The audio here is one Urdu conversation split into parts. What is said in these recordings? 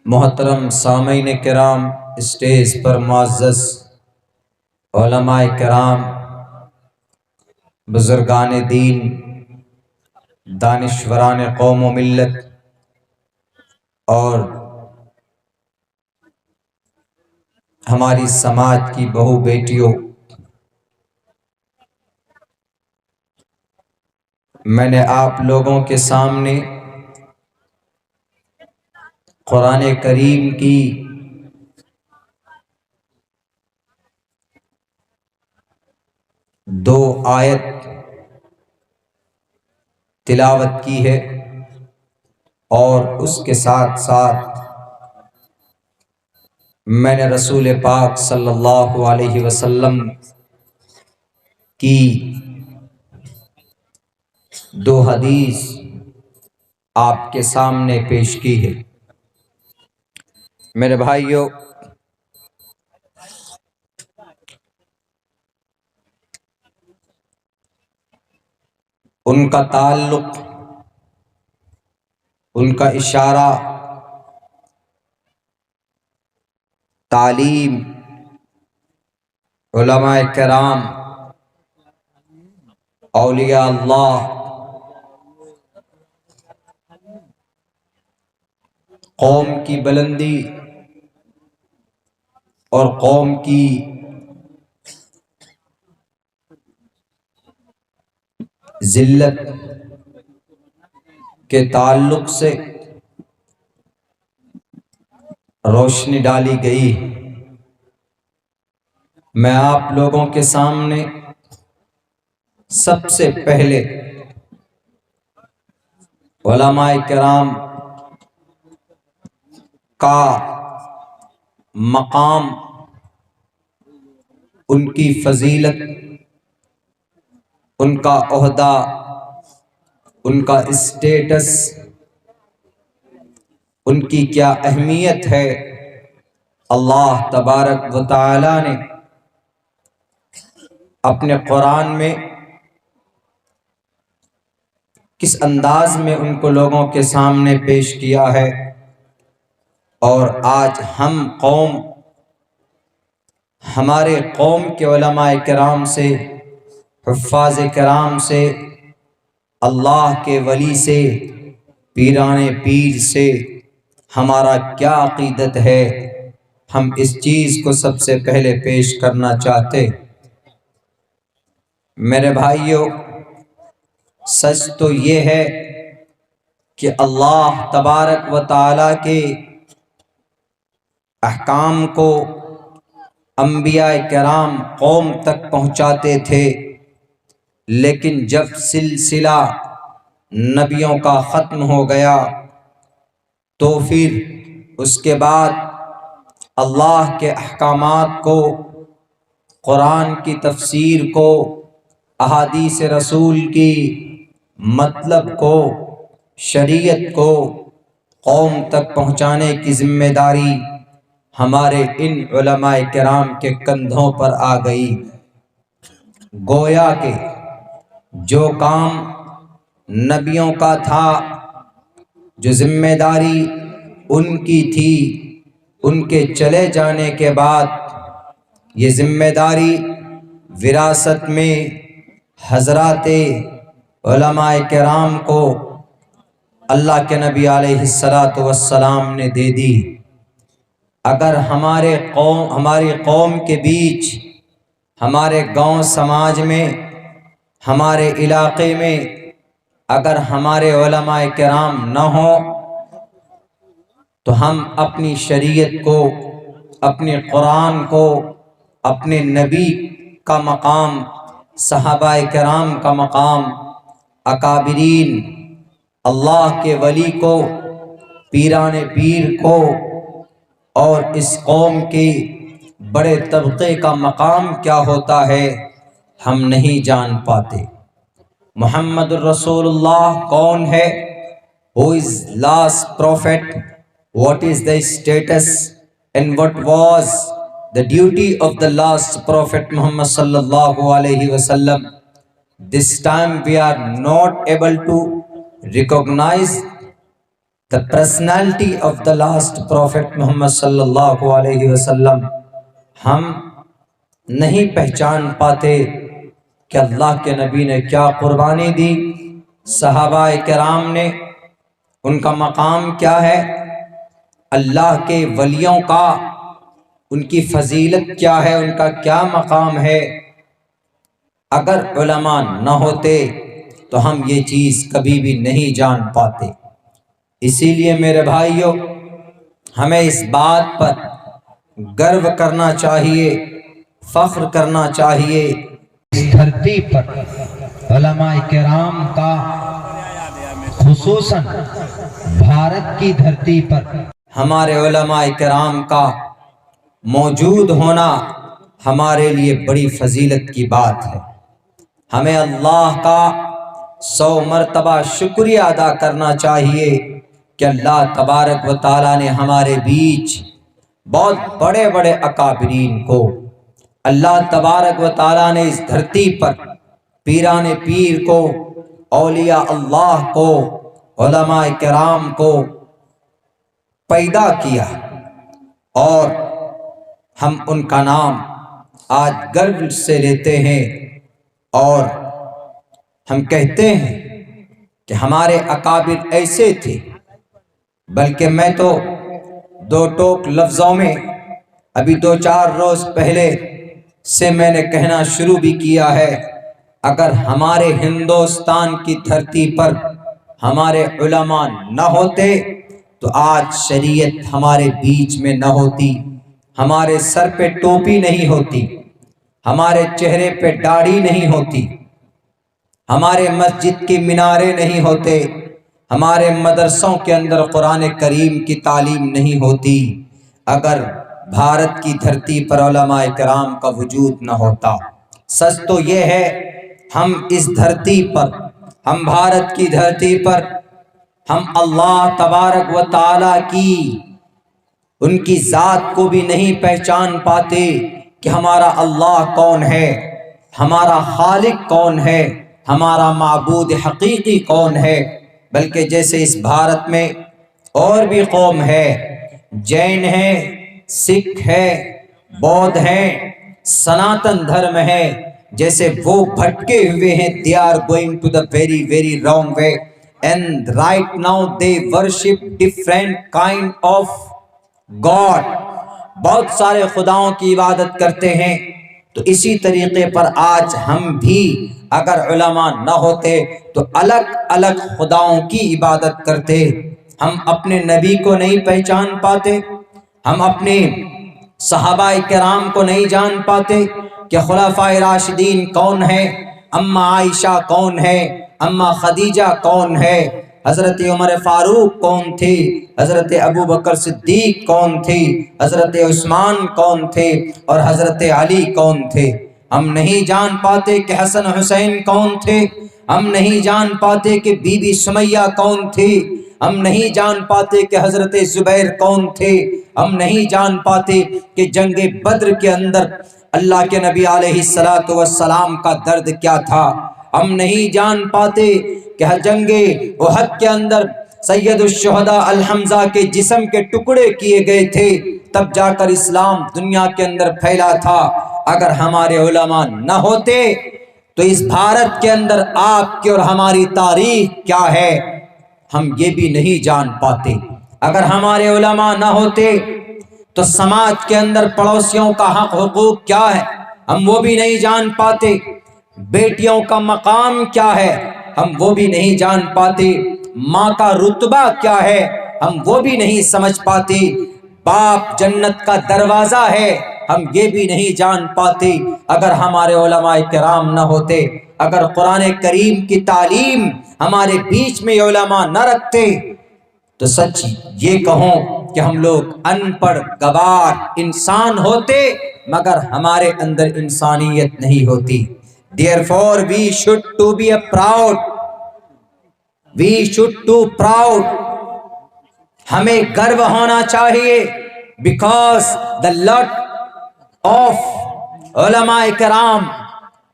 محترم سامعین کرام، اسٹیج پر معزز علماء کرام، بزرگان دین، دانشوران قوم و ملت اور ہماری سماج کی بہو بیٹیوں، میں نے آپ لوگوں کے سامنے قرآن کریم کی دو آیت تلاوت کی ہے اور اس کے ساتھ ساتھ میں نے رسول پاک صلی اللہ علیہ وسلم کی دو حدیث آپ کے سامنے پیش کی ہے۔ میرے بھائیوں، ان کا تعلق، ان کا اشارہ تعلیم، علماء کرام، اولیاء اللہ، قوم کی بلندی اور قوم کی ذلت کے تعلق سے روشنی ڈالی گئی۔ میں آپ لوگوں کے سامنے سب سے پہلے علماء کرام کا مقام، ان کی فضیلت، ان کا عہدہ، ان کا اسٹیٹس، ان کی کیا اہمیت ہے، اللہ تبارک و تعالی نے اپنے قرآن میں کس انداز میں ان کو لوگوں کے سامنے پیش کیا ہے۔ اور آج ہمارے قوم کے علماء کرام سے، حفاظ کرام سے، اللہ کے ولی سے، پیران پیر سے ہمارا کیا عقیدت ہے، ہم اس چیز کو سب سے پہلے پیش کرنا چاہتے۔ میرے بھائیوں، سچ تو یہ ہے کہ اللہ تبارک و تعالی کے احکام کو انبیاء کرام قوم تک پہنچاتے تھے، لیکن جب سلسلہ نبیوں کا ختم ہو گیا تو پھر اس کے بعد اللہ کے احکامات کو، قرآن کی تفسیر کو، احادیث رسول کی مطلب کو، شریعت کو قوم تک پہنچانے کی ذمہ داری ہمارے ان علماء کرام کے کندھوں پر آ گئی۔ گویا کہ جو کام نبیوں کا تھا، جو ذمہ داری ان کی تھی، ان کے چلے جانے کے بعد یہ ذمہ داری وراثت میں حضرات علماء کرام کو اللہ کے نبی علیہ السلام نے دے دی۔ اگر ہماری قوم کے بیچ، ہمارے گاؤں سماج میں، ہمارے علاقے میں اگر ہمارے علماء کرام نہ ہوں تو ہم اپنی شریعت کو، اپنے قرآن کو، اپنے نبی کا مقام، صحابہ کرام کا مقام، اکابرین، اللہ کے ولی کو، پیران پیر کو اور اس قوم کے بڑے طبقے کا مقام کیا ہوتا ہے ہم نہیں جان پاتے۔ محمد الرسول اللہ کون ہے؟ Who is last prophet? What is the status and what was the duty of the last prophet Muhammad sallallahu alaihi wasallam? This time we are not able to recognize the personality of the last Prophet Muhammad sallallahu alaihi wasallam, ہم نہیں پہچان پاتے کہ اللہ کے نبی نے کیا قربانی دی، صحابہ کرام نے، ان کا مقام کیا ہے، اللہ کے ولیوں کا ان کی فضیلت کیا ہے، ان کا کیا مقام ہے۔ اگر علماء نہ ہوتے تو ہم یہ چیز کبھی بھی نہیں جان پاتے۔ اسی لیے میرے بھائیوں، ہمیں اس بات پر گرو کرنا چاہیے، فخر کرنا چاہیے، اس دھرتی پر علماء کرام کا، خصوصاً بھارت کی دھرتی پر ہمارے علماء کرام کا موجود ہونا ہمارے لیے بڑی فضیلت کی بات ہے۔ ہمیں اللہ کا 100 مرتبہ شکریہ ادا کرنا چاہیے کہ اللہ تبارک و تعالیٰ نے ہمارے بیچ بہت بڑے بڑے اکابرین کو، اللہ تبارک و تعالیٰ نے اس دھرتی پر پیران پیر کو، اولیاء اللہ کو، علماء کرام کو پیدا کیا، اور ہم ان کا نام آج گرو سے لیتے ہیں، اور ہم کہتے ہیں کہ ہمارے اکابر ایسے تھے۔ بلکہ میں تو دو ٹوک لفظوں میں ابھی 2-4 روز پہلے سے میں نے کہنا شروع بھی کیا ہے، اگر ہمارے ہندوستان کی دھرتی پر ہمارے علماء نہ ہوتے تو آج شریعت ہمارے بیچ میں نہ ہوتی، ہمارے سر پہ ٹوپی نہیں ہوتی، ہمارے چہرے پہ داڑھی نہیں ہوتی، ہمارے مسجد کے مینارے نہیں ہوتے، ہمارے مدرسوں کے اندر قرآن کریم کی تعلیم نہیں ہوتی، اگر بھارت کی دھرتی پر علماء کرام کا وجود نہ ہوتا۔ سچ تو یہ ہے، ہم اس دھرتی پر، ہم بھارت کی دھرتی پر، ہم اللہ تبارک و تعالیٰ کی، ان کی ذات کو بھی نہیں پہچان پاتے کہ ہمارا اللہ کون ہے، ہمارا خالق کون ہے، ہمارا معبود حقیقی کون ہے۔ بلکہ جیسے اس بھارت میں اور بھی قوم ہے، جین ہے، سکھ ہے، بودھ ہیں، سناتن دھرم ہے، جیسے وہ بھٹکے ہوئے ہیں، they are going to the very very wrong way and right now they worship different kind of God، بہت سارے خداؤں کی عبادت کرتے ہیں۔ تو اسی طریقے پر آج ہم بھی اگر علماء نہ ہوتے تو الگ الگ خداؤں کی عبادت کرتے۔ ہم اپنے نبی کو نہیں پہچان پاتے، ہم اپنے صحابہ کرام کو نہیں جان پاتے کہ خلفائے راشدین کون ہے، اماں عائشہ کون ہے، اماں خدیجہ کون ہے، حضرت عمر فاروق کون تھے، حضرت ابو بکر صدیق کون تھے، حضرت عثمان کون تھے، اور حضرت علی کون تھے۔ ہم نہیں جان پاتے کہ حسن حسین کون تھے، ہم نہیں جان پاتے کہ بی بی سمیہ کون تھی، ہم نہیں جان پاتے کہ حضرت زبیر کون تھے، ہم نہیں جان پاتے کہ جنگ بدر کے اندر اللہ کے نبی علیہ السلام کا درد کیا تھا، ہم نہیں جان پاتے کہ جنگ احد کے اندر سید الشہداء الحمزہ کے جسم کے ٹکڑے کیے گئے تھے، تب جا کر اسلام دنیا کے اندر پھیلا تھا۔ اگر ہمارے علماء نہ ہوتے تو اس بھارت کے اندر آپ کی اور ہماری تاریخ کیا ہے ہم یہ بھی نہیں جان پاتے۔ اگر ہمارے علماء نہ ہوتے تو سماج کے اندر پڑوسیوں کا حق حقوق کیا ہے ہم وہ بھی نہیں جان پاتے، بیٹیوں کا مقام کیا ہے ہم وہ بھی نہیں جان پاتے، ماں کا رتبہ کیا ہے ہم وہ بھی نہیں سمجھ پاتے، باپ جنت کا دروازہ ہے ہم یہ بھی نہیں جان پاتے۔ اگر ہمارے علماء کرام نہ ہوتے، اگر قرآن کریم کی تعلیم ہمارے بیچ میں علماء نہ رکھتے تو سچ یہ کہوں کہ ہم لوگ ان پڑھ گوار انسان ہوتے مگر ہمارے اندر انسانیت نہیں ہوتی۔ Therefore we should to be proud، we should to proud، ہمیں گرو ہونا چاہیے because the lot of علماء کرام،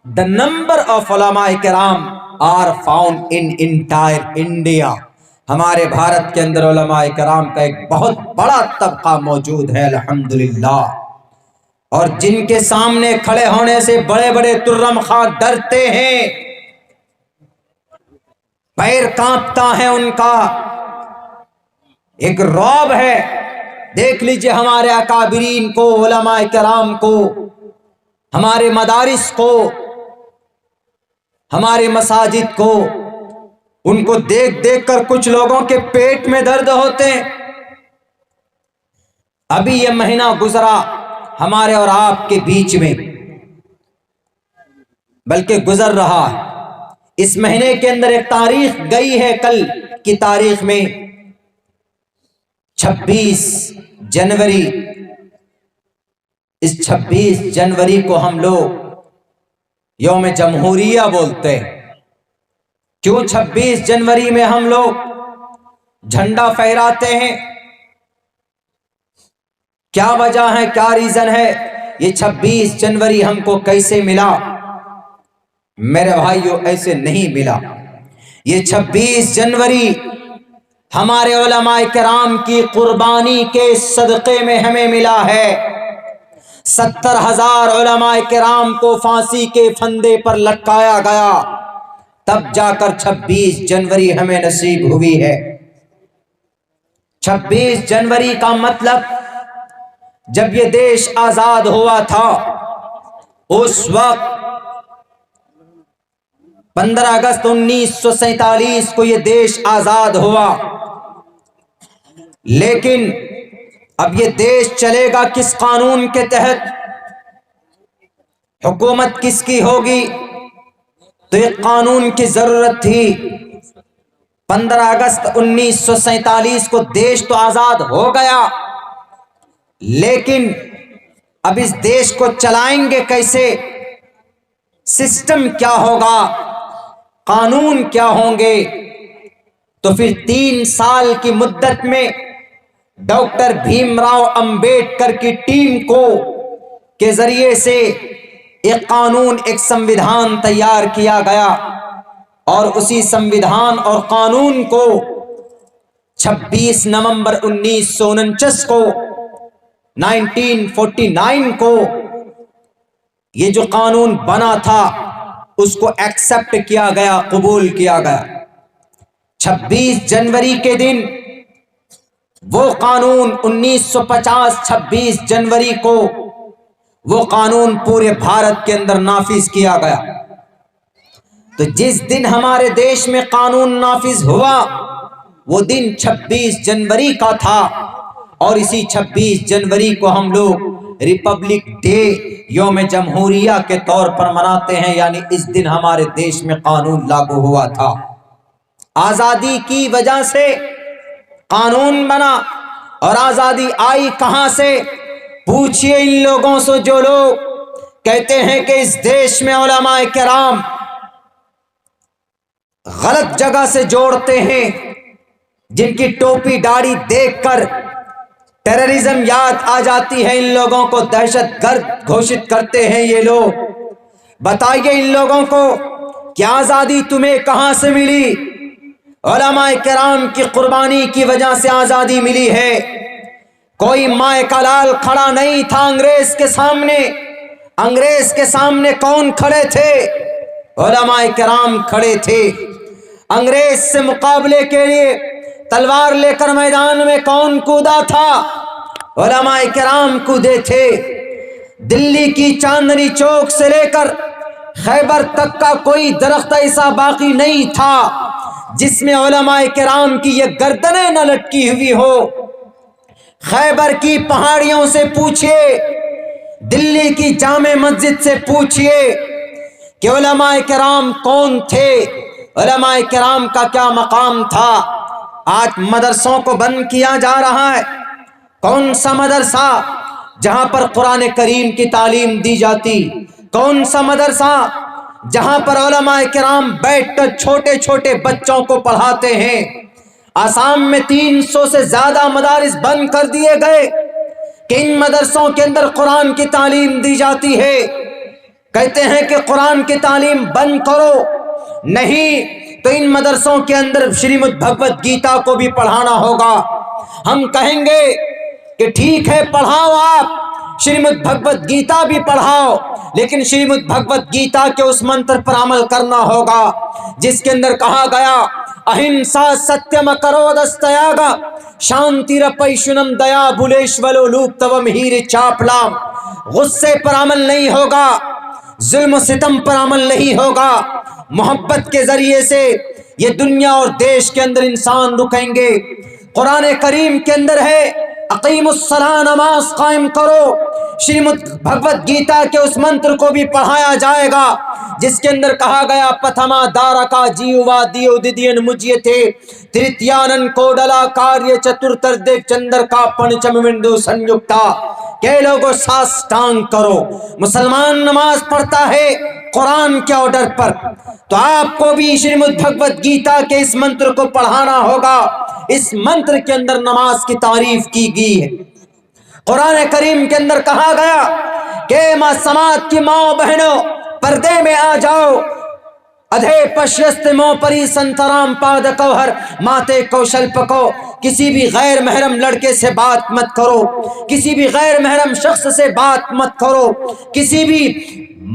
the number of علماء کرام are found in entire India۔ ہمارے بھارت کے اندر علماء کرام کا ایک بہت بڑا طبقہ موجود ہے الحمدللہ، اور جن کے سامنے کھڑے ہونے سے بڑے بڑے ترم خواہ ڈرتے ہیں، پیر کانپتا ہے ان کا، ایک رعب ہے۔ دیکھ لیجئے ہمارے اکابرین کو، علماء کرام کو، ہمارے مدارس کو، ہمارے مساجد کو، ان کو دیکھ دیکھ کر کچھ لوگوں کے پیٹ میں درد ہوتے ہیں۔ ابھی یہ مہینہ گزرا ہمارے اور آپ کے بیچ میں، بلکہ گزر رہا ہے۔ اس مہینے کے اندر ایک تاریخ گئی ہے، کل کی تاریخ میں 26 جنوری۔ اس 26 جنوری کو ہم لوگ یوم جمہوریہ بولتے ہیں۔ کیوں 26 جنوری میں ہم لوگ جھنڈا پھہراتے ہیں؟ کیا وجہ ہے، کیا ریزن ہے؟ یہ 26 جنوری ہم کو کیسے ملا؟ میرے بھائیو، ایسے نہیں ملا۔ یہ 26 جنوری ہمارے علماء کرام کی قربانی کے صدقے میں ہمیں ملا ہے۔ 70,000 علماء کرام کو پھانسی کے پھندے پر لٹکایا گیا، تب جا کر 26 جنوری ہمیں نصیب ہوئی ہے۔ 26 جنوری کا مطلب، جب یہ دیش آزاد ہوا تھا، اس وقت 15 اگست 1947 کو یہ دیش آزاد ہوا، لیکن اب یہ دیش چلے گا کس قانون کے تحت؟ حکومت کس کی ہوگی؟ تو ایک قانون کی ضرورت تھی۔ 15 اگست 1947 کو دیش تو آزاد ہو گیا، لیکن اب اس دیش کو چلائیں گے کیسے؟ سسٹم کیا ہوگا؟ قانون کیا ہوں گے؟ تو پھر 3 سال کی مدت میں ڈاکٹر بھیم راؤ امبیڈکر کی ٹیم کے ذریعے سے ایک قانون، ایک سمویدھان تیار کیا گیا، اور اسی سمویدھان اور قانون کو 26 نومبر 1949 کو 1949 کو یہ جو قانون بنا تھا اس کو ایکسپٹ کیا گیا، قبول کیا گیا۔ 26 جنوری کے دن وہ قانون 1950 26 جنوری کو وہ قانون پورے بھارت کے اندر نافذ کیا گیا۔ تو جس دن ہمارے دیش میں قانون نافذ ہوا وہ دن 26 جنوری کا تھا، اور اسی 26 جنوری کو ہم لوگ ریپبلک ڈے، یوم جمہوریہ کے طور پر مناتے ہیں، یعنی اس دن ہمارے دیش میں قانون لاگو ہوا تھا۔ آزادی کی وجہ سے قانون بنا، اور آزادی آئی کہاں سے؟ پوچھئے ان لوگوں سے جو لوگ کہتے ہیں کہ اس دیش میں علماء کرام غلط جگہ سے جوڑتے ہیں، جن کی ٹوپی داڑھی دیکھ کر ٹیررزم یاد آ جاتی ہے، ان لوگوں کو دہشت گرد گھوشت کرتے ہیں یہ لوگ۔ بتائیے ان لوگوں کو کہ آزادی تمہیں کہاں سے ملی؟ علماء کرام کی قربانی کی وجہ سے آزادی ملی ہے۔ کوئی مائے کا لال کھڑا نہیں تھا انگریز کے سامنے۔ انگریز کے سامنے کون کھڑے تھے؟ علماء کرام کھڑے تھے۔ انگریز سے مقابلے کے لیے تلوار لے کر میدان میں کون کودا تھا؟ علماء کرام کودے تھے۔ دلی کی چاندنی چوک سے لے کر خیبر تک کا کوئی درخت ایسا باقی نہیں تھا جس میں علماء کرام کی یہ گردنیں نہ لٹکی ہوئی ہو۔ خیبر کی پہاڑیوں سے پوچھئے، دلی کی جامع مسجد سے پوچھئے کہ علماء کرام کون تھے، علماء کرام کا کیا مقام تھا۔ آج مدرسوں کو بند کیا جا رہا ہے۔ کون سا مدرسہ جہاں پر قرآن کریم کی تعلیم دی جاتی؟ کون سا مدرسہ جہاں پر علماء کرام بیٹھ کر چھوٹے چھوٹے بچوں کو پڑھاتے ہیں؟ آسام میں 300 سے زیادہ مدارس بند کر دیے گئے کہ ان مدرسوں کے اندر قرآن کی تعلیم دی جاتی ہے۔ کہتے ہیں کہ قرآن کی تعلیم بند کرو، نہیں، تو ان مدرسوں کے اندر شریمد بھگوت گیتا کو بھی پڑھانا ہوگا۔ ہم کہیں گے کہ ٹھیک ہے پڑھاؤ، آپ شریمد بھگوت گیتا بھی پڑھاؤ، لیکن شریمد بھگوت گیتا کے اس منتر پر عمل کرنا ہوگا جس کے اندر کہا گیا اہنسا ستیم کرود استیاگ شانتیرپیشنم دیا بولیشولو لوپ توم ہیر چاپلام۔ غصے پر عمل نہیں ہوگا، ظلم و ستم پر عمل نہیں ہوگا، محبت کے ذریعے سے یہ دنیا اور دیش کے اندر انسان رکیں گے۔ قرآن کریم کے اندر ہے اقیم الصلاۃ، نماز قائم کرو۔ شریمد بھگوت گیتا کے اس منتر کو بھی پڑھایا جائے گا جس کے اندر کہا گیا پتھما دارکا جیوا دیو ددین مجیتے ترتیانن کوڈلا کاریہ چترتر دیک چندر کا پنچم وندو سنیکتا، کہ لوگوں ساستانگ کرو۔ مسلمان نماز پڑھتا ہے قرآن کے آرڈر پر، تو آپ کو بھی شریمد بھگوت گیتا کے اس منتر کو پڑھانا ہوگا۔ اس منتر کے اندر نماز کی تعریف کی گئی ہے۔ قرآن کریم کے اندر کہا گیا کہ ماں سماج کی ماں بہنوں پردے میں آ جاؤ، ادھے پشیست مو پری سنترام پاد کوہر ماتے کوشل پکو۔ کسی بھی غیر محرم لڑکے سے بات مت کرو، کسی بھی غیر محرم شخص سے بات مت کرو، کسی بھی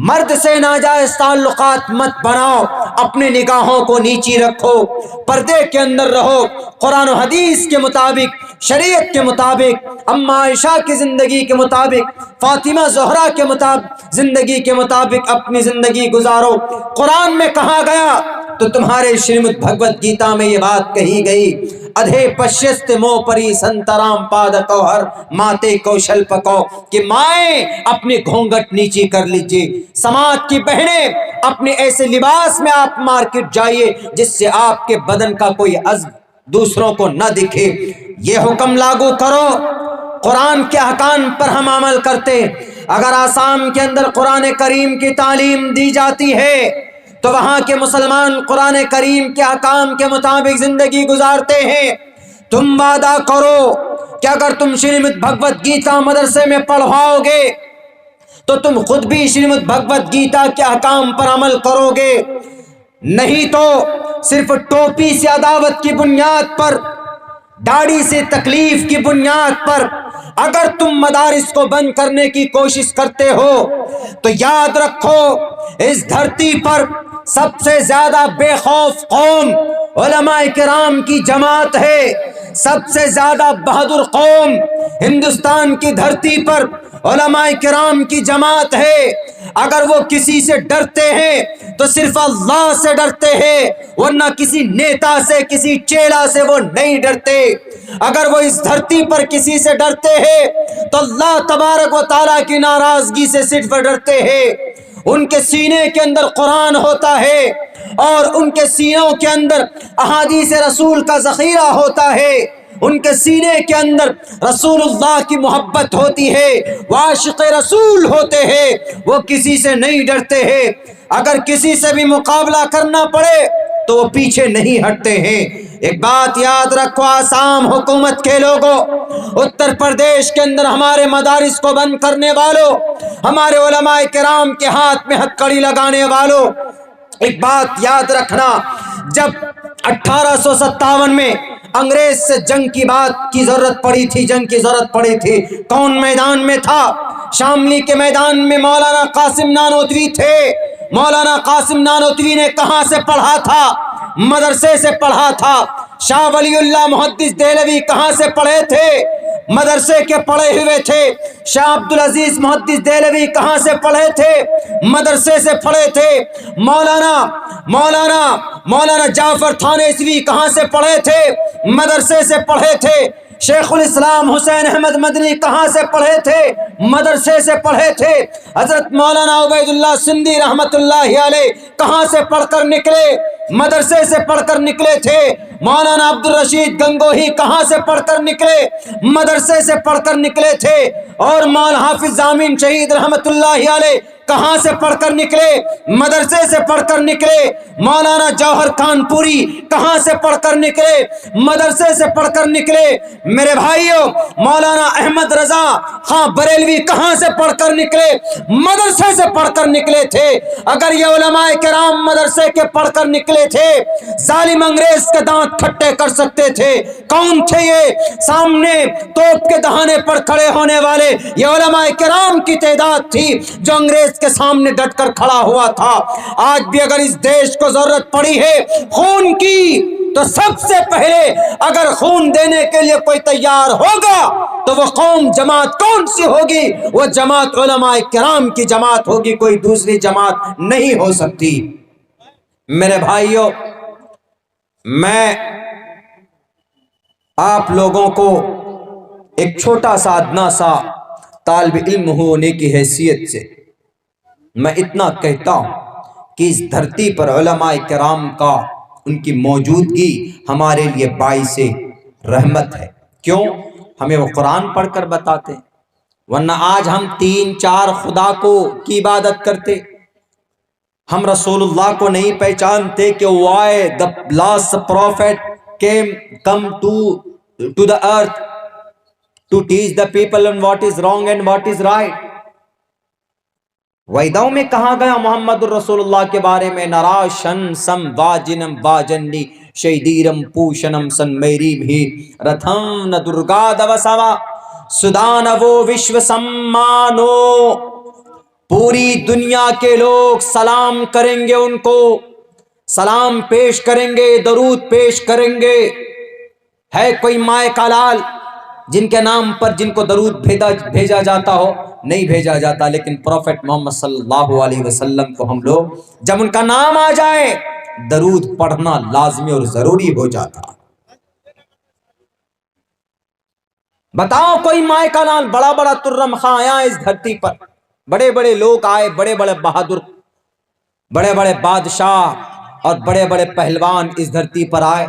مرد سے ناجائز تعلقات مت بناؤ، اپنے نگاہوں کو نیچی رکھو، پردے کے اندر رہو، قرآن و حدیث کے مطابق، شریعت کے مطابق، اماں عائشہ کی زندگی کے مطابق، فاطمہ زہرا کے مطابق زندگی کے مطابق اپنی زندگی گزارو۔ قرآن میں کہا گیا تو تمہارے شریمد بھگوت گیتا میں یہ بات کہی گئی ادھے پشیست مو پری سنترام پاد کوہر ماتے کوشل پکو، کہ مائیں اپنی گھونگٹ نیچی کر لیجئے، سماج کی بہنیں اپنے ایسے لباس میں آپ مارکیٹ جائیے جس سے آپ کے بدن کا کوئی عزم دوسروں کو نہ دکھے۔ یہ حکم لاگو کرو، قرآن کے احکام پر ہم عمل کرتے۔ اگر آسام کے اندر قرآن کریم کی تعلیم دی جاتی ہے تو وہاں کے مسلمان قرآن کریم کے احکام کے مطابق زندگی گزارتے ہیں۔ تم وعدہ کرو کہ اگر تم شریمد بھگوت گیتا مدرسے میں پڑھواؤ گے تو تم خود بھی شریمد بھگوت گیتا کے احکام پر عمل کرو گے، نہیں تو صرف ٹوپی سے عداوت کی بنیاد پر، داڑھی سے تکلیف کی بنیاد پر اگر تم مدارس کو بند کرنے کی کوشش کرتے ہو تو یاد رکھو اس دھرتی پر سب سے زیادہ بے خوف قوم علماء کرام کی جماعت ہے، سب سے زیادہ بہادر قوم ہندوستان کی دھرتی پر علماء کرام کی جماعت ہے۔ اگر وہ کسی سے ڈرتے ہیں تو صرف اللہ سے ڈرتے ہیں، ورنہ کسی نیتا سے، کسی چیلا سے وہ نہیں ڈرتے۔ اگر وہ اس دھرتی پر کسی سے ڈرتے ہیں تو اللہ تبارک و تعالیٰ کی ناراضگی سے صرف ڈرتے ہیں۔ ان کے سینے کے اندر قرآن ہوتا ہے اور ان کے سینوں کے اندر احادیث رسول کا ذخیرہ ہوتا ہے، ان کے سینے کے اندر رسول اللہ کی محبت ہوتی ہے، وہ عاشق رسول ہوتے ہیں، وہ کسی سے نہیں ڈرتے ہیں۔ اگر کسی سے بھی مقابلہ کرنا پڑے تو وہ پیچھے نہیں ہٹتے ہیں۔ ایک بات یاد رکھو آسام حکومت کے لوگوں، اتر پردیش کے اندر ہمارے مدارس کو بند کرنے والوں، ہمارے علماء کرام کے ہاتھ میں ہتھکڑی لگانے والوں، ایک بات یاد رکھنا، جب 1857 میں انگریز سے جنگ کی ضرورت پڑی تھی، جنگ کی ضرورت پڑی تھی، کون میدان میں تھا؟ شاملی کے میدان میں مولانا قاسم نانوتوی تھے۔ مولانا قاسم نانوتوی نے کہاں سے پڑھا تھا؟ مدرسے سے پڑھا تھا۔ شاہ ولی اللہ محدث دہلوی کہاں سے پڑھے تھے؟ مدرسے کے پڑھے ہوئے تھے۔ شاہ عبدالعزیز محدث دہلوی کہاں سے پڑھے تھے؟ مدرسے سے پڑھے تھے۔ مولانا جعفر تھانیسوی کہاں سے پڑھے تھے؟ مدرسے سے پڑھے تھے۔ شیخ الاسلام حسین احمد مدنی کہاں سے پڑھے تھے؟ مدرسے سے پڑھے تھے۔ حضرت مولانا عبید اللہ سندھی رحمت اللہ علیہ کہاں سے پڑھ کر نکلے؟ مدرسے سے پڑھ کر نکلے تھے۔ مولانا عبدالرشید گنگوہی کہاں سے پڑھ کر نکلے؟ مدرسے سے پڑھ کر نکلے تھے۔ اور مولانا حافظ ضامن شہید رحمت اللہ علیہ کہاں سے پڑھ کر نکلے؟ مدرسے سے پڑھ کر نکلے۔ مولانا جوہر کانپوری کہاں سے پڑھ کر نکلے؟ مدرسے سے پڑھ کر نکلے۔ میرے بھائیوں، مولانا احمد رضا خاں بریلوی کہاں سے پڑھ کر نکلے؟ مدرسے سے پڑھ کر نکلے تھے۔ اگر یہ علماء کرام مدرسے کے پڑھ کر نکلے تھے، ظالم انگریز کے دانت کھٹے کر سکتے تھے۔ کون تھے یہ؟ سامنے توپ کے دہانے پر کھڑے ہونے والے یہ علماء کرام کی تعداد تھی جو انگریز کے سامنے ڈٹ کر کھڑا ہوا تھا۔ آج بھی اگر اس دیش کو ضرورت پڑی ہے خون کی، تو سب سے پہلے اگر خون دینے کے لیے کوئی تیار ہوگا تو وہ قوم جماعت کون سی ہوگی؟ وہ جماعت علماء کرام کی جماعت ہوگی، کوئی دوسری جماعت نہیں ہو سکتی۔ میرے بھائیوں، میں آپ لوگوں کو ایک چھوٹا سا ادنا سا طالب علم ہونے کی حیثیت سے میں اتنا کہتا ہوں کہ اس دھرتی پر علماء کرام کا، ان کی موجودگی ہمارے لیے باعث رحمت ہے۔ کیوں؟ ہمیں وہ قرآن پڑھ کر بتاتے ہیں، ورنہ آج ہم 3-4 خدا کی عبادت کرتے، ہم رسول اللہ کو نہیں پہچانتے کہ why the last prophet come to the earth to teach the people on what is wrong and what is right۔ ویدوں میں کہا گیا محمد الرسول اللہ کے بارے میں، نراشن سم واجنم واجنی شیدیرم پوشنم سن میری بھی رتھم ن درگا دوسوا سدان وہ وشو سمانو۔ پوری دنیا کے لوگ سلام کریں گے، ان کو سلام پیش کریں گے، درود پیش کریں گے۔ ہے کوئی مائے کا لال جن کے نام پر جن کو درود بھیجا جاتا ہو؟ نہیں بھیجا جاتا، لیکن پروفٹ محمد صلی اللہ علیہ وسلم کو ہم لوگ جب ان کا نام آ جائے درود پڑھنا لازمی اور ضروری ہو جاتا۔ بتاؤ کوئی مائے کا لال بڑا بڑا ترم خاں آیا اس دھرتی پر، بڑے بڑے لوگ آئے، بڑے بڑے بہادر، بڑے بڑے بادشاہ اور بڑے بڑے پہلوان اس دھرتی پر آئے۔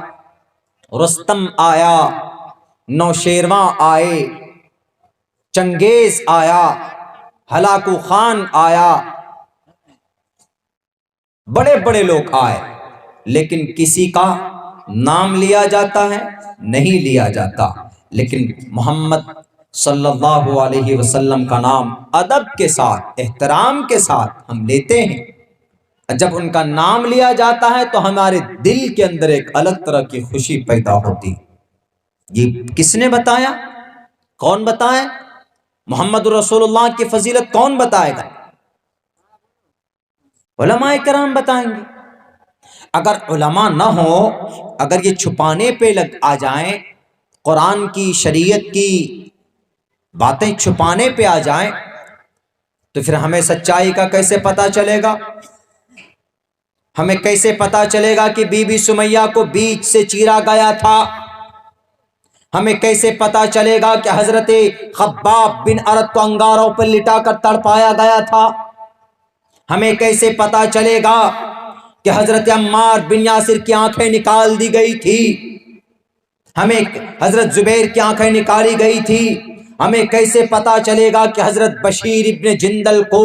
رستم آیا، نوشیرواں آئے، چنگیز آیا، ہلاکو خان آیا، بڑے بڑے لوگ آئے، لیکن کسی کا نام لیا جاتا ہے؟ نہیں لیا جاتا۔ لیکن محمد صلی اللہ علیہ وسلم کا نام ادب کے ساتھ، احترام کے ساتھ ہم لیتے ہیں۔ جب ان کا نام لیا جاتا ہے تو ہمارے دل کے اندر ایک الگ طرح کی خوشی پیدا ہوتی۔ یہ کس نے بتایا؟ کون بتائے؟ محمد رسول اللہ کی فضیلت کون بتائے گا؟ علماء کرام بتائیں گے۔ اگر علماء نہ ہو، اگر یہ چھپانے پہ لگ آ جائیں، قرآن کی، شریعت کی باتیں چھپانے پہ آ جائیں، تو پھر ہمیں سچائی کا کیسے پتہ چلے گا؟ ہمیں کیسے پتہ چلے گا کہ بی بی سمیہ کو بیچ سے چیرا گیا تھا؟ ہمیں کیسے پتہ چلے گا کہ حضرت خباب بن ارت کو انگاروں پر لٹا کر تڑپایا گیا تھا؟ ہمیں کیسے پتہ چلے گا کہ حضرت عمار بن یاسر کی آنکھیں نکال دی گئی تھی؟ ہمیں حضرت زبیر کی آنکھیں نکالی گئی تھی؟ ہمیں کیسے پتہ چلے گا کہ حضرت بشیر ابن جندل کو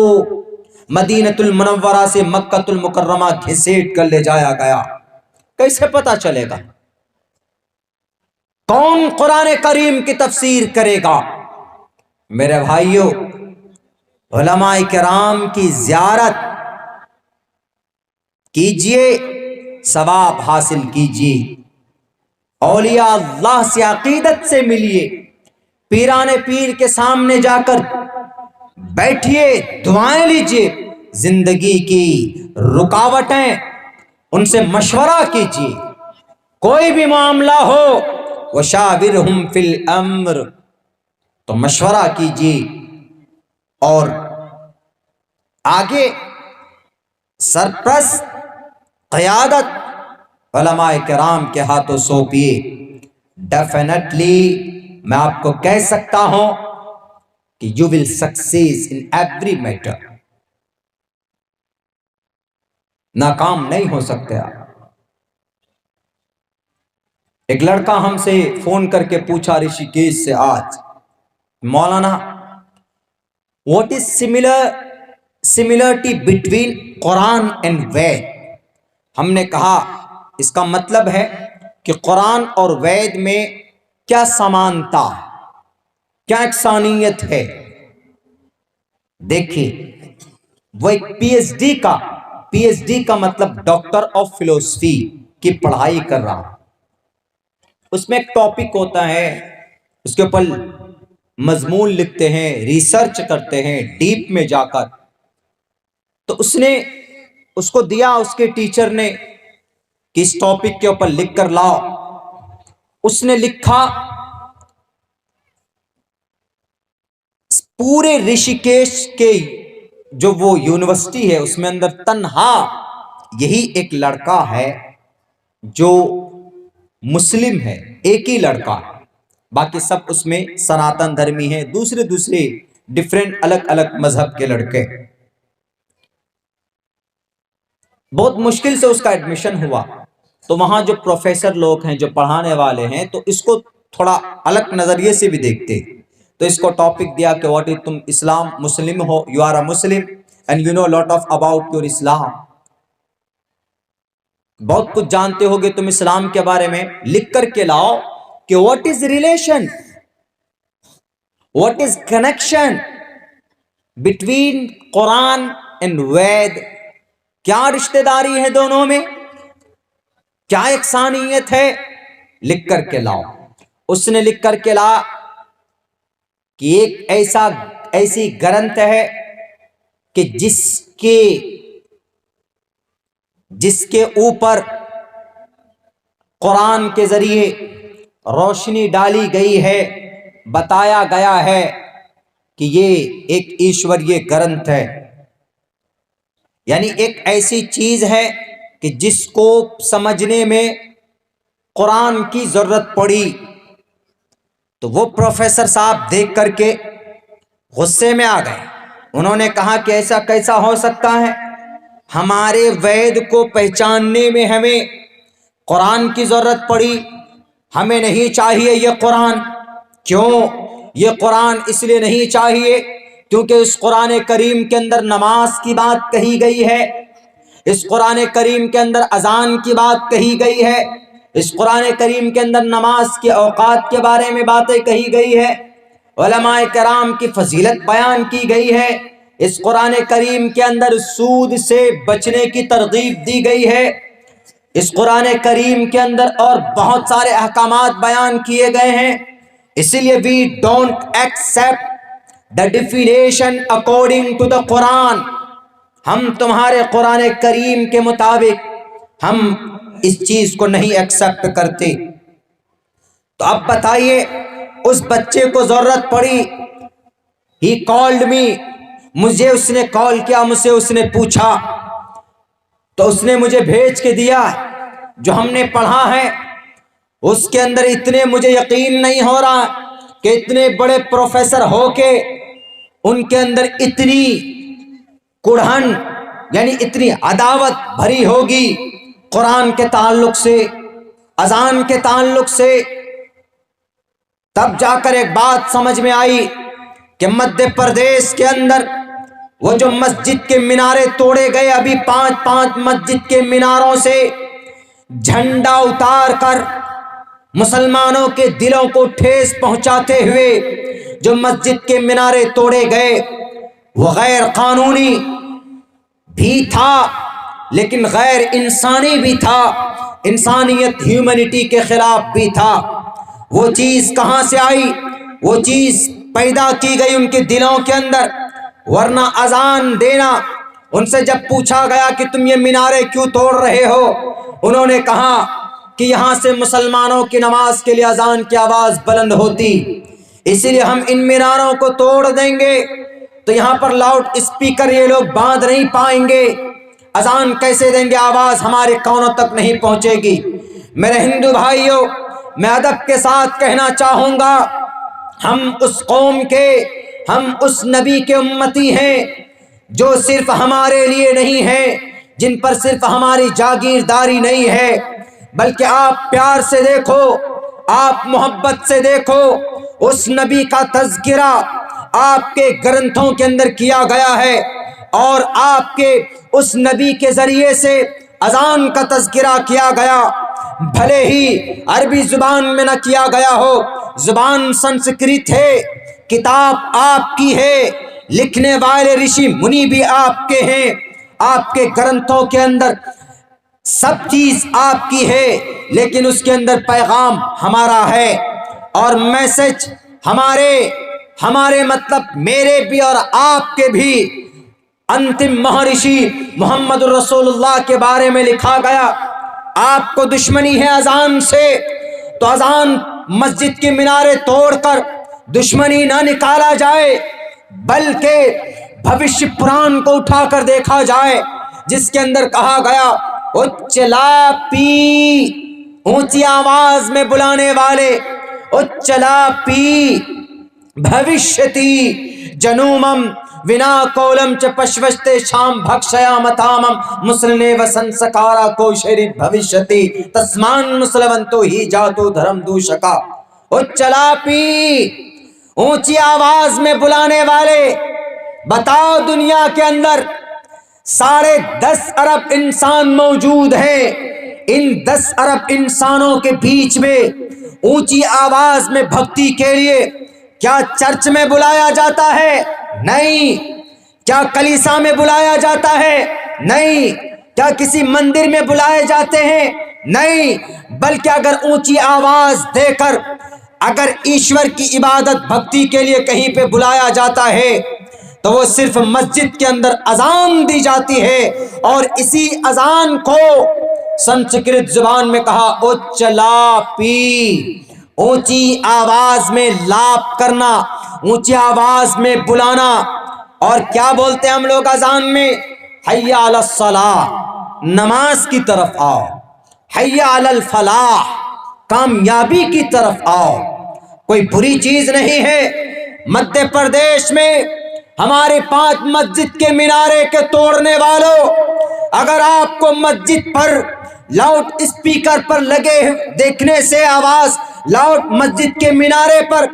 مدینۃ المنورہ سے مکۃ المکرمہ گھسیٹ کر لے جایا گیا؟ کیسے پتہ چلے گا؟ کون قرآن کریم کی تفسیر کرے گا؟ میرے بھائیوں، علماء کرام کی زیارت کیجئے، ثواب حاصل کیجئے، اولیاء اللہ سے عقیدت سے ملیے، پیران پیر کے سامنے جا کر بیٹھیے، دعائیں لیجئے، زندگی کی رکاوٹیں ان سے مشورہ کیجئے، کوئی بھی معاملہ ہو وشاورہم فی الامر، تو مشورہ کیجئے اور آگے سرپرست قیادت علماء کرام کے ہاتھوں سونپیے۔ ڈیفینیٹلی میں آپ کو کہہ سکتا ہوں کہ you will success in every matter, ناکام نہیں ہو سکتے آپ۔ ایک لڑکا ہم سے فون کر کے پوچھا رشی کیش سے آج، مولانا what is similar similarity between Quran and Ved. ہم نے کہا اس کا مطلب ہے کہ قرآن اور وید میں کیا سمانتا، کیا یکسانیت ہے. دیکھیے وہ ایک پی ایچ ڈی کا مطلب ڈاکٹر آف فلسفی کی پڑھائی کر رہا، اس میں ایک ٹاپک ہوتا ہے، اس کے اوپر مضمون لکھتے ہیں، ریسرچ کرتے ہیں ڈیپ میں جا کر. تو اس کو دیا اس کے ٹیچر نے کہ اس ٹاپک کے اوپر لکھ کر لاؤ. اس نے لکھا پورے رشیکیش کے جو وہ یونیورسٹی ہے اس میں اندر تنہا یہی ایک لڑکا ہے جو مسلم ہے، ایک ہی لڑکا، باقی سب اس میں سناتن دھرمی ہیں، دوسرے ڈیفرنٹ الگ الگ مذہب کے لڑکے. بہت مشکل سے اس کا ایڈمیشن ہوا. تو وہاں جو پروفیسر لوگ ہیں، جو پڑھانے والے ہیں، تو اس کو تھوڑا الگ نظریے سے بھی دیکھتے. تو اس کو ٹاپک دیا کہ واٹ از، تم اسلام مسلم ہو، you are a Muslim and you know lot of about your Islam, بہت کچھ جانتے ہوگے تم اسلام کے بارے میں، لکھ کر کے لاؤ کہ what is relation, what is connection between Quran and Ved, کیا رشتہ داری ہے دونوں میں، کیا یکسانیت ہے، لکھ کر کے لاؤ. اس نے لکھ کر کے لا کہ ایک ایسی گرنتھ ہے کہ جس کے اوپر قرآن کے ذریعے روشنی ڈالی گئی ہے، بتایا گیا ہے کہ یہ ایک ایشوریہ گرنتھ ہے، یعنی ایک ایسی چیز ہے کہ جس کو سمجھنے میں قرآن کی ضرورت پڑی. تو وہ پروفیسر صاحب دیکھ کر کے غصے میں آ گئے. انہوں نے کہا کہ ایسا کیسا ہو سکتا ہے، ہمارے وید کو پہچاننے میں ہمیں قرآن کی ضرورت پڑی، ہمیں نہیں چاہیے یہ قرآن. کیوں یہ قرآن؟ اس لیے نہیں چاہیے کیونکہ اس قرآن کریم کے اندر نماز کی بات کہی گئی ہے، اس قرآن کریم کے اندر اذان کی بات کہی گئی ہے، اس قرآن کریم کے اندر نماز کے اوقات کے بارے میں باتیں کہی گئی ہے، علماء کرام کی فضیلت بیان کی گئی ہے، اس قرآن کریم کے اندر سود سے بچنے کی ترغیب دی گئی ہے، اس قرآن کریم کے اندر اور بہت سارے احکامات بیان کیے گئے ہیں. اسی لیے we don't accept the definition according to the قرآن، ہم تمہارے قرآن کریم کے مطابق ہم اس چیز کو نہیں ایکسپٹ کرتے. تو اب بتائیے اس بچے کو ضرورت پڑی، he called me، مجھے اس نے کال کیا، مجھ سے اس نے پوچھا، تو اس نے مجھے بھیج کے دیا جو ہم نے پڑھا ہے. اس کے اندر اتنے مجھے یقین نہیں ہو رہا کہ اتنے بڑے پروفیسر ہو کے ان کے اندر اتنی کڑھن، یعنی اتنی عداوت بھری ہوگی قرآن کے تعلق سے، اذان کے تعلق سے. تب جا کر ایک بات سمجھ میں آئی کہ مدھیہ پردیش کے اندر وہ جو مسجد کے مینارے توڑے گئے، ابھی 5 مسجد کے میناروں سے جھنڈا اتار کر مسلمانوں کے دلوں کو ٹھیس پہنچاتے ہوئے جو مسجد کے مینارے توڑے گئے، وہ غیر قانونی بھی تھا لیکن غیر انسانی بھی تھا، انسانیت ہیومنٹی کے خلاف بھی تھا. وہ چیز کہاں سے آئی؟ وہ چیز پیدا کی گئی ان کے دلوں کے اندر. ورنہ اذان دینا، ان سے جب پوچھا گیا کہ تم یہ مینارے کیوں توڑ رہے ہو، انہوں نے کہا کہ یہاں سے مسلمانوں کی نماز کے لیے اذان کی آواز بلند ہوتی، اسی لیے ہم ان میناروں کو توڑ دیں گے تو یہاں پر لاؤڈ اسپیکر یہ لوگ باندھ نہیں پائیں گے، اذان کیسے دیں گے، آواز ہمارے کانوں تک نہیں پہنچے گی. میرے ہندو بھائیوں، میں ادب کے ساتھ کہنا چاہوں گا، ہم اس قوم کے، ہم اس نبی کے امتی ہیں جو صرف ہمارے لیے نہیں ہے، جن پر صرف ہماری جاگیرداری نہیں ہے، بلکہ آپ پیار سے دیکھو، آپ محبت سے دیکھو، اس نبی کا تذکرہ آپ کے گرنتھوں کے اندر کیا گیا ہے، اور آپ کے اس نبی کے ذریعے سے اذان کا تذکرہ کیا گیا، بھلے ہی عربی زبان میں نہ کیا گیا ہو، زبان سنسکرت ہے، کتاب آپ کی ہے، لکھنے والے رشی منی بھی آپ کے ہیں، آپ کے گرنتھوں کے اندر سب چیز آپ کی ہے، لیکن اس کے اندر پیغام ہمارا ہے، اور میسج ہمارے مطلب میرے بھی اور آپ کے بھی انتم مہارشی محمد الرسول اللہ کے بارے میں لکھا گیا۔ آپ کو دشمنی ہے اذان سے، تو اذان مسجد کے مینارے توڑ کر دشمنی نہ نکالا جائے، بلکہ بھوشیہ پران کو اٹھا کر دیکھا جائے، جس کے اندر کہا گیا اچلاپی، اونچی آواز میں بلانے والے، اچلاپی بھوشیتی جنومم ونا کولم چ پشوشتے شام بھکشیا متامم مسلنے وسنسکارا کوشری بھوشیتی تسمان مسلونتو ہی جاتو دھرم دوشکا۔ اچلاپی، اونچی آواز میں بلانے والے، بتاؤ دنیا کے اندر 10.5 ارب انسان موجود ہیں، ان 10 ارب انسانوں کے بیچ میں اونچی آواز میں بھکتی کے لیے کیا چرچ میں بلایا جاتا ہے؟ نہیں۔ کیا کلیسا میں بلایا جاتا ہے؟ نہیں۔ کیا کسی مندر میں بلائے جاتے ہیں؟ نہیں، بلکہ اگر اونچی آواز دے کر اگر ایشور کی عبادت بھکتی کے لیے کہیں پہ بلایا جاتا ہے تو وہ صرف مسجد کے اندر اذان دی جاتی ہے، اور اسی اذان کو سنسکرت زبان میں کہا اچلاپی، اونچی آواز میں لاپ کرنا، اونچی آواز میں بلانا۔ اور کیا بولتے ہیں ہم لوگ اذان میں؟ حی علی الصلاۃ، نماز کی طرف آؤ، حی علی الفلاح، کامیابی کی طرف آؤ۔ کوئی بری چیز نہیں ہے۔ مدھیہ پردیش میں ہمارے 5 مسجد کے مینارے کے توڑنے والوں، اگر آپ کو مسجد پر لاؤڈ اسپیکر پر لگے دیکھنے سے آواز، لاؤڈ مسجد کے مینارے پر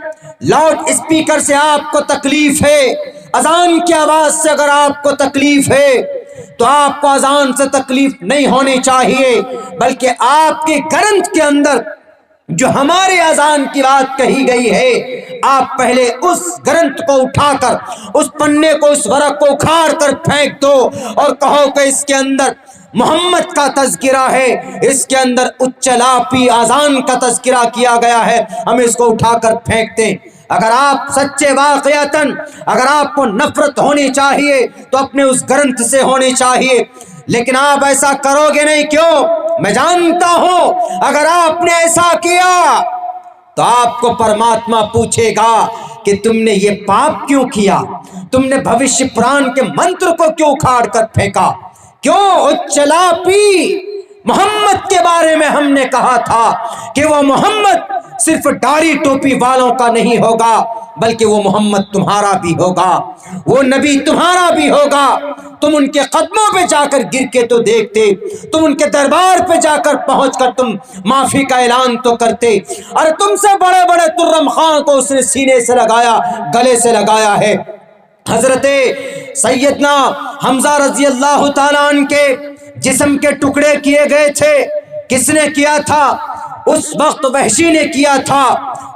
لاؤڈ اسپیکر سے آپ کو تکلیف ہے، اذان کی آواز سے اگر آپ کو تکلیف ہے، تو آپ کو اذان سے تکلیف نہیں ہونی چاہیے، بلکہ آپ کے گرنتھ کے اندر جو ہمارے اذان کی بات کہی گئی ہے، آپ پہلے اس گرنتھ کو اٹھا کر، اس پنے کو، اس ورق کو اکھاڑ کر پھینک دو اور کہو کہ اس کے اندر محمد کا تذکرہ ہے، اس کے اندر اچلاپی اذان کا تذکرہ کیا گیا ہے، ہم اس کو اٹھا کر پھینکتے ہیں۔ اگر آپ سچے واقعتاً، اگر آپ کو نفرت ہونی چاہیے تو اپنے اس گرنتھ سے ہونی چاہیے، لیکن آپ ایسا کرو گے نہیں۔ کیوں؟ میں جانتا ہوں اگر آپ نے ایسا کیا تو آپ کو پرماتما پوچھے گا کہ تم نے یہ پاپ کیوں کیا، تم نے بھوشیہ پران کے منتر کو کیوں کھاڑ کر پھینکا؟ کیوں؟ اچلاپی، محمد کے بارے میں ہم نے کہا تھا کہ وہ محمد صرف داڑھی ٹوپی والوں کا نہیں ہوگا، بلکہ وہ محمد تمہارا بھی ہوگا، وہ نبی تمہارا بھی ہوگا۔ تم ان کے قدموں پہ جا کر گر کے تو دیکھتے، تم ان کے دربار پہ جا کر پہنچ کر تم معافی کا اعلان تو کرتے۔ اور تم سے بڑے بڑے ترم خان کو اس نے سینے سے لگایا، گلے سے لگایا ہے۔ حضرت سیدنا حمزہ رضی اللہ تعالیٰ عنہ کے جسم کے ٹکڑے کیے گئے تھے، کس نے کیا تھا؟ اس وقت وحشی نے کیا تھا۔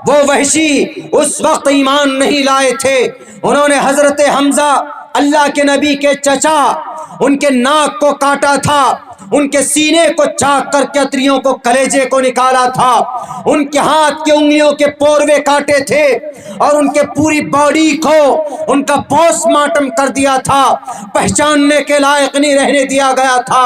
وہ وحشی اس وقت ایمان نہیں لائے تھے، انہوں نے حضرت حمزہ اللہ کے نبی کے چچا، ان کے ناک کو کاٹا تھا، ان کے سینے کو چاک کر کے اتریوں کو، کلیجے کو نکالا تھا، ان کے ہاتھ کے انگلیوں کے پوروے کاٹے تھے، اور ان کے پوری باڈی کو ان کا پوسٹ مارٹم کر دیا تھا، پہچاننے کے لائق نہیں رہنے دیا گیا تھا۔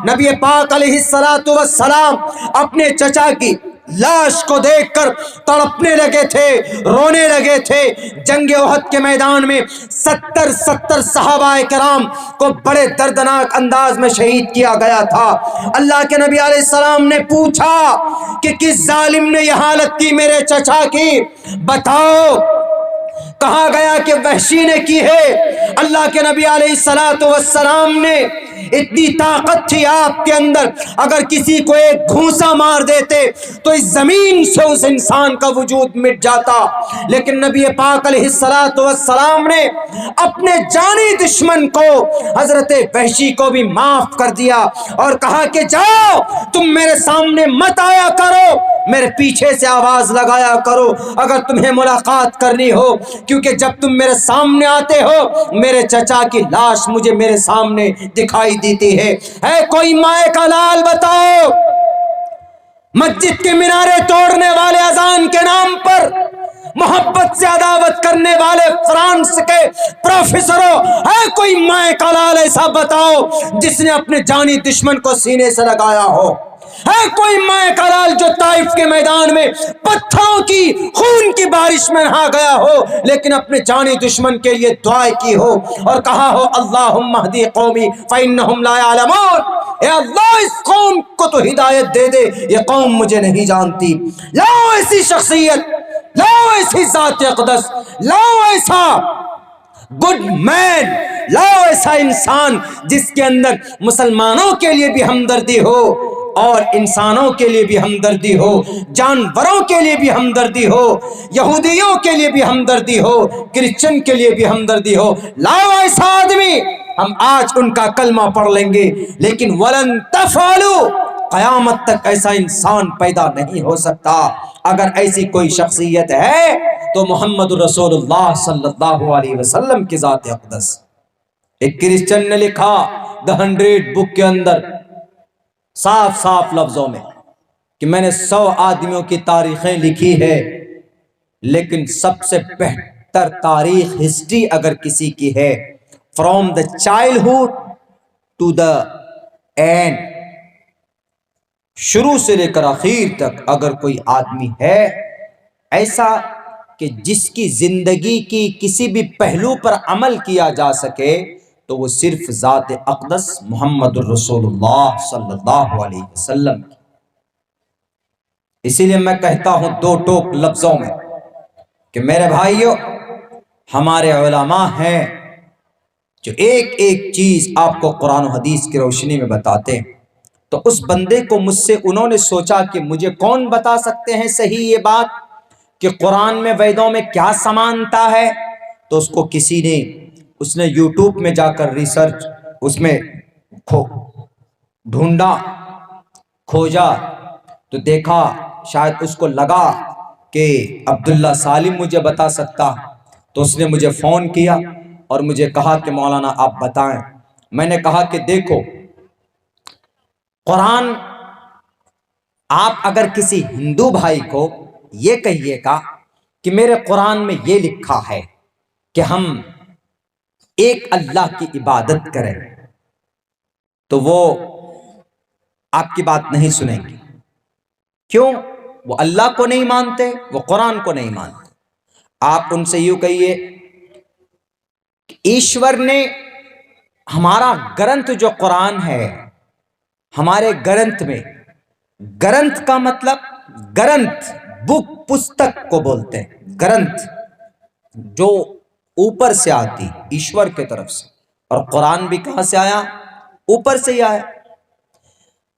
نبی پاک علیہ السلام اپنے چچا کی لاش کو دیکھ کر تڑپنے لگے تھے، رونے لگے تھے۔ جنگ احد کے میدان میں 70 صحابہ کرام کو بڑے دردناک انداز میں شہید کیا گیا تھا۔ اللہ کے نبی علیہ السلام نے پوچھا کہ کس ظالم نے یہ حالت کی میرے چچا کی؟ بتاؤ۔ کہا گیا کہ وحشی نے کی ہے۔ اللہ کے نبی علیہ السلام نے اتنی طاقت تھی آپ کے اندر، اگر کسی کو ایک گھونسا مار دیتے تو اس زمین سے اس انسان کا وجود مٹ جاتا، لیکن نبی پاک علیہ الصلوۃ والسلام نے اپنے جانی دشمن کو حضرت وحشی کو بھی معاف کر دیا اور کہا کہ جاؤ تم میرے سامنے مت آیا کرو، میرے پیچھے سے آواز لگایا کرو اگر تمہیں ملاقات کرنی ہو، کیونکہ جب تم میرے سامنے آتے ہو میرے چچا کی لاش مجھے میرے سامنے دکھائی دیتی ہے۔ کوئی مائے کا لال بتاؤ، مسجد کے مینارے توڑنے والے اذان کے نام پر محبت سے عداوت کرنے والے فرانس کے پروفیسروں، ہے کوئی مائے کا لال ایسا بتاؤ جس نے اپنے جانی دشمن کو سینے سے لگایا ہو؟ ہے کوئی مائے کا لال جو طائف کے میدان میں پتھروں کی خون کی بارش میں نہا گیا ہو لیکن اپنے جانی دشمن کے لیے دعا کی ہو اور کہا ہو اللہم اہدی قومی فإنہم لا یعلمون، اے اللہ اس قوم کو تو ہدایت دے دے، یہ قوم مجھے نہیں جانتی۔ لاؤ ایسی شخصیت، لاؤ ایسی ذات اقدس، لاؤ ایسا گڈ مین، لاؤ ایسا انسان جس کے اندر مسلمانوں کے لیے بھی ہمدردی ہو اور انسانوں کے لیے بھی ہمدردی ہو، جانوروں کے لیے بھی ہمدردی ہو، یہودیوں کے لیے بھی ہمدردی ہو، کرسچن کے لیے بھی ہمدردی ہو۔ لاؤ ایسا آدمی، ہم آج ان کا کلمہ پڑھ لیں گے، لیکن ولن تفعلوا، قیامت تک ایسا انسان پیدا نہیں ہو سکتا۔ اگر ایسی کوئی شخصیت ہے تو محمد رسول اللہ صلی اللہ علیہ وسلم کی ذات اقدس۔ ایک کرسچن نے لکھا دی 100 بک کے اندر صاف صاف لفظوں میں کہ میں نے 100 آدمیوں کی تاریخیں لکھی ہے، لیکن سب سے بہتر تاریخ ہسٹری اگر کسی کی ہے، from the childhood to the end, شروع سے لے کر آخر تک اگر کوئی آدمی ہے ایسا کہ جس کی زندگی کی کسی بھی پہلو پر عمل کیا جا سکے تو وہ صرف ذات اقدس محمد الرسول اللہ صلی اللہ علیہ وسلم کی۔ اسی لیے میں کہتا ہوں دو ٹوک لفظوں میں کہ میرے بھائیوں، ہمارے علماء ہیں جو ایک ایک چیز آپ کو قرآن و حدیث کی روشنی میں بتاتے ہیں، تو اس بندے کو مجھ سے انہوں نے سوچا کہ مجھے کون بتا سکتے ہیں صحیح یہ بات کہ قرآن میں ویدوں میں کیا سمانتا ہے، تو اس کو کسی نے، اس نے یوٹیوب میں جا کر ریسرچ اس میں ڈھونڈا، کھوجا تو دیکھا، شاید اس کو لگا کہ عبداللہ سالم مجھے بتا سکتا، تو اس نے مجھے فون کیا اور مجھے کہا کہ مولانا آپ بتائیں۔ میں نے کہا کہ دیکھو قرآن، آپ اگر کسی ہندو بھائی کو یہ کہیے گا کہ میرے قرآن میں یہ لکھا ہے کہ ہم ایک اللہ کی عبادت کریں، تو وہ آپ کی بات نہیں سنیں گے۔ کیوں؟ وہ اللہ کو نہیں مانتے، وہ قرآن کو نہیں مانتے۔ آپ ان سے یوں کہیے کہ ایشور نے ہمارا گرنتھ جو قرآن ہے، ہمارے گرنتھ میں، گرنتھ کا مطلب گرنتھ بک پستک کو بولتے ہیں، گرنتھ جو اوپر سے آتی ایشور کے طرف سے، اور قرآن بھی کہاں سے آیا؟ اوپر سے ہی آیا۔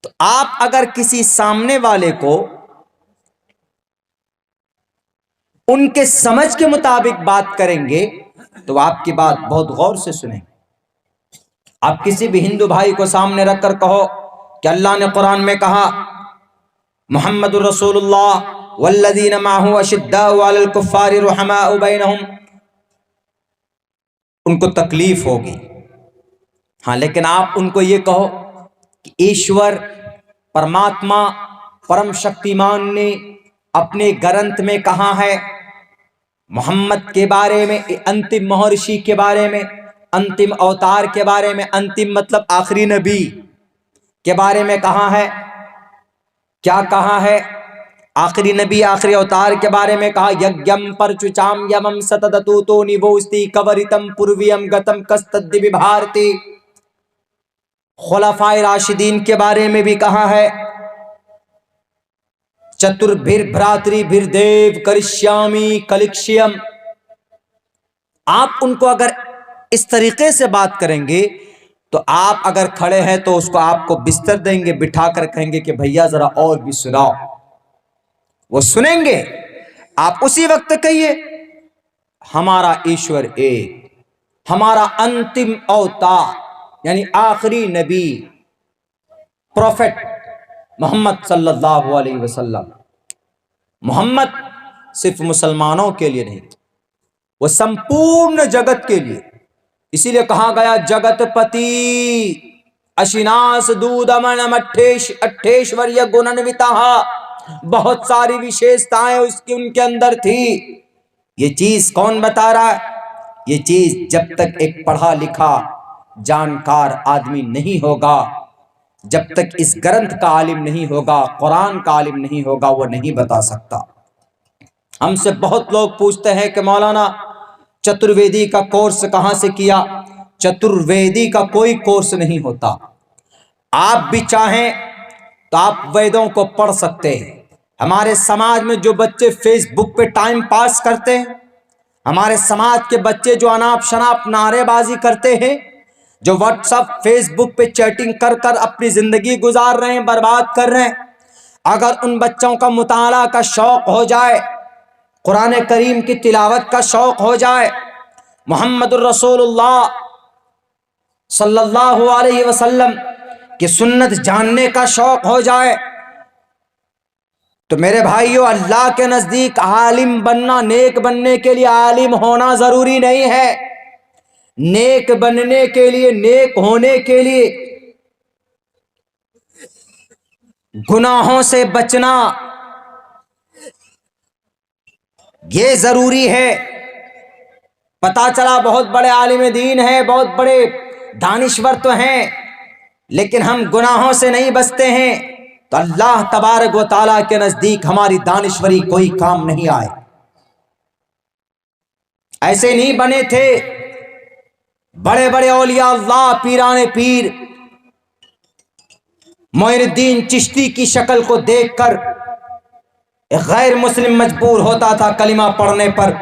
تو آپ اگر کسی سامنے والے کو ان کے سمجھ کے مطابق بات کریں گے تو آپ کی بات بہت غور سے سنیں۔ آپ کسی بھی ہندو بھائی کو سامنے رکھ کر کہو کہ اللہ نے قرآن میں کہا محمد الرسول اللہ والذین معہ اشداء علی الکفار رحماء بینہم، ان کو تکلیف ہوگی۔ ہاں، لیکن آپ ان کو یہ کہو کہ ایشور پرماتما پرم شکتیمان نے اپنے گرنتھ میں کہا ہے، محمد کے بارے میں، انتم مہرشی کے بارے میں، انتم اوتار کے بارے میں، انتم مطلب آخری نبی کے بارے میں کہا ہے۔ کیا کہا ہے؟ آخری نبی، آخری اوتار کے بارے میں کہا یگیم پرچوچام یمم ستدتوتو نیوستی کورتم پورویم گتم کستدی بھارتی۔ خلفائے راشدین کے بارے میں بھی کہا ہے چتر بھر بھراتری بھر دیو کرشیامی کلکشیم۔ آپ ان کو اگر اس طریقے سے بات کریں گے تو آپ اگر کھڑے ہیں تو اس کو آپ کو بستر دیں گے، بٹھا کر کہیں گے کہ بھیا ذرا اور بھی سناؤ، وہ سنیں گے۔ آپ اسی وقت کہیے ہمارا ایشور ایک، ہمارا انتم اوتار یعنی آخری نبی پروفٹ محمد صلی اللہ علیہ وسلم، محمد صرف مسلمانوں کے لیے نہیں، وہ سمپورن جگت کے لیے۔ اسی لیے کہا گیا جگت پتی اشناس دود امن اٹھیشوریہ گننوتا، بہت ساری وشیشتائیں اس کی ان کے اندر تھی۔ یہ چیز کون بتا رہا ہے؟ یہ چیز جب تک ایک پڑھا لکھا جانکار آدمی نہیں ہوگا، جب تک اس گرنتھ کا عالم نہیں ہوگا، قرآن کا عالم نہیں ہوگا، وہ نہیں بتا سکتا۔ ہم سے بہت لوگ پوچھتے ہیں کہ مولانا چترویدی کا کورس کہاں سے کیا؟ چترویدی کا کوئی کورس نہیں ہوتا۔ آپ بھی چاہیں تو آپ ویدوں کو پڑھ سکتے ہیں۔ ہمارے سماج میں جو بچے فیس بک پہ ٹائم پاس کرتے ہیں، ہمارے سماج کے بچے جو اناپ شناپ نعرے بازی کرتے ہیں، جو واٹس ایپ فیس بک پہ چیٹنگ کر کر اپنی زندگی گزار رہے ہیں، برباد کر رہے ہیں، اگر ان بچوں کا مطالعہ کا شوق ہو جائے، قرآن کریم کی تلاوت کا شوق ہو جائے، محمد الرسول اللہ صلی اللہ علیہ وسلم کی سنت جاننے کا شوق ہو جائے، تو میرے بھائیو اللہ کے نزدیک عالم بننا، نیک بننے کے لیے عالم ہونا ضروری نہیں ہے۔ نیک بننے کے لیے، نیک ہونے کے لیے گناہوں سے بچنا یہ ضروری ہے۔ پتا چلا بہت بڑے عالم دین ہیں، بہت بڑے دانشور تو ہیں، لیکن ہم گناہوں سے نہیں بچتے ہیں، تو اللہ تبارک و تعالیٰ کے نزدیک ہماری دانشوری کوئی کام نہیں آئے۔ ایسے نہیں بنے تھے بڑے بڑے اولیاء اللہ، پیران پیر۔ معین الدین چشتی کی شکل کو دیکھ کر ایک غیر مسلم مجبور ہوتا تھا کلمہ پڑھنے پر۔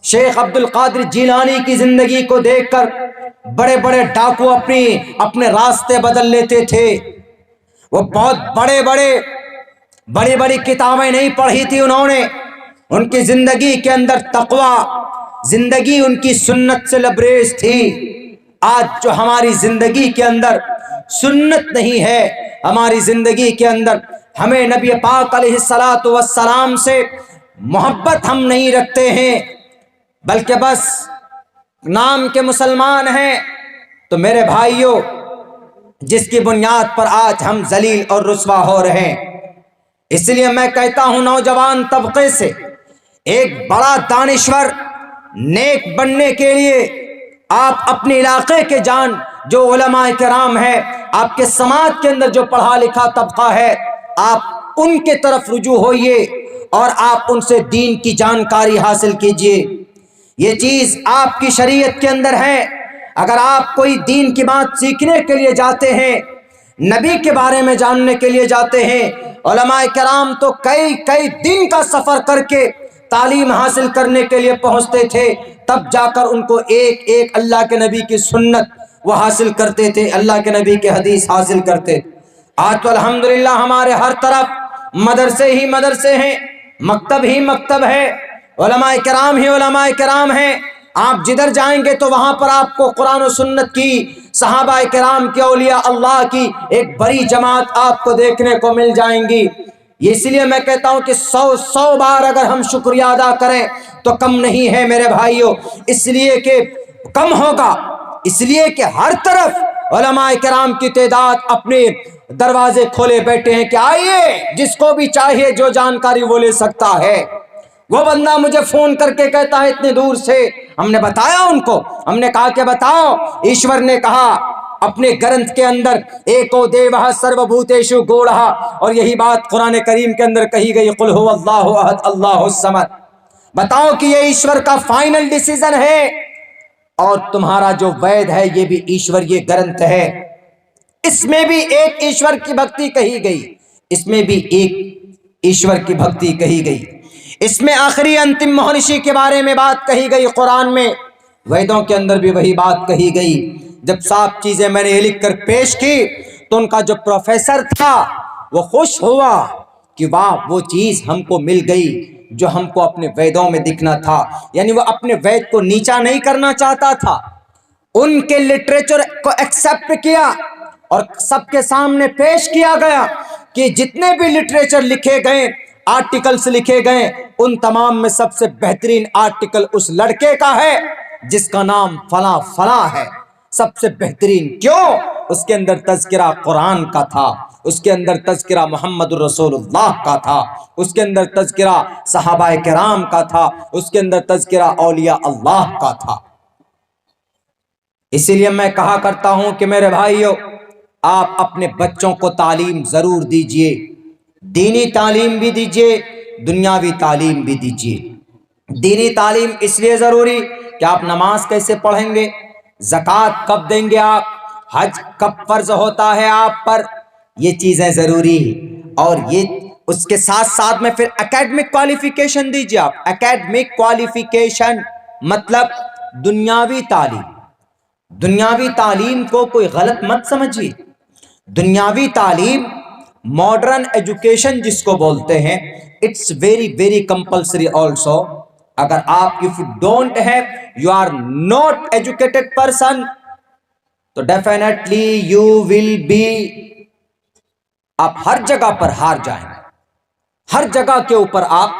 شیخ عبد القادر جیلانی کی زندگی کو دیکھ کر بڑے بڑے ڈاکو اپنے راستے بدل لیتے تھے۔ وہ بہت بڑی بڑی کتابیں نہیں پڑھی تھی انہوں نے، ان کی زندگی کے اندر تقویٰ، زندگی ان کی سنت سے لبریز تھی۔ آج جو ہماری زندگی کے اندر سنت نہیں ہے، ہماری زندگی کے اندر ہمیں نبی پاک علیہ الصلوۃ والسلام سے محبت ہم نہیں رکھتے ہیں، بلکہ بس نام کے مسلمان ہیں، تو میرے بھائیوں جس کی بنیاد پر آج ہم ذلیل اور رسوا ہو رہے ہیں، اس لیے میں کہتا ہوں نوجوان طبقے سے، ایک بڑا دانشور نیک بننے کے لیے آپ اپنے علاقے کے جو علماء کرام ہیں، آپ کے سماج کے اندر جو پڑھا لکھا طبقہ ہے، آپ ان کے طرف رجوع ہوئیے اور آپ ان سے دین کی جانکاری حاصل کیجئے۔ یہ چیز آپ کی شریعت کے اندر ہے۔ اگر آپ کوئی دین کی بات سیکھنے کے لیے جاتے ہیں، نبی کے بارے میں جاننے کے لیے جاتے ہیں، علماء کرام تو کئی دن کا سفر کر کے تعلیم حاصل کرنے کے لیے پہنچتے تھے، تب جا کر ان کو ایک ایک اللہ کے نبی کی سنت وہ حاصل کرتے تھے، اللہ کے نبی کے حدیث حاصل کرتے تھے۔ آج تو الحمدللہ ہمارے ہر طرف مدرسے ہی مدرسے ہیں، مکتب ہی مکتب ہے، علماء کرام ہی علماء کرام ہیں۔ آپ جدھر جائیں گے تو وہاں پر آپ کو قرآن و سنت کی، صحابہ کرام کی، اولیاء اللہ کی ایک بڑی جماعت آپ کو دیکھنے کو مل جائیں گی۔ اس لیے میں کہتا ہوں کہ 100 بار اگر ہم شکریہ ادا کریں تو کم نہیں ہے میرے بھائیوں، اس لیے کہ کم ہوگا، اس لیے کہ ہر طرف علماء کرام کی تعداد اپنے دروازے کھولے بیٹھے ہیں کہ آئیے، جس کو بھی چاہیے جو جانکاری وہ لے سکتا ہے۔ وہ بندہ مجھے فون کر کے کہتا ہے اتنے دور سے، ہم نے بتایا ان کو، ہم نے کہا کہ بتاؤ، ایشور نے کہا اپنے گرنتھ کے اندر ایکو دیوہ سرو بھوتیشو گوڑہ، اور یہی بات قرآن کریم کے اندر کہی گئی، قل هو اللہ احد اللہ الصمد۔ بتاؤ کہ یہ ایشور کا فائنل ڈیسیزن ہے، اور تمہارا جو وید ہے یہ بھی ایشور یہ گرنتھ ہے، اس میں بھی ایک ایشور کی بھکتی کہی گئی، اس میں بھی ایک ایشور کی بھکتی کہی گئی، اس میں آخری انتم مہرشی کے بارے میں بات کہی گئی قرآن میں، ویدوں کے اندر بھی وہی بات کہی گئی جب صاف چیزیں میں نے یہ لکھ کر پیش کی تو ان کا جو پروفیسر تھا وہ خوش ہوا کہ واہ وہ چیز ہم کو مل گئی جو ہم کو اپنے ویدوں میں دکھنا تھا. یعنی وہ اپنے وید کو نیچا نہیں کرنا چاہتا تھا، ان کے لٹریچر کو ایکسپٹ کیا اور سب کے سامنے پیش کیا گیا کہ جتنے بھی لٹریچر لکھے گئے، آرٹیکلز لکھے گئے، ان تمام میں سب سے بہترین آرٹیکل اس لڑکے کا ہے جس کا نام فلاں فلاں ہے. سب سے بہترین کیوں؟ اس کے اندر تذکرہ قرآن کا تھا، اس کے اندر تذکرہ محمد رسول اللہ کا تھا، اس کے اندر تذکرہ صحابہ کرام کا تھا، اس کے اندر تذکرہ اولیاء اللہ کا تھا. اسی لیے میں کہا کرتا ہوں کہ میرے بھائیو، آپ اپنے بچوں کو تعلیم ضرور دیجئے، دینی تعلیم بھی دیجئے، دنیاوی تعلیم بھی دیجئے. دینی تعلیم اس لیے ضروری کہ آپ نماز کیسے پڑھیں گے، زکوٰۃ کب دیں گے، آپ حج کب فرض ہوتا ہے آپ پر، یہ چیزیں ضروری ہیں. اور یہ اس کے ساتھ ساتھ میں پھر اکیڈمک کوالیفیکیشن دیجئے. آپ اکیڈمک کوالیفیکیشن مطلب دنیاوی تعلیم. دنیاوی تعلیم کو کوئی غلط مت سمجھیے. دنیاوی تعلیم ماڈرن ایجوکیشن جس کو بولتے ہیں، it's very very compulsory also. اگر آپ if you don't have, you are not educated person, تو definitely you will be، آپ ہر جگہ پر ہار جائیں گے، ہر جگہ کے اوپر آپ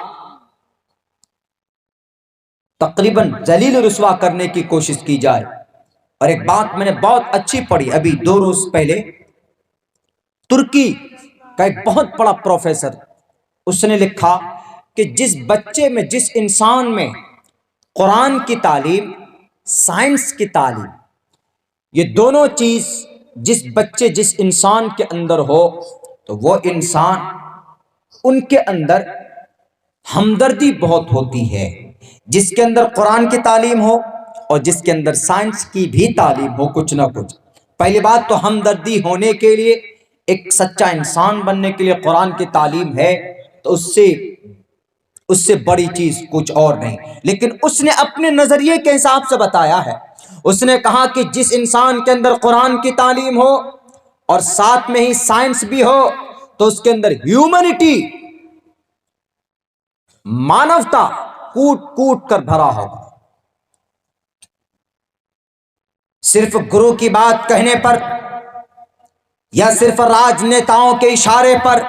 تقریباً ذلیل و رسوا کرنے کی کوشش کی جائے. اور ایک بات میں نے بہت اچھی پڑھی ابھی 2 روز پہلے، ترکی کا ایک بہت بڑا پروفیسر، اس نے لکھا کہ جس بچے میں، جس انسان میں قرآن کی تعلیم، سائنس کی تعلیم، یہ دونوں چیز جس بچے، جس انسان کے اندر ہو تو وہ انسان، ان کے اندر ہمدردی بہت ہوتی ہے. جس کے اندر قرآن کی تعلیم ہو اور جس کے اندر سائنس کی بھی تعلیم ہو کچھ نہ کچھ. پہلی بات تو ہمدردی ہونے کے لیے، ایک سچا انسان بننے کے لیے قرآن کی تعلیم ہے تو اس سے بڑی چیز کچھ اور نہیں. لیکن اس نے اپنے نظریے کے حساب سے بتایا ہے. اس نے کہا کہ جس انسان کے اندر قرآن کی تعلیم ہو اور ساتھ میں ہی سائنس بھی ہو تو اس کے اندر ہیومنٹی، مانوتا کوٹ کوٹ کر بھرا ہوگا. صرف گرو کی بات کہنے پر یا صرف راجنیتاؤں کے اشارے پر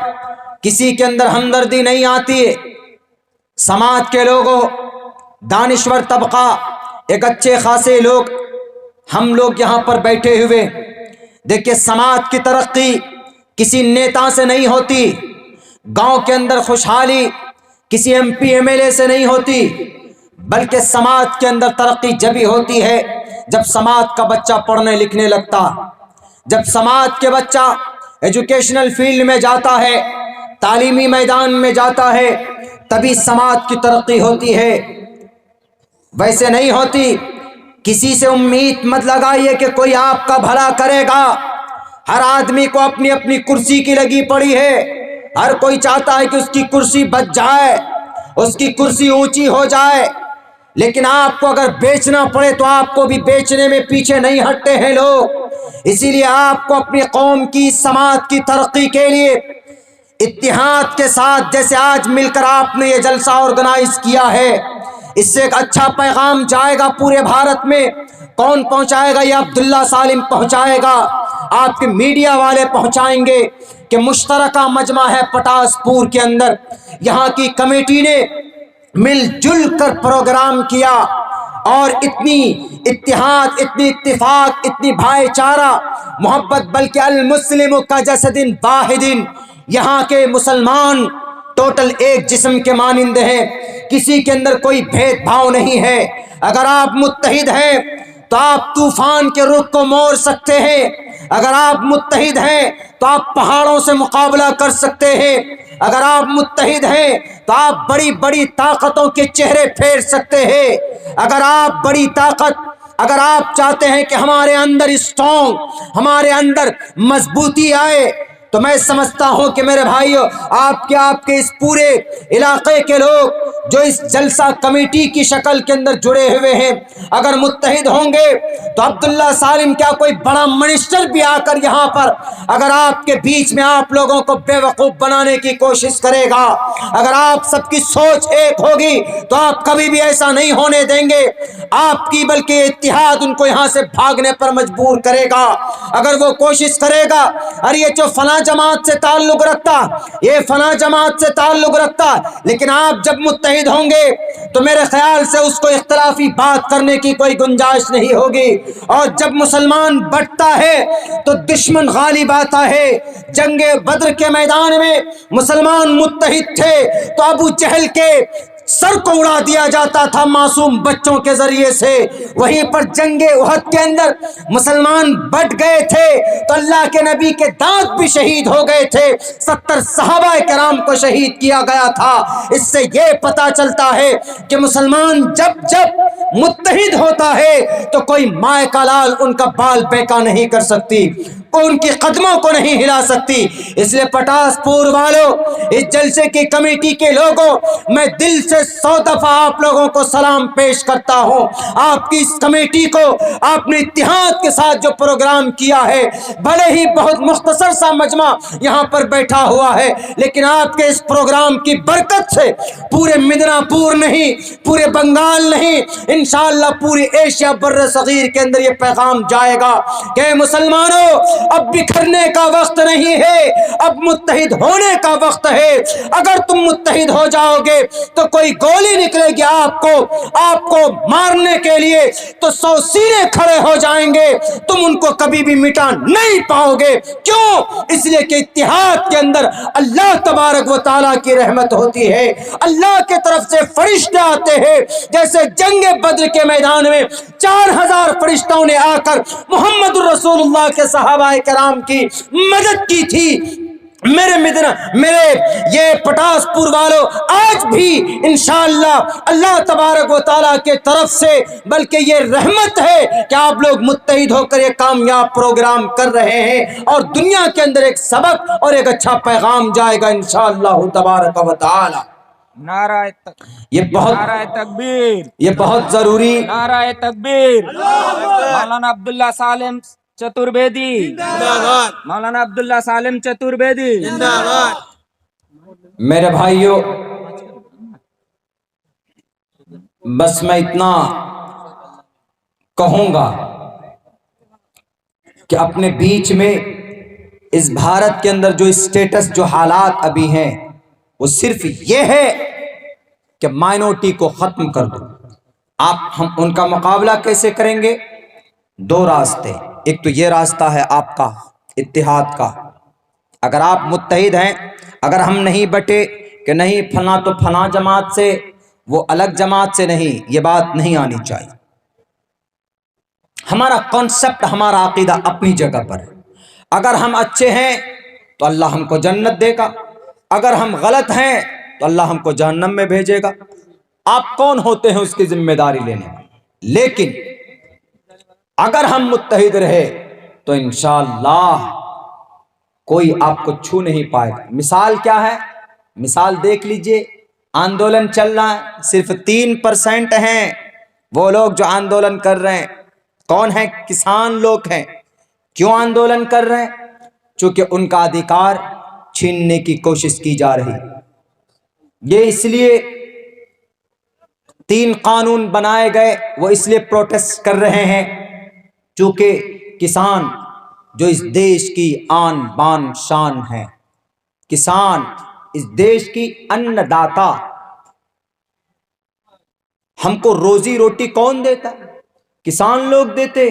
کسی کے اندر ہمدردی نہیں آتی ہے. سماج کے لوگوں، دانشور طبقہ، ایک اچھے خاصے لوگ، ہم لوگ یہاں پر بیٹھے ہوئے، دیکھیں سماج کی ترقی کسی نیتا سے نہیں ہوتی، گاؤں کے اندر خوشحالی کسی M P M L A سے نہیں ہوتی، بلکہ سماج کے اندر ترقی جبھی ہوتی ہے جب سماج کا بچہ پڑھنے لکھنے لگتا، جب سماج کے بچہ ایجوکیشنل فیلڈ میں جاتا ہے، تعلیمی میدان میں جاتا ہے، تبھی سماج کی ترقی ہوتی ہے. ویسے نہیں ہوتی. کسی سے امید مت لگائیے کہ کوئی آپ کا بھلا کرے گا. ہر آدمی کو اپنی اپنی کرسی کی لگی پڑی ہے، ہر کوئی چاہتا ہے کہ اس کی کرسی بچ جائے، اس کی کرسی اونچی ہو جائے. لیکن آپ کو اگر بیچنا پڑے تو آپ کو بھی بیچنے میں پیچھے نہیں ہٹتے ہیں لوگ. اسی لیے آپ کو اپنی قوم کی، سماج کی ترقی کے لیے اتحاد کے ساتھ، جیسے آج مل کر آپ نے یہ جلسہ آرگنائز کیا ہے، اس سے ایک اچھا پیغام جائے گا پورے بھارت میں. کون پہنچائے گا؟ یہ عبداللہ سالم پہنچائے گا، آپ کے میڈیا والے پہنچائیں گے کہ مشترکہ مجمع ہے پٹاس پور کے اندر، یہاں کی کمیٹی نے مل جل کر پروگرام کیا اور اتنی اتحاد، اتنی اتفاق، اتنی بھائی چارہ محبت، بلکہ المسلم کجسد واحد، یہاں کے مسلمان ٹوٹل ایک جسم کے مانند ہیں، کسی کے اندر کوئی بھید بھاؤ نہیں ہے. اگر آپ متحد ہیں تو آپ طوفان کے رخ کو موڑ سکتے ہیں، اگر آپ متحد ہیں تو آپ پہاڑوں سے مقابلہ کر سکتے ہیں، اگر آپ متحد ہیں تو آپ بڑی بڑی طاقتوں کے چہرے پھیر سکتے ہیں. اگر آپ بڑی طاقت، اگر آپ چاہتے ہیں کہ ہمارے اندر اسٹرانگ، ہمارے اندر مضبوطی آئے، تو میں سمجھتا ہوں کہ میرے بھائیو آپ کے اس پورے علاقے کے لوگ جو اس جلسہ کمیٹی کی شکل کے اندر جڑے ہوئے ہیں اگر متحد ہوں گے تو عبداللہ سالم کیا کوئی بڑا منسٹر بھی آ کر یہاں پر اگر آپ کے بیچ میں آپ لوگوں کو بے وقوف بنانے کی کوشش کرے گا، اگر آپ سب کی سوچ ایک ہوگی تو آپ کبھی بھی ایسا نہیں ہونے دیں گے آپ کی، بلکہ اتحاد ان کو یہاں سے بھاگنے پر مجبور کرے گا۔ اگر وہ کوشش کرے گا اور یہ جو فلاں جماعت سے تعلق رکھتا، یہ فلاں جماعت سے تعلق رکھتا، لیکن آپ جب متحد ہوں گے تو میرے خیال سے اس کو اختلافی بات کرنے کی کوئی گنجائش نہیں ہوگی۔ اور جب مسلمان بٹتا ہے تو دشمن غالب آتا ہے۔ جنگ بدر کے میدان میں مسلمان متحد تھے تو ابو جہل کے سر کو اڑا دیا جاتا تھا معصوم بچوں کے ذریعے سے، وہیں پر جنگ احد کے اندر مسلمان بٹ گئے تھے تو اللہ کے نبی کے دانت بھی شہید ہو گئے تھے، 70 صحابہ کرام کو شہید کیا گیا تھا۔ اس سے یہ پتا چلتا ہے کہ مسلمان جب متحد ہوتا ہے تو کوئی مائے کا لال ان کا بال بیکا نہیں کر سکتی، ان کی قدموں کو نہیں ہلا سکتی۔ اس لیے پٹاس پور والوں، اس جلسے کی کمیٹی کے لوگوں، میں دل سے 100 دفعہ آپ لوگوں کو سلام پیش کرتا ہوں۔ آپ کی اس کمیٹی کو آپ نے اتحاد کے ساتھ جو پروگرام کیا ہے، بھلے ہی بہت مختصر سا مجمع یہاں پر بیٹھا ہوا ہے، لیکن آپ کے اس پروگرام کی برکت سے پورے مدنہ پور نہیں، پورے بنگال نہیں، انشاءاللہ پوری ایشیا بر صغیر کے اندر یہ پیغام جائے گا کہ مسلمانوں اب بکھرنے کا وقت نہیں ہے، اب متحد ہونے کا وقت ہے۔ اگر تم متحد ہو جاؤ گے تو کوئی گولی نکلے گی آپ کو مارنے کے لیے تو 100 سینے کھڑے ہو جائیں گے، تم ان کو کبھی بھی مٹا نہیں پاؤ گے۔ کیوں؟ اس لیے کہ اتحاد کے اندر اللہ تبارک و تعالیٰ کی رحمت ہوتی ہے، اللہ کے طرف سے فرشتے آتے ہیں۔ جیسے جنگ بدر کے میدان میں 4000 فرشتوں نے آ کر محمد الرسول اللہ کے صحابہ کرام کی مدد کی تھی، میرے یہ پٹاس پور والوں، آج بھی انشاءاللہ اللہ تبارک و تعالیٰ کے طرف سے بلکہ یہ رحمت ہے کہ آپ لوگ متحد ہو کر یہ کامیاب پروگرام کر رہے ہیں، اور دنیا کے اندر ایک سبق اور ایک اچھا پیغام جائے گا انشاءاللہ تبارک و تعالیٰ۔ نعرہ تکبیر، یہ بہت ضروری نعرہ تکبیر۔ مولانا عبداللہ سالم چتوربیدی، مولانا عبداللہ سالم چتوربیدی۔ میرے بھائیوں، بس میں اتنا کہوں گا کہ اپنے بیچ میں اس بھارت کے اندر جو اسٹیٹس، جو حالات ابھی ہیں، وہ صرف یہ ہے کہ مائنورٹی کو ختم کر دو۔ ہم ان کا مقابلہ کیسے کریں گے؟ 2 راستے، ایک تو یہ راستہ ہے آپ کا اتحاد کا، اگر آپ متحد ہیں، اگر ہم نہیں بٹے کہ نہیں فلاں تو فلاں جماعت سے، وہ الگ جماعت سے، نہیں، یہ بات نہیں آنی چاہیے۔ ہمارا کانسیپٹ، ہمارا عقیدہ اپنی جگہ پر ہے۔ اگر ہم اچھے ہیں تو اللہ ہم کو جنت دے گا، اگر ہم غلط ہیں تو اللہ ہم کو جہنم میں بھیجے گا۔ آپ کون ہوتے ہیں اس کی ذمہ داری لینے والے؟ لیکن اگر ہم متحد رہے تو انشاءاللہ کوئی آپ کو چھو نہیں پائے گا۔ مثال کیا ہے؟ مثال دیکھ لیجئے، آندولن چل رہا ہے، صرف 3% ہیں وہ لوگ جو آندولن کر رہے ہیں۔ کون ہیں؟ کسان لوگ ہیں۔ کیوں آندولن کر رہے ہیں؟ چونکہ ان کا ادھیکار چھیننے کی کوشش کی جا رہی۔ یہ اس لیے 3 قانون بنائے گئے، وہ اس لیے پروٹیسٹ کر رہے ہیں چونکہ کسان جو اس دیش کی آن بان شان ہے، کسان اس دیش کی ان داتا، ہم کو روزی روٹی کون دیتا؟ کسان لوگ دیتے۔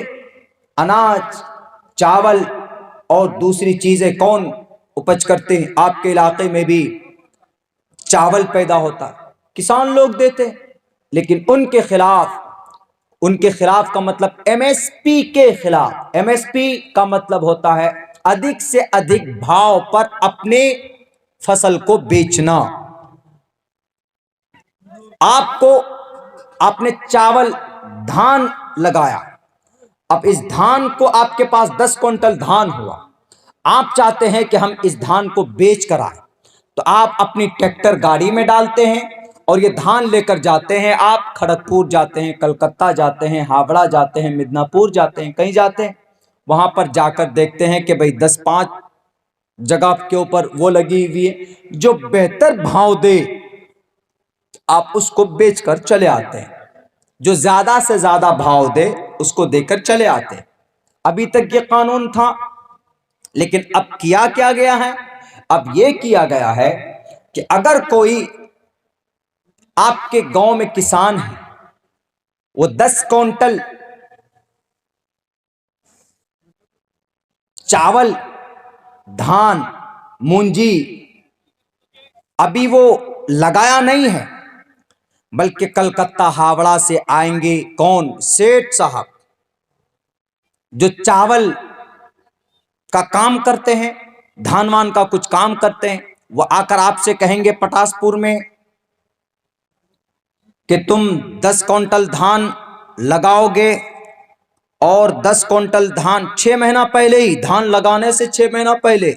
اناج، چاول اور دوسری چیزیں کون اپج کرتے ہیں؟ آپ کے علاقے میں بھی چاول پیدا ہوتا، کسان لوگ دیتے۔ لیکن ان کے خلاف کا مطلب ایم ایس پی کے خلاف، ایم ایس پی کا مطلب ہوتا ہے ادھک سے ادھک بھاؤ پر اپنے فصل کو بیچنا۔ آپ نے چاول، دھان لگایا، اب اس دھان کو آپ کے پاس 10 کوئنٹل دھان ہوا، آپ چاہتے ہیں کہ ہم اس دھان کو بیچ کر آئیں، تو آپ اپنی ٹریکٹر گاڑی میں ڈالتے ہیں اور یہ دھان لے کر جاتے ہیں، آپ کھڑگپور جاتے ہیں، کلکتہ جاتے ہیں، ہاوڑہ جاتے ہیں، مدناپور جاتے ہیں، کہیں جاتے ہیں، وہاں پر جا کر دیکھتے ہیں کہ بھئی 10-5 جگہ کے اوپر وہ لگی ہوئی ہے، جو بہتر بھاؤ دے آپ اس کو بیچ کر چلے آتے ہیں، جو زیادہ سے زیادہ بھاؤ دے اس کو دے کر چلے آتے ہیں۔ ابھی تک یہ قانون تھا، لیکن اب کیا گیا ہے؟ اب یہ کیا گیا ہے کہ اگر کوئی آپ کے گاؤں میں کسان ہے، وہ 10 کونٹل چاول، دھان، مونجی ابھی وہ لگایا نہیں ہے، بلکہ کلکتہ ہاوڑہ سے آئیں گے کون؟ سیٹھ صاحب، جو چاول کا کام کرتے ہیں، دھان وان کا کچھ کام کرتے ہیں، وہ آ کر آپ سے کہیں گے پٹاس پور میں کہ تم 10 کونٹل دھان لگاؤ گے، اور 10 کونٹل دھان 6 مہینہ پہلے ہی، دھان لگانے سے 6 مہینہ پہلے،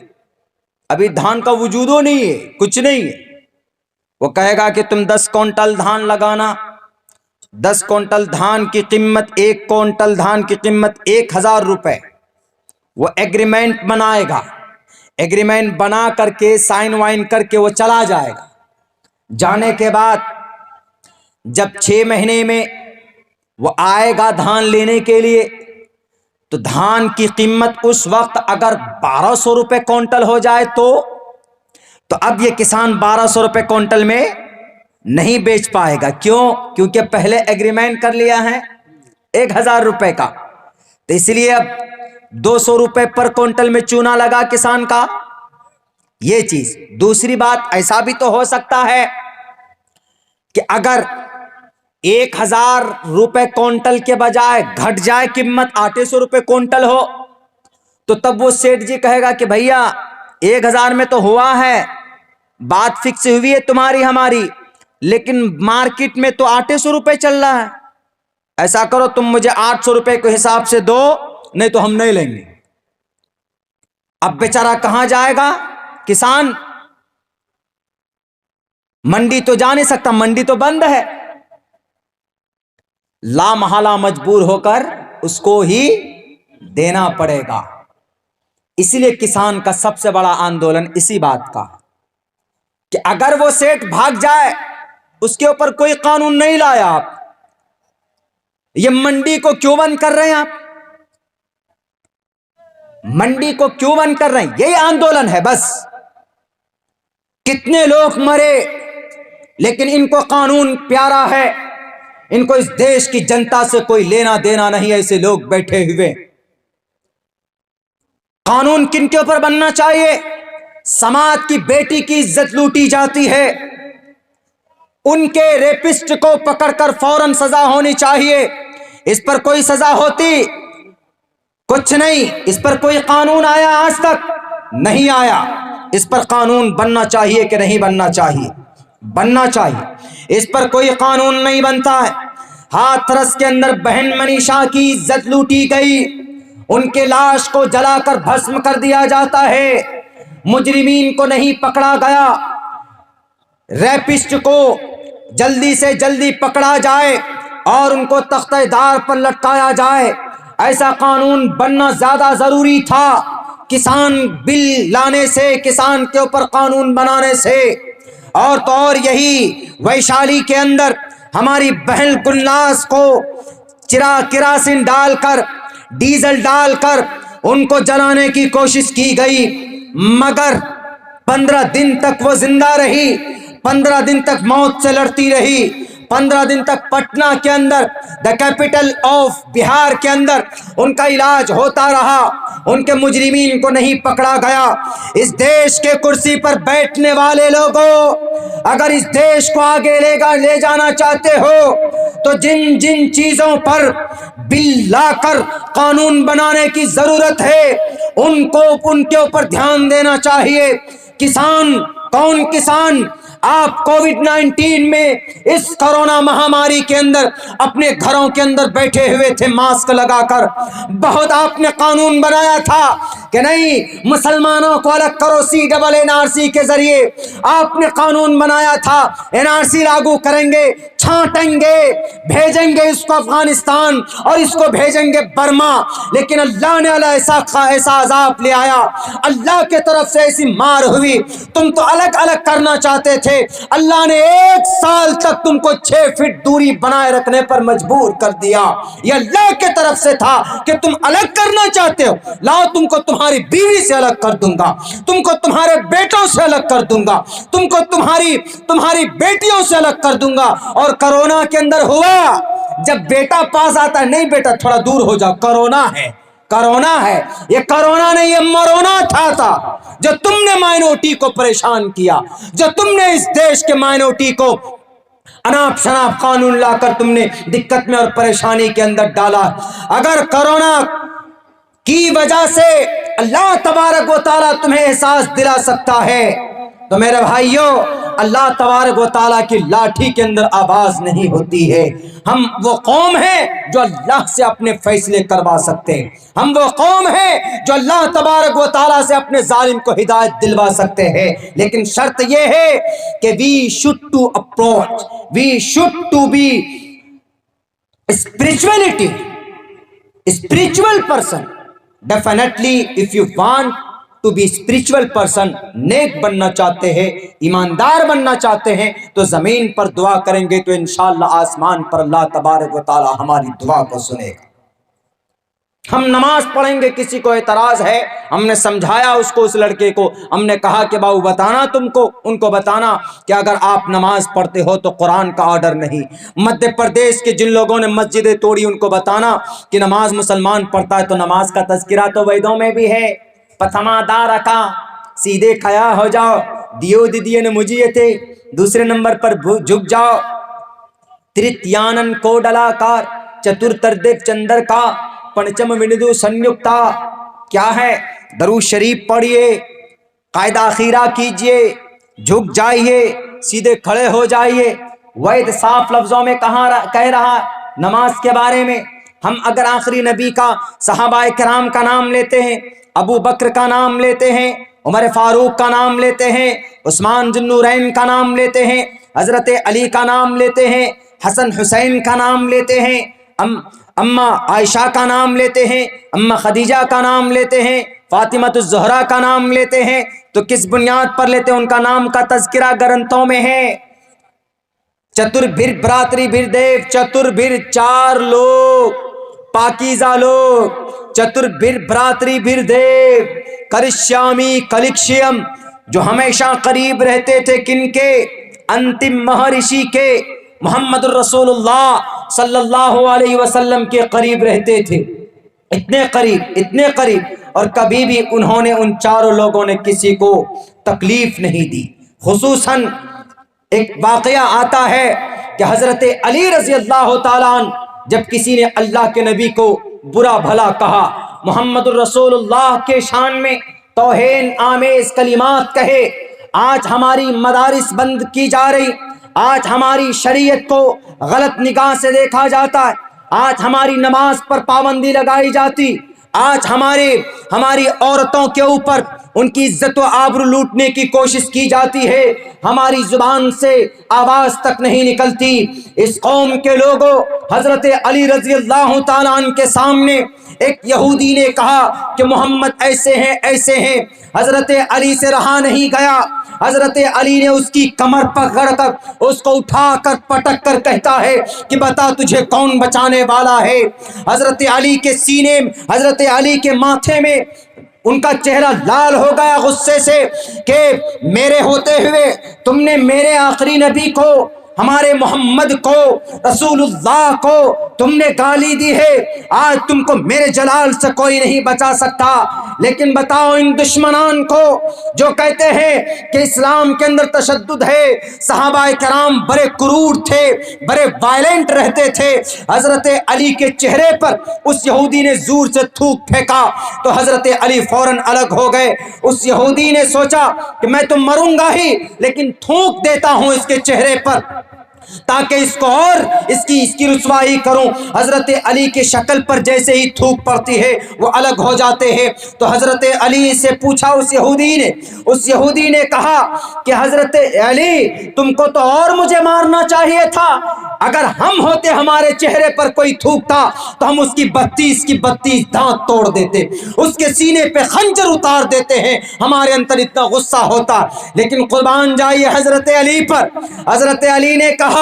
ابھی دھان کا وجود نہیں ہے، کچھ نہیں ہے، وہ کہے گا کہ تم 10 کونٹل دھان لگانا، 10 کونٹل دھان کی قیمت، 1 کونٹل دھان کی قیمت 1000 روپے، وہ ایگریمنٹ بنائے گا، ایگریمنٹ بنا کر کے سائن وائن کر کے وہ چلا جائے گا۔ جانے کے بعد جب 6 مہینے میں وہ آئے گا دھان لینے کے لیے، تو دھان کی قیمت اس وقت اگر 1200 روپے کونٹل ہو جائے تو اب یہ کسان 1200 روپے کونٹل میں نہیں بیچ پائے گا۔ کیوں؟ کیونکہ پہلے ایگریمنٹ کر لیا ہے 1000 روپے کا، تو اس لیے اب 200 روپے پر کونٹل میں چونا لگا کسان کا۔ یہ چیز دوسری بات، ایسا بھی تو ہو سکتا ہے کہ اگر 1000 روپے کونٹل کے بجائے گھٹ جائے قیمت، 800 روپے کونٹل ہو، تو تب وہ سیٹھ جی کہے گا کہ بھیا 1000 میں تو ہوا ہے، بات فکس ہوئی ہے تمہاری ہماری، لیکن مارکیٹ میں تو 800 روپے چل رہا ہے، ایسا کرو تم مجھے 800 روپے کے حساب سے دو، نہیں تو ہم نہیں لیں گے۔ اب بیچارہ کہاں جائے گا کسان؟ منڈی تو جا نہیں سکتا، منڈی تو بند ہے، لا محالہ مجبور ہو کر اس کو ہی دینا پڑے گا۔ اسی لیے کسان کا سب سے بڑا آندولن اسی بات کا کہ اگر وہ سیٹھ بھاگ جائے، اس کے اوپر کوئی قانون نہیں لایا، آپ یہ منڈی کو کیوں بند کر رہے ہیں؟ آپ منڈی کو کیوں بند کر رہے ہیں؟ یہی آندولن ہے بس۔ کتنے لوگ مرے، لیکن ان کو قانون پیارا ہے، ان کو اس دیش کی جنتا سے کوئی لینا دینا نہیں۔ ایسے لوگ بیٹھے ہوئے، قانون کن کے اوپر بننا چاہیے؟ سماج کی بیٹی کی عزت لوٹی جاتی ہے، ان کے ریپسٹ کو پکڑ کر فوراً سزا ہونی چاہیے۔ اس پر کوئی سزا ہوتی؟ کچھ نہیں۔ اس پر کوئی قانون آیا آج تک؟ نہیں آیا۔ اس پر قانون بننا چاہیے کہ نہیں بننا چاہیے؟ بننا چاہیے۔ اس پر کوئی قانون نہیں بنتا ہے۔ ہاتھرس کے اندر بہن منیشا کی عزت لوٹی گئی، ان کے لاش کو جلا کر بھسم کر دیا جاتا ہے، مجرمین کو نہیں پکڑا گیا۔ ریپسٹ کو جلدی سے جلدی پکڑا جائے اور ان کو تختہ دار پر لٹکایا جائے۔ ایسا قانون بننا زیادہ ضروری تھا کسان بل لانے سے، کسان کے اوپر قانون بنانے سے۔ اور تو اور یہی ویشالی کے اندر ہماری بہن گلناز کو کیروسین ڈال کر، ڈیزل ڈال کر ان کو جلانے کی کوشش کی گئی، مگر 15 دن تک وہ زندہ رہی، 15 دن تک موت سے لڑتی رہی، 15 دن تک پٹنہ کے اندر، دا کیپٹل آف بہار کے اندر ان کا علاج ہوتا رہا، ان کے مجرمین کو نہیں پکڑا گیا۔ اس دیش کے کرسی پر بیٹھنے والے لوگوں، اگر اس دیش کو آگے لے جانا چاہتے ہو تو جن جن چیزوں پر بل لا کر قانون بنانے کی ضرورت ہے ان کے اوپر دھیان دینا چاہیے۔ کسان کون؟ کسان آپ کووڈ-19 میں اس کورونا مہاماری کے اندر اپنے گھروں کے اندر بیٹھے ہوئے تھے ماسک لگا کر. بہت آپ نے قانون بنایا تھا کہ نہیں مسلمانوں کو الگ کرو. CNRC کے ذریعے آپ نے قانون بنایا تھا NRC لاگو کریں گے, چھانٹیں گے, بھیجیں گے اس کو افغانستان اور اس کو بھیجیں گے برما. لیکن اللہ نے ایسا عذاب لے آیا, اللہ کے طرف سے ایسی مار ہوئی. تم تو الگ الگ کرنا چاہتے تھے, اللہ نے 1 سال تک تم کو 6 فٹ دوری بنائے رکھنے پر مجبور کر دیا. یہ اللہ کے طرف سے تھا کہ تم الگ کرنا چاہتے ہو, لاؤ تم کو تمہاری بیوی سے الگ کر دوں گا, تم کو تمہارے بیٹوں سے الگ کر دوں گا, تم کو تمہاری بیٹیوں سے الگ کر دوں گا. اور کرونا کے اندر ہوا, جب بیٹا پاس آتا ہے, نہیں بیٹا تھوڑا دور ہو جاؤ, کرونا ہے, کرونا ہے. یہ کرونا نہیں, یہ مرونا تھا جو تم نے مائنورٹی کو پریشان کیا, جو تم نے اس دیش کے مائنورٹی کو اناپ شناپ قانون لا کر تم نے دقت میں اور پریشانی کے اندر ڈالا. اگر کرونا کی وجہ سے اللہ تبارک و تعالیٰ تمہیں احساس دلا سکتا ہے تو میرے بھائیوں, اللہ تبارک و تعالیٰ کی لاٹھی کے اندر آواز نہیں ہوتی ہے. ہم وہ قوم ہیں جو اللہ سے اپنے فیصلے کروا سکتے ہیں, ہم وہ قوم ہیں جو اللہ تبارک و تعالیٰ سے اپنے ظالم کو ہدایت دلوا سکتے ہیں. لیکن شرط یہ ہے کہ we should to approach, we should to be spiritual person. Definitely if you want to be spiritual person, نیک بننا چاہتے ہیں, ایماندار بننا چاہتے ہیں, تو زمین پر دعا کریں گے تو انشاءاللہ آسمان پر اللہ تبارک و تعالی ہماری دعا کو سنے گا. ہم نماز پڑھیں گے, کسی کو اعتراض ہے, ہم نے سمجھایا اس کو, اس لڑکے کو ہم نے کہا کہ باؤ بتانا تم کو, ان کو بتانا کہ اگر آپ نماز پڑھتے ہو تو قرآن کا آرڈر نہیں. مدھیہ پردیش کے جن لوگوں نے مسجدیں توڑی ان کو بتانا کہ نماز مسلمان پڑھتا ہے تو نماز کا تذکرہ تو ویدوں میں بھی ہے. پتھما دا رکھا, سیدھے کھیا ہو جاؤ, دیو دیدیے نے مجھے تھے, دوسرے نمبر پر جھک جاؤ, ترتیانن کو ڈلاکار چترتردیو چندر کا پنچم وندو سنیکتا. کیا ہے؟ درود شریف پڑھیے, قاعدہ خیرہ کیجئے, جھک جائیے, سیدھے کھڑے ہو جائیے. وید صاف لفظوں میں کہہ رہا نماز کے بارے میں. ہم اگر آخری نبی کا, صحابہ کرام کا نام لیتے ہیں, ابو بکر کا نام لیتے ہیں, عمر فاروق کا نام لیتے ہیں, عثمان ذو النورین کا نام لیتے ہیں, حضرت علی کا نام لیتے ہیں, حسن حسین کا نام لیتے ہیں, اماں عائشہ کا نام لیتے ہیں, اماں خدیجہ کا نام لیتے ہیں, فاطمۃ الزہرا کا نام لیتے ہیں, تو کس بنیاد پر لیتے ہیں؟ ان کا نام کا تذکرہ گرنتھوں میں ہے. چتربھر براتری بھر دیو, چتربھر 4 لوگ, پاکیزہ لوگ, چتربھر براتری بھر دیو, کرشیامی کلکشیم, جو ہمیشہ قریب رہتے تھے کن کے؟ انتم مہرشی کے, محمد الرسول اللہ صلی اللہ علیہ وسلم کے قریب رہتے تھے. اتنے قریب, اور کبھی بھی انہوں نے, ان 4 لوگوں نے کسی کو تکلیف نہیں دی. خصوصاً ایک واقعہ آتا ہے کہ حضرت علی رضی اللہ تعالیٰ عنہ جب کسی نے اللہ کے نبی کو برا بھلا کہا, محمد الرسول اللہ کے شان میں توہین آمیز کلمات کہے, آج ہماری مدارس بند کی جا رہی, آج ہماری شریعت کو غلط نگاہ سے دیکھا جاتا ہے, آج ہماری نماز پر پابندی لگائی جاتی, آج ہماری عورتوں کے اوپر ان کی عزت و آبرو لوٹنے کی کوشش کی جاتی ہے, ہماری زبان سے آواز تک نہیں نکلتی. اس قوم کے لوگوں, حضرت علی رضی اللہ تعالیٰ عنہ کے سامنے ایک یہودی نے کہا کہ محمد ایسے ہیں. حضرت علی سے رہا نہیں گیا, حضرت علی نے اس کی کمر پکڑ کر اس کو اٹھا کر پٹک کر کہتا ہے کہ بتا تجھے کون بچانے والا ہے. حضرت علی کے سینے, حضرت علی کے ماتھے میں ان کا چہرہ لال ہو گیا غصے سے کہ میرے ہوتے ہوئے تم نے میرے آخری نبی کو ہمارے محمد کو، رسول اللہ کو تم نے گالی دی ہے، آج تم کو میرے جلال سے کوئی نہیں بچا سکتا۔ لیکن بتاؤ ان دشمنان کو جو کہتے ہیں کہ اسلام کے اندر تشدد ہے، صحابہ کرام بڑے کرور تھے، بڑے وائلنٹ رہتے تھے، حضرت علی کے چہرے پر اس یہودی نے زور سے تھوک پھینکا تو حضرت علی فوراً الگ ہو گئے۔ اس یہودی نے سوچا کہ میں تو مروں گا ہی لیکن تھوک دیتا ہوں اس کے چہرے پر تاکہ اس کو اور اس کی رسوائی کروں۔ حضرت علی کی شکل پر جیسے ہی تھوک پڑتی ہے وہ الگ ہو جاتے ہیں۔ تو حضرت علی سے پوچھا اس یہودی نے کہا کہ حضرت علی تم کو تو اور مجھے مارنا چاہیے تھا، اگر ہم ہوتے ہمارے چہرے پر کوئی تھوکتا تو ہم اس کی 32 دانت توڑ دیتے، اس کے سینے پہ خنجر اتار دیتے ہیں، ہمارے اندر اتنا غصہ ہوتا۔ لیکن قربان جائیے حضرت علی پر، حضرت علی نے کہا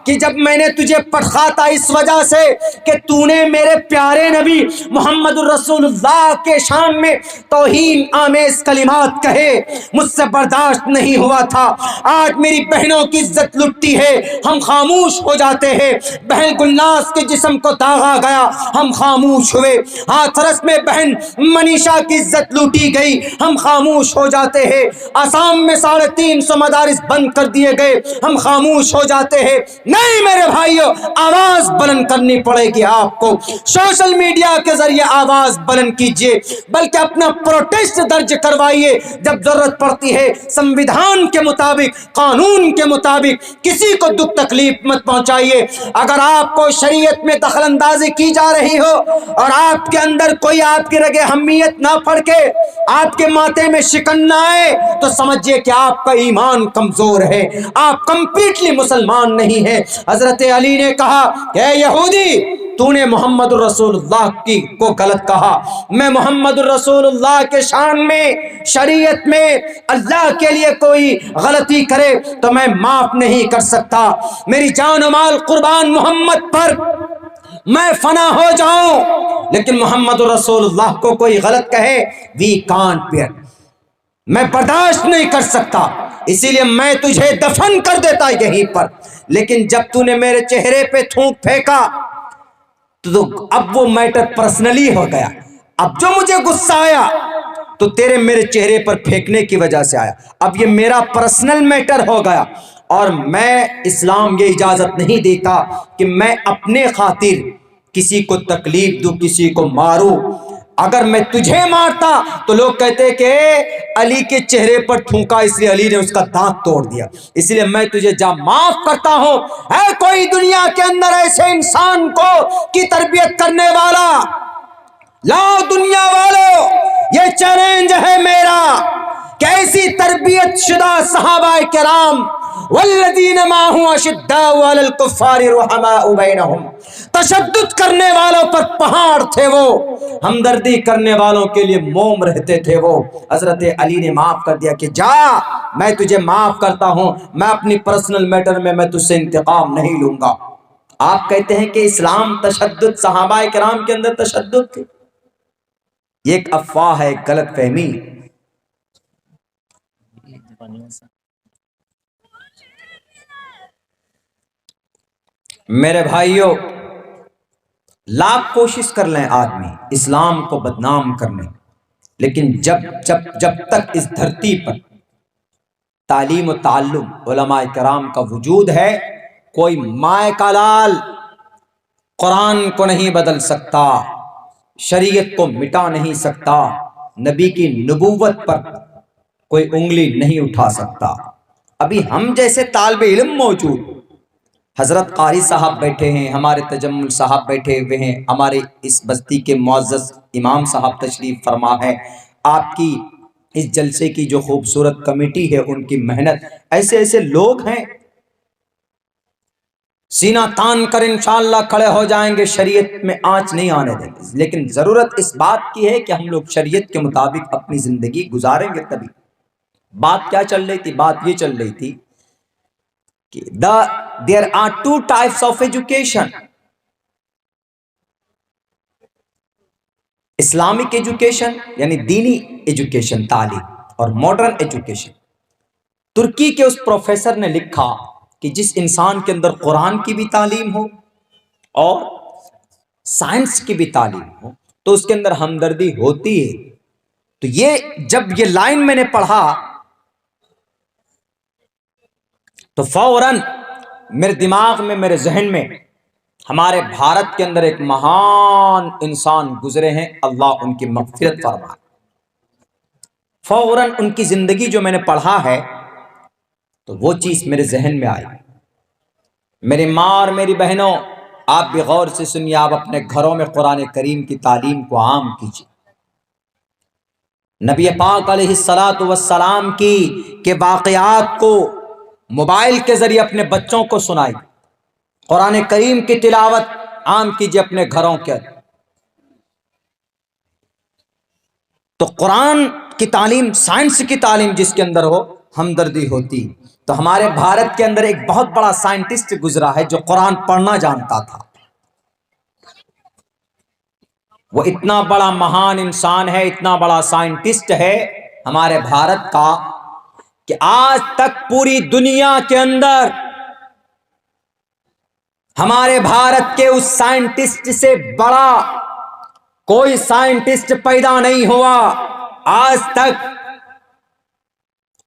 کہ جب میں نے تجھے پٹخا تھا اس وجہ سے کہ تو نے میرے پیارے نبی محمد الرسول اللہ کے شان میں توہین آمیز کلمات کہے، مجھ سے برداشت نہیں ہوا تھا۔ آج میری بہنوں کی عزت لٹتی ہے، ہم خاموش ہو جاتے ہیں۔ بہن گلناز کے جسم کو داغا گیا، ہم خاموش ہوئے۔ ہاتھرس میں بہن منیشا کی عزت لوٹی گئی، ہم خاموش ہو جاتے ہیں۔ آسام میں 350 مدارس بند کر دیے گئے، ہم خاموش ہو جاتے ہیں۔ نہیں میرے بھائیوں، آواز بلند کرنی پڑے گی آپ کو، سوشل میڈیا کے ذریعے آواز بلند کیجئے، بلکہ اپنا پروٹیسٹ درج کروائیے جب ضرورت پڑتی ہے۔ سنویدھان کے مطابق، قانون کے مطابق کسی کو دکھ تکلیف مت پہنچائیے۔ اگر آپ کو شریعت میں دخل اندازی کی جا رہی ہو اور آپ کے اندر کوئی آپ کی رگ حمیت نہ پھڑکے، آپ کے ماتھے میں شکن نہ آئے، تو سمجھیے کہ آپ کا ایمان کمزور ہے، آپ کمپلیٹلی مسلمان نہیں ہے۔ حضرت علی نے کہا کہ اے یہودی تو نے محمد الرسول اللہ کو غلط کہا، میں محمد الرسول اللہ کے شان میں، شریعت میں اللہ کے لیے کوئی غلطی کرے تو میں معاف نہیں کر سکتا۔ میری جان و مال قربان محمد پر، میں فنا ہو جاؤں لیکن محمد الرسول اللہ کو کوئی غلط کہے، وی کانٹ بیئر، میں برداشت نہیں کر سکتا، اسی لیے میں تجھے دفن کر دیتا یہیں پر۔ لیکن جب تو نے میرے چہرے پہ تھوک پھینکا تو اب وہ میٹر پرسنلی ہو گیا، اب جو مجھے غصہ آیا تو تیرے میرے چہرے پر پھینکنے کی وجہ سے آیا، اب یہ میرا پرسنل میٹر ہو گیا، اور میں اسلام یہ اجازت نہیں دیتا کہ میں اپنے خاطر کسی کو تکلیف دوں، کسی کو ماروں۔ اگر میں تجھے مارتا تو لوگ کہتے کہ علی کے چہرے پر تھوکا اس لیے علی نے اس کا دانت توڑ دیا، اس لیے میں تجھے جا معاف کرتا ہوں۔ ہے کوئی دنیا کے اندر ایسے انسان کو کی تربیت کرنے والا؟ لاؤ دنیا والو، یہ چیلنج ہے میرا کہ ایسی تربیت شدہ صحابہ کرام والذین معہ اشداء علی الکفار رحماء بینہم، تشدد کرنے والوں پر پہاڑ تھے وہ، ہمدردی کرنے والوں کے لیے موم رہتے تھے وہ۔ حضرت علی نے معاف کر دیا کہ جا میں تجھے معاف کرتا ہوں، میں اپنی پرسنل میٹر میں تجھ سے انتقام نہیں لوں گا۔ آپ کہتے ہیں کہ اسلام تشدد، صحابہ کرام کے اندر تشدد تھی، یہ ایک افواہ ہے، ایک غلط فہمی۔ میرے بھائیوں، لاکھ کوشش کر لیں آدمی اسلام کو بدنام کرنے، لیکن جب تک اس دھرتی پر تعلیم و تعلم علماء کرام کا وجود ہے، کوئی مائے کا لال قرآن کو نہیں بدل سکتا، شریعت کو مٹا نہیں سکتا، نبی کی نبوت پر کوئی انگلی نہیں اٹھا سکتا۔ ابھی ہم جیسے طالب علم موجود، حضرت قاری صاحب بیٹھے ہیں، ہمارے تجمل صاحب بیٹھے ہوئے ہیں، ہمارے اس بستی کے معزز امام صاحب تشریف فرما ہے، آپ کی اس جلسے کی جو خوبصورت کمیٹی ہے ان کی محنت، ایسے لوگ ہیں سینہ تان کر انشاءاللہ کھڑے ہو جائیں گے، شریعت میں آنچ نہیں آنے دیں گے، لیکن ضرورت اس بات کی ہے کہ ہم لوگ شریعت کے مطابق اپنی زندگی گزاریں گے تبھی۔ بات کیا چل رہی تھی؟ بات یہ چل رہی تھی کہ there are two types of education: Islamic education یعنی دینی ایجوکیشن، تعلیم، اور ماڈرن ایجوکیشن۔ ترکی کے اس پروفیسر نے لکھا کہ جس انسان کے اندر قرآن کی بھی تعلیم ہو اور سائنس کی بھی تعلیم ہو تو اس کے اندر ہمدردی ہوتی ہے. تو جب یہ لائن میں نے پڑھا تو فوراً میرے دماغ میں، میرے ذہن میں ہمارے بھارت کے اندر ایک مہان انسان گزرے ہیں، اللہ ان کی مغفرت فرمائے. فوراً ان کی زندگی جو میں نے پڑھا ہے تو وہ چیز میرے ذہن میں آئی. میری ماں اور میری بہنوں، آپ بھی غور سے سنیے، آپ اپنے گھروں میں قرآن کریم کی تعلیم کو عام کیجیے. نبی پاک علیہ الصلاۃ والسلام کے واقعات کو موبائل کے ذریعے اپنے بچوں کو سنائی. قرآن کریم کی تلاوت عام کیجیے اپنے گھروں کے اندر. تو قرآن کی تعلیم، سائنس کی تعلیم جس کے اندر ہو، ہمدردی ہوتی. تو ہمارے بھارت کے اندر ایک بہت بڑا سائنٹسٹ گزرا ہے جو قرآن پڑھنا جانتا تھا. وہ اتنا بڑا مہان انسان ہے، اتنا بڑا سائنٹسٹ ہے ہمارے بھارت کا کہ آج تک پوری دنیا کے اندر ہمارے بھارت کے اس سائنٹسٹ سے بڑا کوئی سائنٹسٹ پیدا نہیں ہوا آج تک.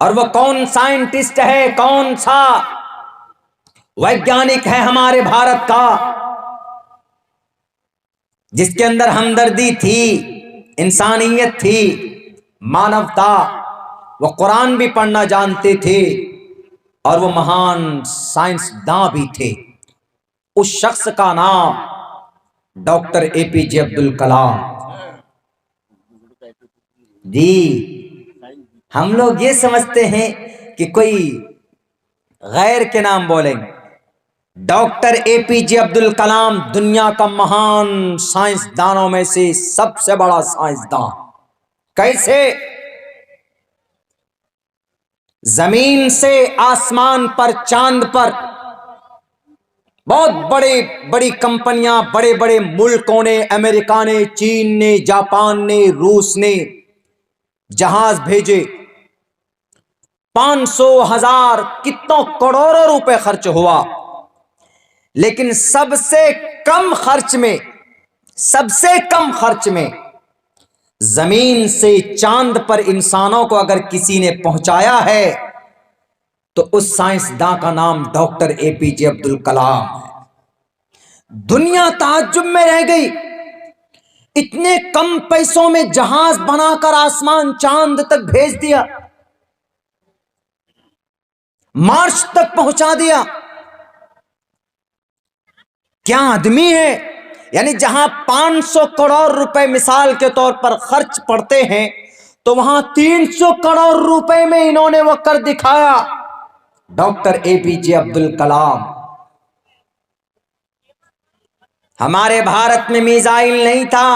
اور وہ کون سائنٹسٹ ہے، کون سا ویگیانک ہے ہمارے بھارت کا جس کے اندر ہمدردی تھی، انسانیت تھی، مانوتا. وہ قرآن بھی پڑھنا جانتے تھے اور وہ مہان سائنس داں بھی تھے. اس شخص کا نام ڈاکٹر اے پی جے عبد الکلام. جی، ہم لوگ یہ سمجھتے ہیں کہ کوئی غیر کے نام بولیں گے. ڈاکٹر اے پی جے عبد الکلام دنیا کا مہان سائنسدانوں میں سے سب سے بڑا سائنسدان. کیسے؟ زمین سے آسمان پر، چاند پر بہت بڑی کمپنیاں، بڑے بڑے ملکوں نے، امریکہ نے، چین نے، جاپان نے، روس نے جہاز بھیجے. 500,000 کتنوں کروڑوں روپے خرچ ہوا، لیکن سب سے کم خرچ میں زمین سے چاند پر انسانوں کو اگر کسی نے پہنچایا ہے تو اس سائنسداں کا نام ڈاکٹر اے پی جے عبد الکلام ہے. دنیا تعجب میں رہ گئی، اتنے کم پیسوں میں جہاز بنا کر آسمان چاند تک بھیج دیا، مارس تک پہنچا دیا. کیا آدمی ہے؟ یعنی جہاں 500 کروڑ روپے مثال کے طور پر خرچ پڑتے ہیں تو وہاں 300 کروڑ روپے میں انہوں نے وہ کر دکھایا. ڈاکٹر اے پی جے عبد الکلام. ہمارے بھارت میں میزائل نہیں تھا،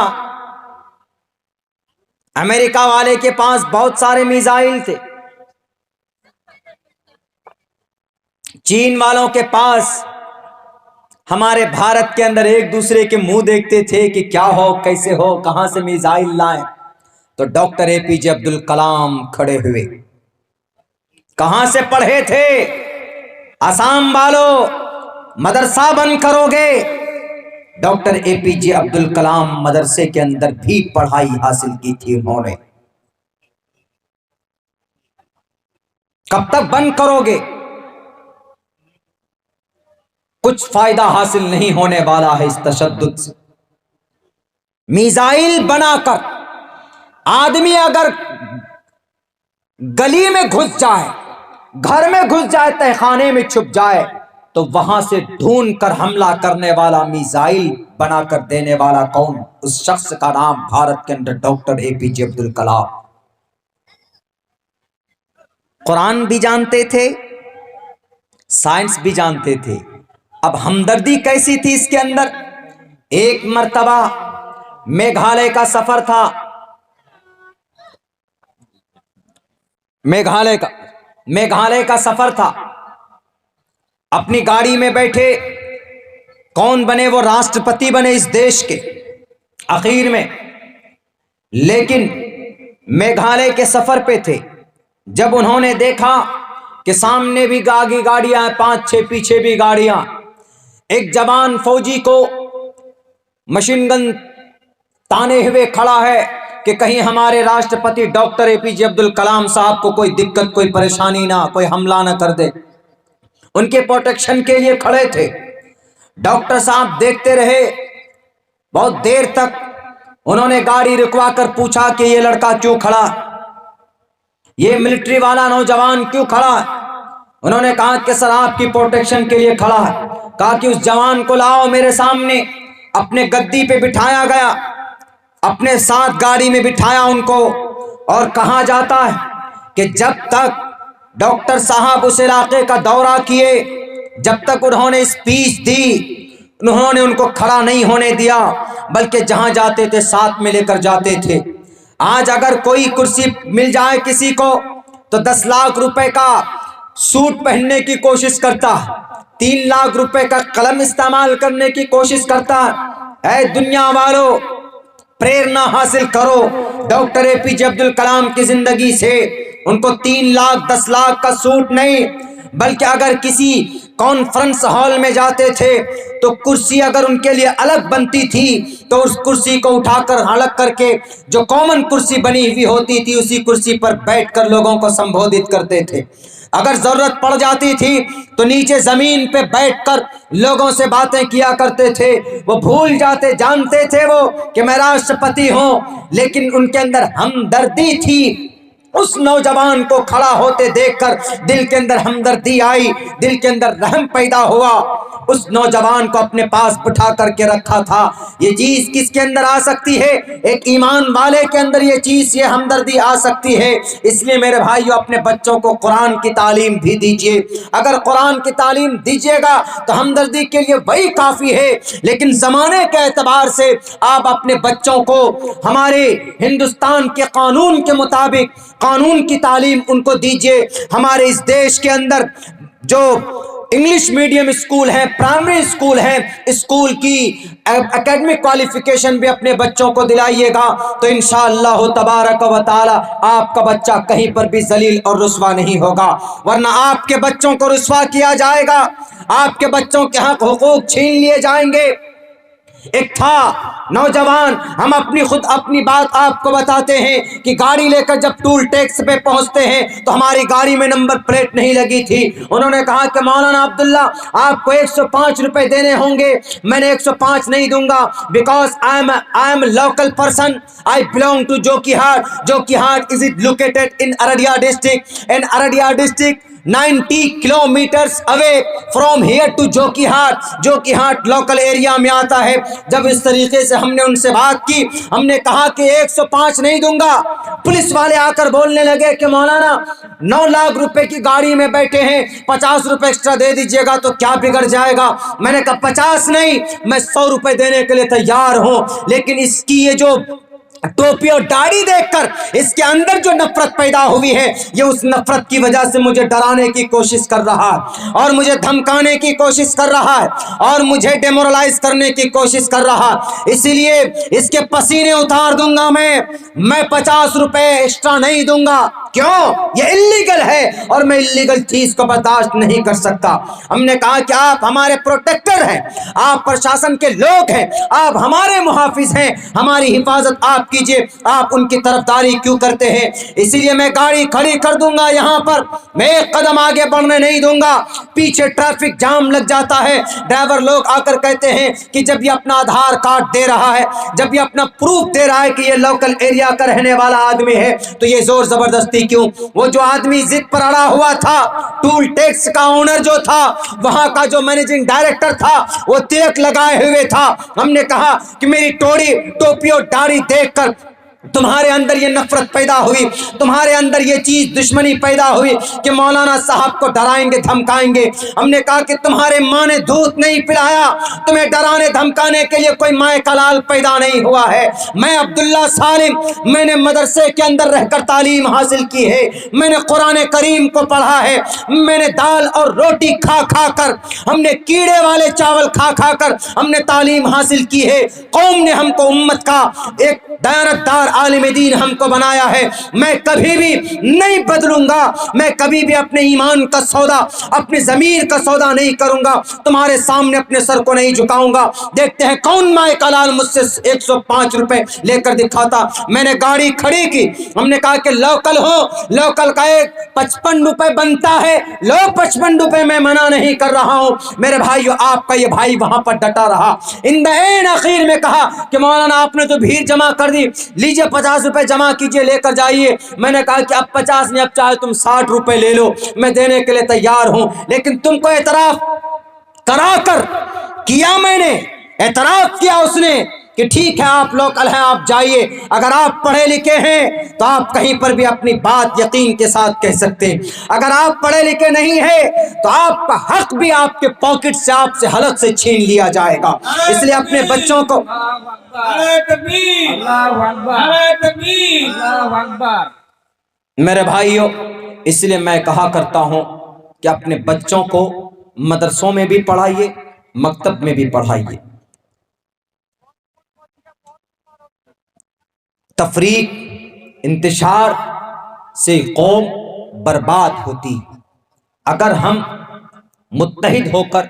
امریکہ والے کے پاس بہت سارے میزائل تھے، چین والوں کے پاس. ہمارے بھارت کے اندر ایک دوسرے کے منہ دیکھتے تھے کہ کیا ہو، کیسے ہو، کہاں سے میزائل لائیں. تو ڈاکٹر اے پی جے عبد الکلام کھڑے ہوئے. کہاں سے پڑھے تھے؟ آسام والوں مدرسہ بند کرو گے. ڈاکٹر اے پی جے عبد الکلام مدرسے کے اندر بھی پڑھائی حاصل کی تھی انہوں نے. کب تک بند کرو گے؟ کچھ فائدہ حاصل نہیں ہونے والا ہے اس تشدد سے. میزائل بنا کر آدمی اگر گلی میں گھس جائے، گھر میں گھس جائے، تہخانے میں چھپ جائے تو وہاں سے ڈھونڈ کر حملہ کرنے والا، میزائل بنا کر دینے والا کون؟ اس شخص کا نام بھارت کے اندر ڈاکٹر اے پی جے عبد الکلام. قرآن بھی جانتے تھے، سائنس بھی جانتے تھے. اب ہمدردی کیسی تھی اس کے اندر؟ ایک مرتبہ میگھالیہ کا سفر تھا، میگھالیہ کا سفر تھا. اپنی گاڑی میں بیٹھے، کون بنے؟ وہ راشٹرپتی بنے اس دیش کے اخیر میں. لیکن میگھالیہ کے سفر پہ تھے. جب انہوں نے دیکھا کہ سامنے بھی آگے گاڑیاں ہیں، 5-6 پیچھے بھی گاڑیاں. ایک جوان فوجی کو مشین گن تانے ہوئے کھڑا ہے کہ کہیں ہمارے راشٹرپتی ڈاکٹر اے پی جے عبد الکلام صاحب کو کوئی دقت، کوئی پریشانی نہ، کوئی حملہ نہ کر دے. ان کے پروٹیکشن کے لیے کھڑے تھے. ڈاکٹر صاحب دیکھتے رہے بہت دیر تک. انہوں نے گاڑی رکوا کر پوچھا کہ یہ لڑکا کیوں کھڑا، یہ ملٹری والا نوجوان کیوں کھڑا؟ انہوں نے کہا کہ سر آپ کی پروٹیکشن کے لیے کھڑا ہے. کہا کہ اس جوان کو لاؤ میرے سامنے. اپنے گدی پہ بٹھایا گیا، اپنے ساتھ گاڑی میں بٹھایا ان کو، اور کہا جاتا ہے کہ جب تک ڈاکٹر صاحب اس علاقے کا دورہ کیے، جب تک انہوں نے اسپیچ دی، انہوں نے ان کو کھڑا نہیں ہونے دیا، بلکہ جہاں جاتے تھے ساتھ میں لے کر جاتے تھے. آج اگر کوئی کرسی مل جائے کسی کو تو 10 لاکھ روپے کا سوٹ پہننے کی کوشش کرتا ہے، 3 لاکھ روپے کا قلم استعمال کرنے کی کوشش کرتا ہے. اے دنیا والو، پریرنا حاصل کرو ڈاکٹر اے پی جے عبد الکلام کی زندگی سے. ان کو 3 لاکھ 10 لاکھ کا سوٹ نہیں، بلکہ اگر کسی کانفرنس ہال میں جاتے تھے تو کرسی اگر ان کے لیے الگ بنتی تھی تو اس کرسی کو اٹھا کر الگ کر کے جو کامن کرسی بنی ہوئی ہوتی تھی اسی کرسی پر بیٹھ کر لوگوں کو سمبودھت کرتے تھے. اگر ضرورت پڑ جاتی تھی تو نیچے زمین پہ بیٹھ کر لوگوں سے باتیں کیا کرتے تھے. وہ بھول جاتے، جانتے تھے وہ کہ میں راشٹرپتی ہوں، لیکن ان کے اندر ہمدردی تھی. اس نوجوان کو کھڑا ہوتے دیکھ کر دل کے اندر ہمدردی آئی، دل کے اندر رحم پیدا ہوا. اس نوجوان کو اپنے پاس بٹھا کر کے رکھا تھا. یہ چیز کس کے اندر آ سکتی ہے؟ ایک ایمان والے کے اندر یہ چیز، یہ ہمدردی آ سکتی ہے. اس لیے میرے بھائیو، اپنے بچوں کو قرآن کی تعلیم بھی دیجیے. اگر قرآن کی تعلیم دیجیے گا تو ہمدردی کے لیے وہی کافی ہے، لیکن زمانے کے اعتبار سے آپ اپنے بچوں کو ہمارے ہندوستان کے قانون کے مطابق قانون کی تعلیم ان کو دیجیے. ہمارے اس دیش کے اندر جو انگلش میڈیم اسکول ہیں، پرائمری اسکول ہیں، اسکول کی اکیڈمک کوالیفیکیشن بھی اپنے بچوں کو دلائیے گا تو انشاءاللہ تبارک و تعالی آپ کا بچہ کہیں پر بھی ذلیل اور رسوا نہیں ہوگا. ورنہ آپ کے بچوں کو رسوا کیا جائے گا، آپ کے بچوں کے حق حقوق چھین لیے جائیں گے. ایک تھا نوجوان، ہم اپنی بات آپ کو بتاتے ہیں کہ گاڑی لے کر جب ٹول ٹیکس پہ پہنچتے ہیں تو ہماری گاڑی میں نمبر پلیٹ نہیں لگی تھی. انہوں نے کہا کہ مولانا عبداللہ آپ کو 105 روپے دینے ہوں گے. میں نے 105 نہیں دوں گا، because I am a local person. I belong to Jokihardt. Jokihardt is located in Aradia district, and Aradia district 90 kilometers away from here to Jokihardt. Jokihardt local area میں آتا ہے. جب اس طریقے سے ہم نے ان سے بات کی، ہم نے کہا کہ 105 نہیں دوں گا. پولیس والے آ کر بولنے لگے کہ مولانا 9 لاکھ روپے کی گاڑی میں بیٹھے ہیں، 50 روپے ایکسٹرا دے دیجئے گا تو کیا بگڑ جائے گا؟ میں نے کہا 50 نہیں، میں 100 روپے دینے کے لیے تیار ہوں. لیکن اس کی یہ جو ٹوپی اور داڑھی دیکھ کر اس کے اندر جو نفرت پیدا ہوئی ہے، یہ اس نفرت کی وجہ سے مجھے ڈرانے کی کوشش کر رہا ہے اور مجھے دھمکانے کی کوشش کر رہا ہے اور مجھے ڈیمورلائز کرنے کی کوشش کر رہا ہے. اسی لیے اس کے پسینے اتار دوں گا. میں 50 روپے ایکسٹرا نہیں دوں گا. کیوں؟ یہ اللیگل ہے اور میں اللیگل چیز کو برداشت نہیں کر سکتا. ہم نے کہا کہ آپ ہمارے پروٹیکٹر ہیں، آپ پرشاسن کے لوگ ہیں، آپ ہمارے محافظ ہیں، ہماری حفاظت آپ کیجئے. آپ ان کی طرفداری کیوں کرتے ہیں؟ اسی لیے میں گاڑی کھڑی کر دوں گا یہاں پر، میں ایک قدم آگے بڑھنے نہیں دوں گا. پیچھے ٹریفک جام لگ جاتا ہے، ڈرائیور لوگ آ کر کہتے ہیں کہ جب یہ اپنا آدھار کارڈ دے رہا ہے، جب یہ اپنا پروف دے رہا ہے کہ یہ لوکل ایریا کا رہنے والا آدمی ہے، تو یہ زور زبردستی کیوں؟ وہ جو آدمی ضد پر اڑا ہوا تھا، ٹول ٹیکس کا اونر جو تھا، وہاں کا جو مینیجنگ ڈائریکٹر تھا، وہ تیک لگائے ہوئے تھا. ہم نے کہا کہ میری ٹوپی اور داڑھی دیکھ کر تمہارے اندر یہ نفرت پیدا ہوئی، تمہارے اندر یہ چیز دشمنی پیدا ہوئی کہ مولانا صاحب کو ڈرائیں گے، دھمکائیں گے. ہم نے کہا کہ تمہارے ماں نے دودھ نہیں پلایا، تمہیں ڈرانے دھمکانے کے لیے کوئی مائے کا لال پیدا نہیں ہوا ہے. میں عبداللہ سالم، میں نے مدرسے کے اندر رہ کر تعلیم حاصل کی ہے، میں نے قرآن کریم کو پڑھا ہے، میں نے دال اور روٹی کھا کھا کر، ہم نے کیڑے والے چاول کھا کھا کر ہم نے تعلیم حاصل کی ہے. قوم نے ہم کو امت کا ایک دیانتدار عالم دین ہم کو بنایا ہے، میں کبھی بھی نہیں بدلوں گا، میں کبھی بھی اپنے ایمان کا سودا، اپنے ضمیر کا سودا نہیں کروں گا، تمہارے سامنے اپنے سر کو نہیں جھکاؤں گا۔ دیکھتے ہیں کون مائے کا لال مجھ سے 105 روپے لے کر دکھاتا۔ میں نے گاڑی کھڑی کی، ہم نے کہا کہ لوکل ہو، لوکل کا ایک 55 روپے بنتا ہے، لو 55 روپے میں منع نہیں کر رہا ہوں۔ میرے بھائیو، آپ کا یہ بھائی وہاں پر ڈٹا رہا، ان دا این اخیر میں کہا کہ مولانا آپ نے تو بھیڑ جمع کر دی، لیجئے 50 روپے جمع کیجئے، لے کر جائیے۔ میں نے کہا کہ اب 50 نہیں، اب چاہے تم 60 روپے لے لو، میں دینے کے لیے تیار ہوں، لیکن تم کو اعتراف کرا کر کیا، میں نے اعتراف کیا اس نے کہ ٹھیک ہے آپ لوکل ہیں، آپ جائیے، اگر آپ پڑھے لکھے ہیں تو آپ کہیں پر بھی اپنی بات یقین کے ساتھ کہہ سکتے ہیں، اگر آپ پڑھے لکھے نہیں ہیں تو آپ کا حق بھی آپ کے پاکٹ سے، آپ سے حلق سے چھین لیا جائے گا۔ اس لیے اپنے بچوں کو میرے بھائیوں، اس لیے میں کہا کرتا ہوں کہ اپنے بچوں کو مدرسوں میں بھی پڑھائیے، مکتب میں بھی پڑھائیے۔ تفریق، انتشار سے قوم برباد ہوتی۔ اگر ہم متحد ہو کر،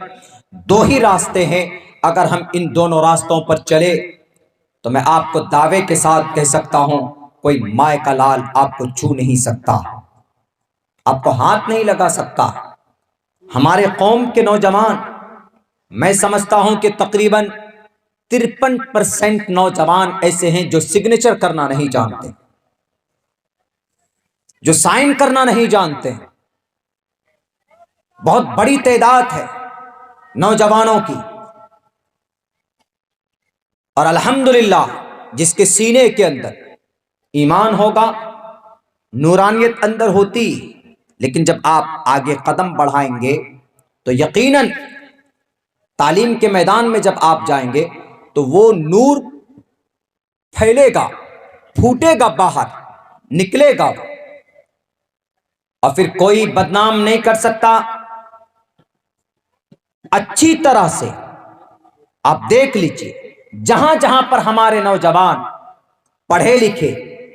دو ہی راستے ہیں، اگر ہم ان دونوں راستوں پر چلے تو میں آپ کو دعوے کے ساتھ کہہ سکتا ہوں کوئی مائے کا لال آپ کو چھو نہیں سکتا، آپ کو ہاتھ نہیں لگا سکتا۔ ہمارے قوم کے نوجوان، میں سمجھتا ہوں کہ تقریباً 53% نوجوان ایسے ہیں جو سگنیچر کرنا نہیں جانتے، جو سائن کرنا نہیں جانتے۔ بہت بڑی تعداد ہے نوجوانوں کی، اور الحمدللہ جس کے سینے کے اندر ایمان ہوگا، نورانیت اندر ہوتی، لیکن جب آپ آگے قدم بڑھائیں گے تو یقیناً تعلیم کے میدان میں جب آپ جائیں گے تو وہ نور پھیلے گا، پھوٹے گا، باہر نکلے گا، اور پھر کوئی بدنام نہیں کر سکتا۔ اچھی طرح سے آپ دیکھ لیجئے، جہاں جہاں پر ہمارے نوجوان پڑھے لکھے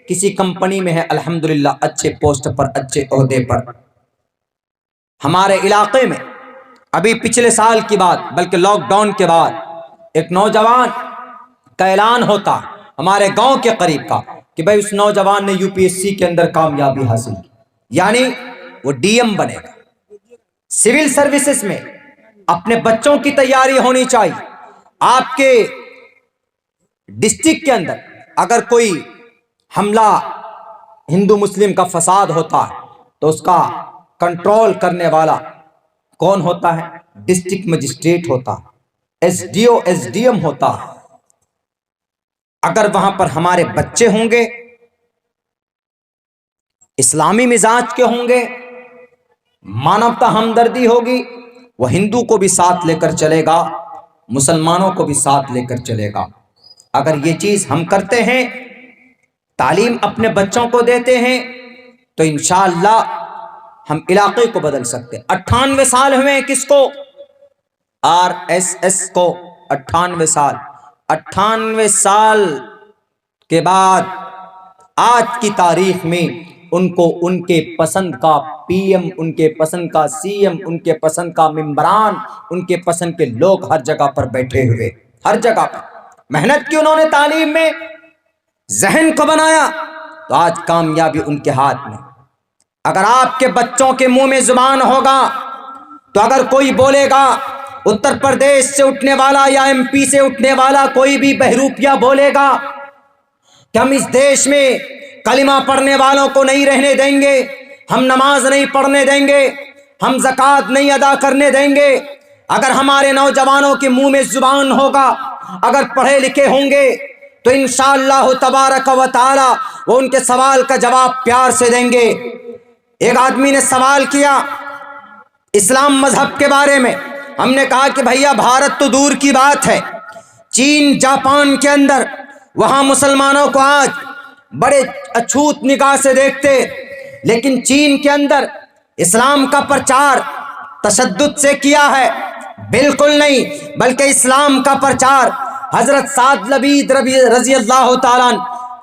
کسی کمپنی میں ہے، الحمدللہ اچھے پوسٹ پر، اچھے عہدے پر۔ ہمارے علاقے میں ابھی پچھلے سال کی بات، بلکہ لاک ڈاؤن کے بعد، ایک نوجوان کا اعلان ہوتا ہمارے گاؤں کے قریب کا کہ بھائی اس نوجوان نے UPSC کے اندر کامیابی حاصل کی، یعنی وہ DM بنے گا۔ سول سروسز میں اپنے بچوں کی تیاری ہونی چاہیے۔ آپ کے ڈسٹرکٹ کے اندر اگر کوئی حملہ ہندو مسلم کا فساد ہوتا ہے تو اس کا کنٹرول کرنے والا کون ہوتا ہے؟ ڈسٹرکٹ مجسٹریٹ ہوتا ہے، SDO SDM ہوتا ہے۔ اگر وہاں پر ہمارے بچے ہوں گے، اسلامی مزاج کے ہوں گے، مانوتا ہمدردی ہوگی، وہ ہندو کو بھی ساتھ لے کر چلے گا، مسلمانوں کو بھی ساتھ لے کر چلے گا۔ اگر یہ چیز ہم کرتے ہیں، تعلیم اپنے بچوں کو دیتے ہیں، تو انشاءاللہ ہم علاقے کو بدل سکتے ہیں۔ 98 سال ہوئے کس کو؟ RSS کو 98 سال۔ 98 سال کے بعد آج کی تاریخ میں ان کو ان کے پسند کا PM، ان کے پسند کا CM، ان کے پسند کا ممبران، ان کے پسند کے لوگ ہر جگہ پر بیٹھے ہوئے، ہر جگہ پر محنت کی انہوں نے، تعلیم میں ذہن کو بنایا، تو آج کامیابی ان کے ہاتھ میں۔ اگر آپ کے بچوں کے منہ میں زبان ہوگا تو اگر کوئی بولے گا، اتر پردیش سے اٹھنے والا یا MP سے اٹھنے والا کوئی بھی بہروپیہ بولے گا کہ ہم اس دیش میں کلمہ پڑھنے والوں کو نہیں رہنے دیں گے، ہم نماز نہیں پڑھنے دیں گے، ہم زکوٰۃ نہیں ادا کرنے دیں گے، اگر ہمارے نوجوانوں کے منہ میں زبان ہوگا، اگر پڑھے لکھے ہوں گے، تو انشاءاللہ تبارک و تعالی وہ ان کے سوال کا جواب پیار سے دیں گے۔ ایک آدمی نے سوال کیا اسلام مذہب کے بارے میں، ہم نے کہا کہ بھیا بھارت تو دور کی بات ہے، چین جاپان کے اندر وہاں مسلمانوں کو آج بڑے اچھوت نگاہ سے دیکھتے، لیکن چین کے اندر اسلام کا پرچار تشدد سے کیا ہے؟ بالکل نہیں، بلکہ اسلام کا پرچار حضرت سعد لبید رضی اللہ تعالیٰ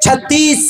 36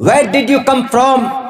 Where did you come from?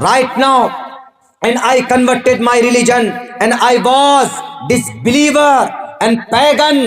Right now and I converted my religion and I was disbeliever and pagan।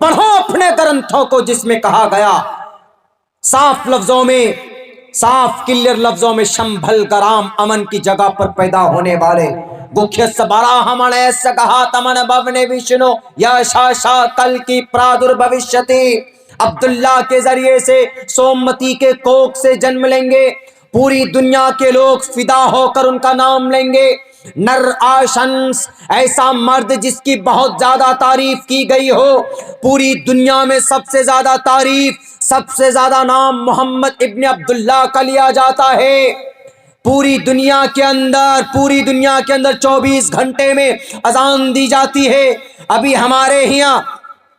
پڑھو اپنے گرنتھوں کو جس میں کہا گیا صاف لفظوں میں، صاف کلیئر لفظوں میں، شمبھل گرام امن کی جگہ پر پیدا ہونے والے گکھیس براہمن سگہا تمن بھونے وشنو یا شاشا کل کی پرادر بھوشیتی، عبداللہ کے ذریعے سے سومتی کے کوکھ سے جنم لیں گے، پوری دنیا کے لوگ فدا ہو کر ان کا نام لیں گے۔ نر آشنس، ایسا مرد جس کی بہت زیادہ تعریف کی گئی ہو، پوری دنیا میں سب سے زیادہ تعریف، سب سے زیادہ نام محمد ابن عبداللہ کا لیا جاتا ہے۔ پوری دنیا کے اندر 24 گھنٹے میں اذان دی جاتی ہے۔ ابھی ہمارے یہاں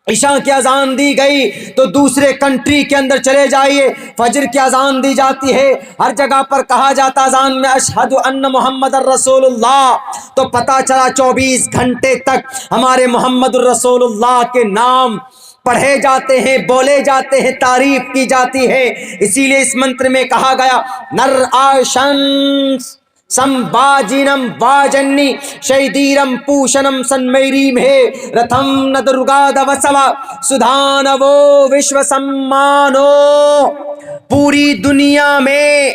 عشاء کی اذان دی گئی تو دوسرے کنٹری کے اندر چلے جائیے، فجر کی اذان دی جاتی ہے، ہر جگہ پر کہا جاتا اذان میں اشہد ان محمد الرسول اللہ، تو پتہ چلا 24 گھنٹے تک ہمارے محمد الرسول اللہ کے نام پڑھے جاتے ہیں، بولے جاتے ہیں، تعریف کی جاتی ہے۔ اسی لیے اس منتر میں کہا گیا نر آشنس سمباجنم واجنی شیدیرم پوشنم سنمیریم ہے رتھم ندرگاد وسوا سدھانو وشو سمانو، پوری دنیا میں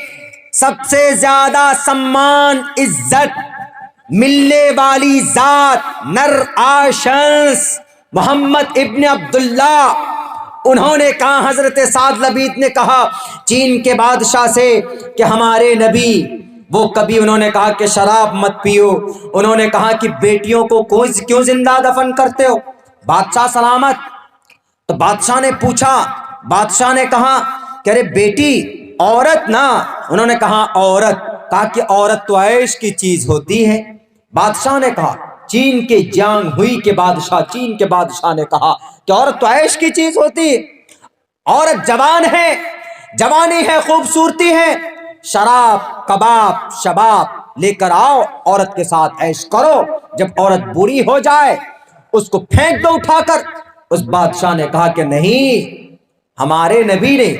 سب سے زیادہ سمان عزت ملنے والی ذات نر آشنس محمد ابن عبداللہ۔ انہوں نے کہا، حضرت سعد لبید نے کہا چین کے بادشاہ سے کہ ہمارے نبی، وہ کبھی انہوں نے کہا کہ شراب مت پیو، انہوں نے کہا کہ بیٹیوں کو کیوں زندہ دفن کرتے ہو؟ بادشاہ سلامت۔ تو بادشاہ نے پوچھا، بادشاہ نے کہا کہ ارے بیٹی عورت نا، انہوں نے کہا عورت، کہا کہ عورت تو عیش کی چیز ہوتی ہے۔ بادشاہ نے کہا، چین کے جانگ ہوئی کے بادشاہ، چین کے بادشاہ نے کہا کہ عورت تو عیش کی چیز ہوتی ہے، عورت جوان ہے، جوانی ہے، خوبصورتی ہے، شراب کباب شباب لے کر آؤ، عورت کے ساتھ عیش کرو، جب عورت بری ہو جائے اس کو پھینک دو اٹھا کر۔ اس بادشاہ نے کہا کہ نہیں، ہمارے نبی نے،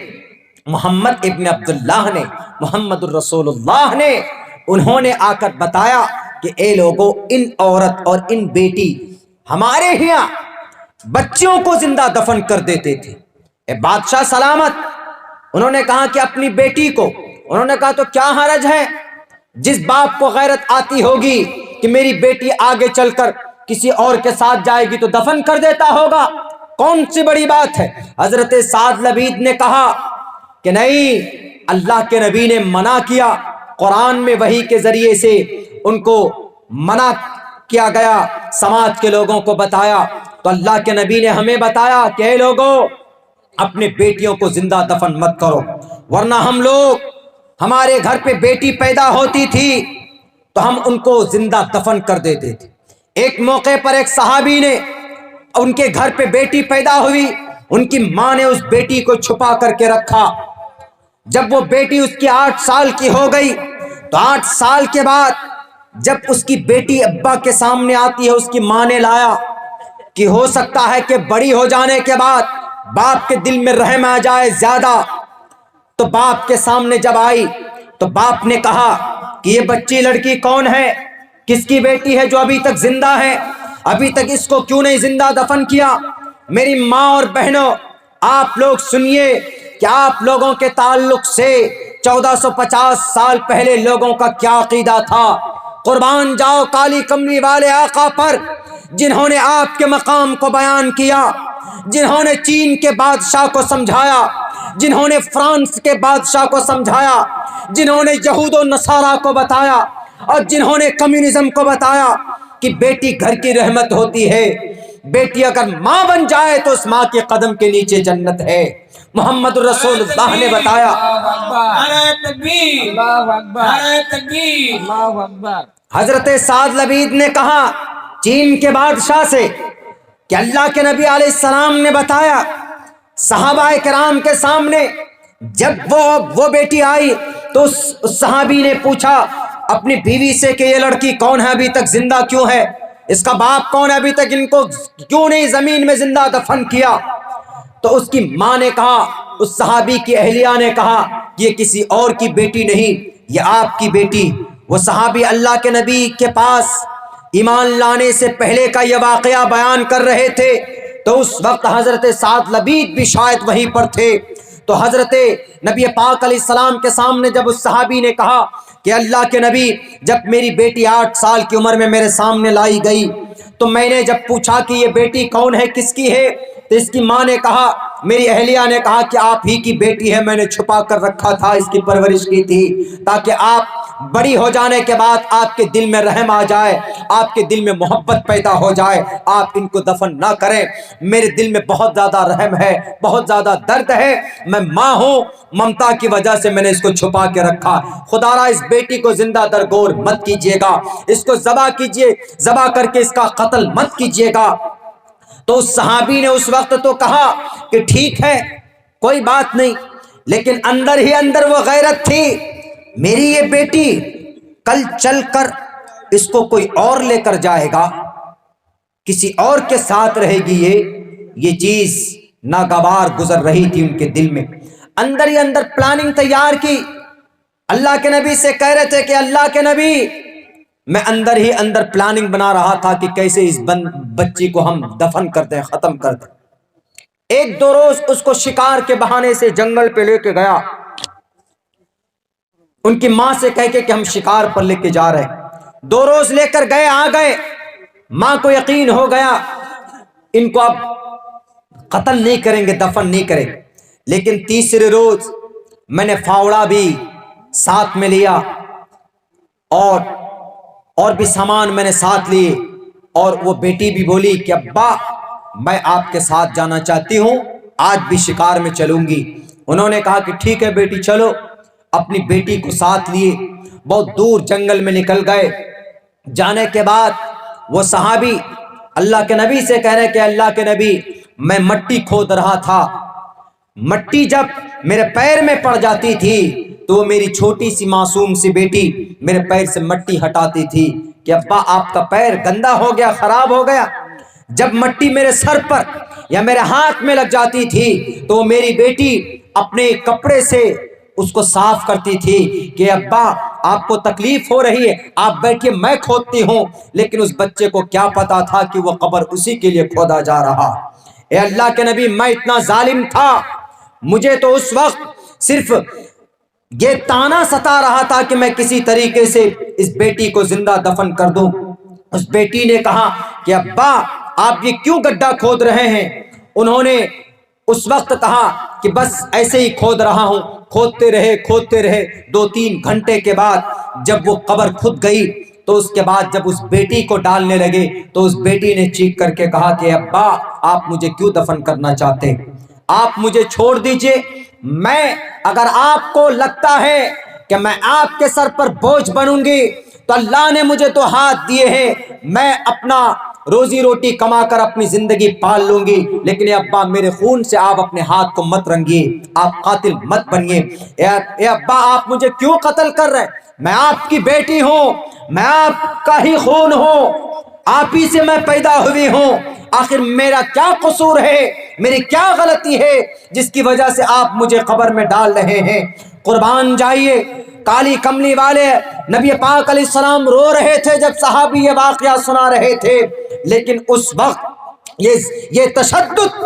محمد ابن عبداللہ نے، محمد الرسول اللہ نے، انہوں نے آ کر بتایا کہ اے لوگوں، ان عورت اور ان بیٹی ہمارے یہاں بچوں کو زندہ دفن کر دیتے تھے۔ اے بادشاہ سلامت، انہوں نے کہا کہ اپنی بیٹی کو، انہوں نے کہا تو کیا حرج ہے، جس باپ کو غیرت آتی ہوگی کہ میری بیٹی آگے چل کر کسی اور کے ساتھ جائے گی تو دفن کر دیتا ہوگا، کون سی بڑی بات ہے؟ حضرت سعد لبید نے کہا کہ نہیں، اللہ کے نبی نے منع کیا، قرآن میں وحی کے ذریعے سے ان کو منع کیا گیا، سماج کے لوگوں کو بتایا، تو اللہ کے نبی نے ہمیں بتایا کہ اے لوگوں، اپنے بیٹیوں کو زندہ دفن مت کرو، ورنہ ہم لوگ، ہمارے گھر پہ بیٹی پیدا ہوتی تھی تو ہم ان کو زندہ دفن کر دیتے تھے۔ ایک موقع پر ایک صحابی نے، ان کے گھر پہ بیٹی پیدا ہوئی، ان کی ماں نے اس بیٹی کو چھپا کر کے رکھا۔ جب وہ بیٹی اس کی 8 سال کی ہو گئی تو 8 سال کے بعد جب اس کی بیٹی ابا کے سامنے آتی ہے، اس کی ماں نے لایا کہ ہو سکتا ہے کہ بڑی ہو جانے کے بعد باپ کے دل میں رحم آ جائے زیادہ، تو باپ کے سامنے جب آئی تو باپ نے کہا کہ یہ بچی لڑکی کون ہے، کس کی بیٹی ہے جو ابھی تک زندہ ہے، ابھی تک اس کو کیوں نہیں زندہ دفن کیا؟ میری ماں اور بہنوں، آپ لوگ سنیے کہ آپ لوگوں کے تعلق سے 1450 سال پہلے لوگوں کا کیا عقیدہ تھا۔ قربان جاؤ کالی کملی والے آقا پر، جنہوں نے آپ کے مقام کو بیان کیا، جنہوں نے چین کے بادشاہ کو سمجھایا، جنہوں نے فرانس کے بادشاہ کو سمجھایا، جنہوں نے یہود و نصارہ کو بتایا، اور جنہوں نے کمیونزم کو بتایا کہ بیٹی گھر کی رحمت ہوتی ہے، بیٹی اگر ماں بن جائے تو اس ماں کے قدم کے نیچے جنت ہے۔ محمد رسول اللہ نے بتایا۔ حضرت سعد لبید نے کہا چین کے بادشاہ سے کہ اللہ کے نبی علیہ السلام نے بتایا، صحابہ کرام کے سامنے جب وہ بیٹی آئی تو اس صحابی نے پوچھا اپنی بیوی سے کہ یہ لڑکی کون ہے، ابھی تک زندہ کیوں ہے، اس کا باپ کون ہے، ابھی تک ان کو کیوں نہیں زمین میں زندہ دفن کیا؟ تو اس کی ماں نے کہا، اس صحابی کی اہلیہ نے کہا یہ کسی اور کی بیٹی نہیں، یہ آپ کی بیٹی۔ وہ صحابی اللہ کے نبی کے پاس ایمان لانے سے پہلے کا یہ واقعہ بیان کر رہے تھے، تو اس وقت حضرت سعد لبید بھی شاید وہیں پر تھے۔ تو حضرت نبی پاک علیہ السلام کے سامنے جب اس صحابی نے کہا کہ اللہ کے نبی، جب میری بیٹی 8 سال کی عمر میں میرے سامنے لائی گئی تو میں نے جب پوچھا کہ یہ بیٹی کون ہے، کس کی ہے، تو اس کی ماں نے کہا، میری اہلیہ نے کہا کہ آپ ہی کی بیٹی ہے، میں نے چھپا کر رکھا تھا، اس کی پرورش کی تھی تاکہ آپ بڑی ہو جانے کے بعد آپ کے دل میں رحم آ جائے، آپ کے دل میں محبت پیدا ہو جائے، آپ ان کو دفن نہ کریں۔ میرے دل میں بہت زیادہ رحم ہے، بہت زیادہ درد ہے، میں ماں ہوں، ممتا کی وجہ سے میں نے اس کو چھپا کے رکھا۔ خدا را اس بیٹی کو زندہ درگور مت کیجیے گا، اس کو ذبح کیجیے، ذبح کر کے اس کا قتل مت کیجیے گا۔ تو اس صحابی نے اس وقت تو کہا کہ ٹھیک ہے، کوئی بات نہیں، لیکن اندر ہی اندر وہ غیرت تھی، میری یہ بیٹی کل چل کر اس کو کوئی اور لے کر جائے گا، کسی اور کے ساتھ رہے گی، یہ چیز ناگوار گزر رہی تھی ان کے دل میں۔ اندر ہی اندر پلاننگ تیار کی، اللہ کے نبی سے کہہ رہے تھے کہ اللہ کے نبی، میں اندر ہی اندر پلاننگ بنا رہا تھا کہ کیسے اس بچی کو ہم دفن کر دیں، ختم کر دیں۔ 1-2 روز اس کو شکار کے بہانے سے جنگل پہ لے کے گیا، ان کی ماں سے کہہ کے کہ ہم شکار پر لے کے جا رہے ہیں۔ 2 روز لے کر گئے، آ گئے، ماں کو یقین ہو گیا ان کو اب قتل نہیں کریں گے، دفن نہیں کریں گے۔ لیکن تیسرے روز میں نے فاوڑا بھی ساتھ میں لیا اور بھی سامان میں نے ساتھ لیے، اور وہ بیٹی بھی بولی کہ ابا میں آپ کے ساتھ جانا چاہتی ہوں، آج بھی شکار میں چلوں گی۔ انہوں نے کہا کہ ٹھیک ہے بیٹی چلو۔ اپنی بیٹی کو ساتھ لیے بہت دور جنگل میں نکل گئے۔ جانے کے بعد وہ صحابی اللہ کے نبی سے کہہ رہے کہ اللہ کے نبی، میں مٹی کھود رہا تھا، مٹی جب میرے پیر میں پڑ جاتی تھی تو وہ میری چھوٹی سی معصوم سی بیٹی میرے پیر سے مٹی ہٹاتی تھی کہ ابا آپ کا پیر گندا ہو گیا، خراب ہو گیا۔ جب مٹی میرے سر پر یا میرے ہاتھ میں لگ جاتی تھی تو میری بیٹی اپنے کپڑے سے اس کو صاف کرتی تھی کہ ابا آپ کو تکلیف ہو رہی ہے، آپ بیٹھیے میں کھودتی ہوں۔ لیکن اس بچے کو کیا پتا تھا کہ وہ قبر اسی کے لیے کھودا جا رہا۔ اے اللہ کے نبی، میں اتنا ظالم تھا، مجھے تو اس وقت صرف یہ تانا ستا رہا تھا کہ میں کسی طریقے سے اس بیٹی کو زندہ دفن کر دوں۔ اس بیٹی نے کہا کہ ابا آپ یہ کیوں گڈھا کھود رہے ہیں؟ انہوں نے اس وقت کہا کہ بس ایسے ہی کھود رہا ہوں۔ کھودتے رہے 2-3 گھنٹے کے بعد جب وہ قبر کھد گئی تو اس کے بعد جب اس بیٹی کو ڈالنے لگے تو اس بیٹی نے چیخ کر کے کہا کہ ابا آپ مجھے کیوں دفن کرنا چاہتے ہیں؟ آپ مجھے چھوڑ دیجئے، میں اگر آپ کو لگتا ہے کہ میں آپ کے سر پر بوجھ بنوں گی تو اللہ نے مجھے تو ہاتھ دیے ہیں، میں اپنا روزی روٹی کما کر اپنی زندگی پال لوں گی، لیکن ابا میرے خون سے آپ اپنے ہاتھ کو مت رنگیے، آپ قاتل مت بنیے۔ اے ابا آپ مجھے کیوں قتل کر رہے؟ میں آپ کی بیٹی ہوں، میں آپ کا ہی خون ہوں، آپ ہی سے میں پیدا ہوئی ہوں، آخر میرا کیا قصور ہے، میری کیا غلطی ہے جس کی وجہ سے آپ مجھے قبر میں ڈال رہے ہیں؟ قربان جائیے، کالی کملی والے نبی پاک علیہ السلام رو رہے تھے جب صحابی یہ واقعہ سنا رہے تھے، لیکن اس وقت یہ تشدد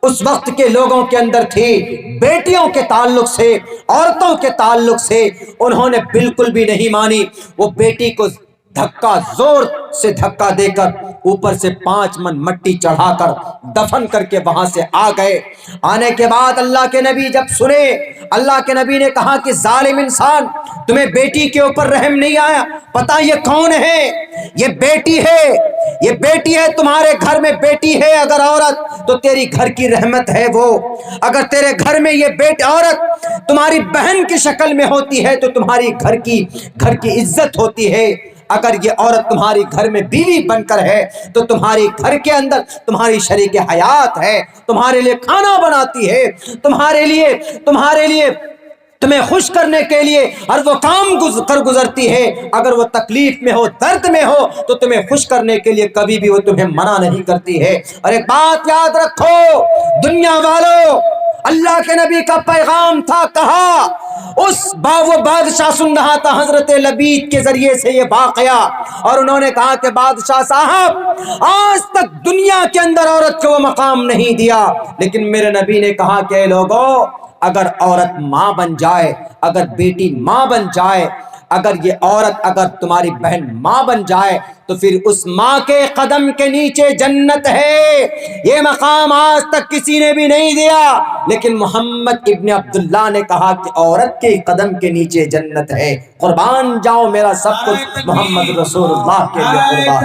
اس وقت کے لوگوں کے اندر تھی، بیٹیوں کے تعلق سے، عورتوں کے تعلق سے انہوں نے بالکل بھی نہیں مانی۔ وہ بیٹی کو دھکا، زور سے دھکا دے کر اوپر سے 5 من مٹی چڑھا کر دفن کر کے وہاں سے آ گئے۔ آنے کے بعد اللہ کے نبی جب سنے، اللہ کے نبی نے کہا کہ ظالم انسان، تمہیں بیٹی کے اوپر رحم نہیں آیا؟ پتہ یہ کون ہے؟ یہ بیٹی ہے، یہ بیٹی ہے، تمہارے گھر میں بیٹی ہے اگر عورت تو تیری گھر کی رحمت ہے وہ۔ اگر تیرے گھر میں یہ بیٹی عورت تمہاری بہن کی شکل میں ہوتی ہے تو تمہاری گھر کی عزت ہوتی ہے۔ اگر یہ عورت تمہاری گھر میں بیوی بن کر ہے تو تمہاری گھر کے اندر تمہاری شریک حیات ہے، تمہارے لیے کھانا بناتی ہے، تمہارے لیے تمہیں خوش کرنے کے لیے اور وہ کام کر گزرتی ہے۔ اگر وہ تکلیف میں ہو، درد میں ہو تو تمہیں خوش کرنے کے لیے کبھی بھی وہ تمہیں منع نہیں کرتی ہے۔ اور ایک بات یاد رکھو دنیا والوں، اللہ کے نبی کا پیغام تھا، کہا اس وہ بادشاہ سن رہا تھا حضرت لبید کے ذریعے سے یہ واقعہ، اور انہوں نے کہا کہ بادشاہ صاحب آج تک دنیا کے اندر عورت کو وہ مقام نہیں دیا، لیکن میرے نبی نے کہا کہ اے لوگو، اگر عورت ماں بن جائے، اگر بیٹی ماں بن جائے، اگر یہ عورت اگر تمہاری بہن ماں بن جائے تو پھر اس ماں کے قدم کے نیچے جنت ہے۔ یہ مقام آج تک کسی نے بھی نہیں دیا، لیکن محمد ابن عبداللہ نے کہا کہ عورت کے قدم کے نیچے جنت ہے۔ قربان جاؤ میرا سب کچھ محمد رسول اللہ کے لیے قربان۔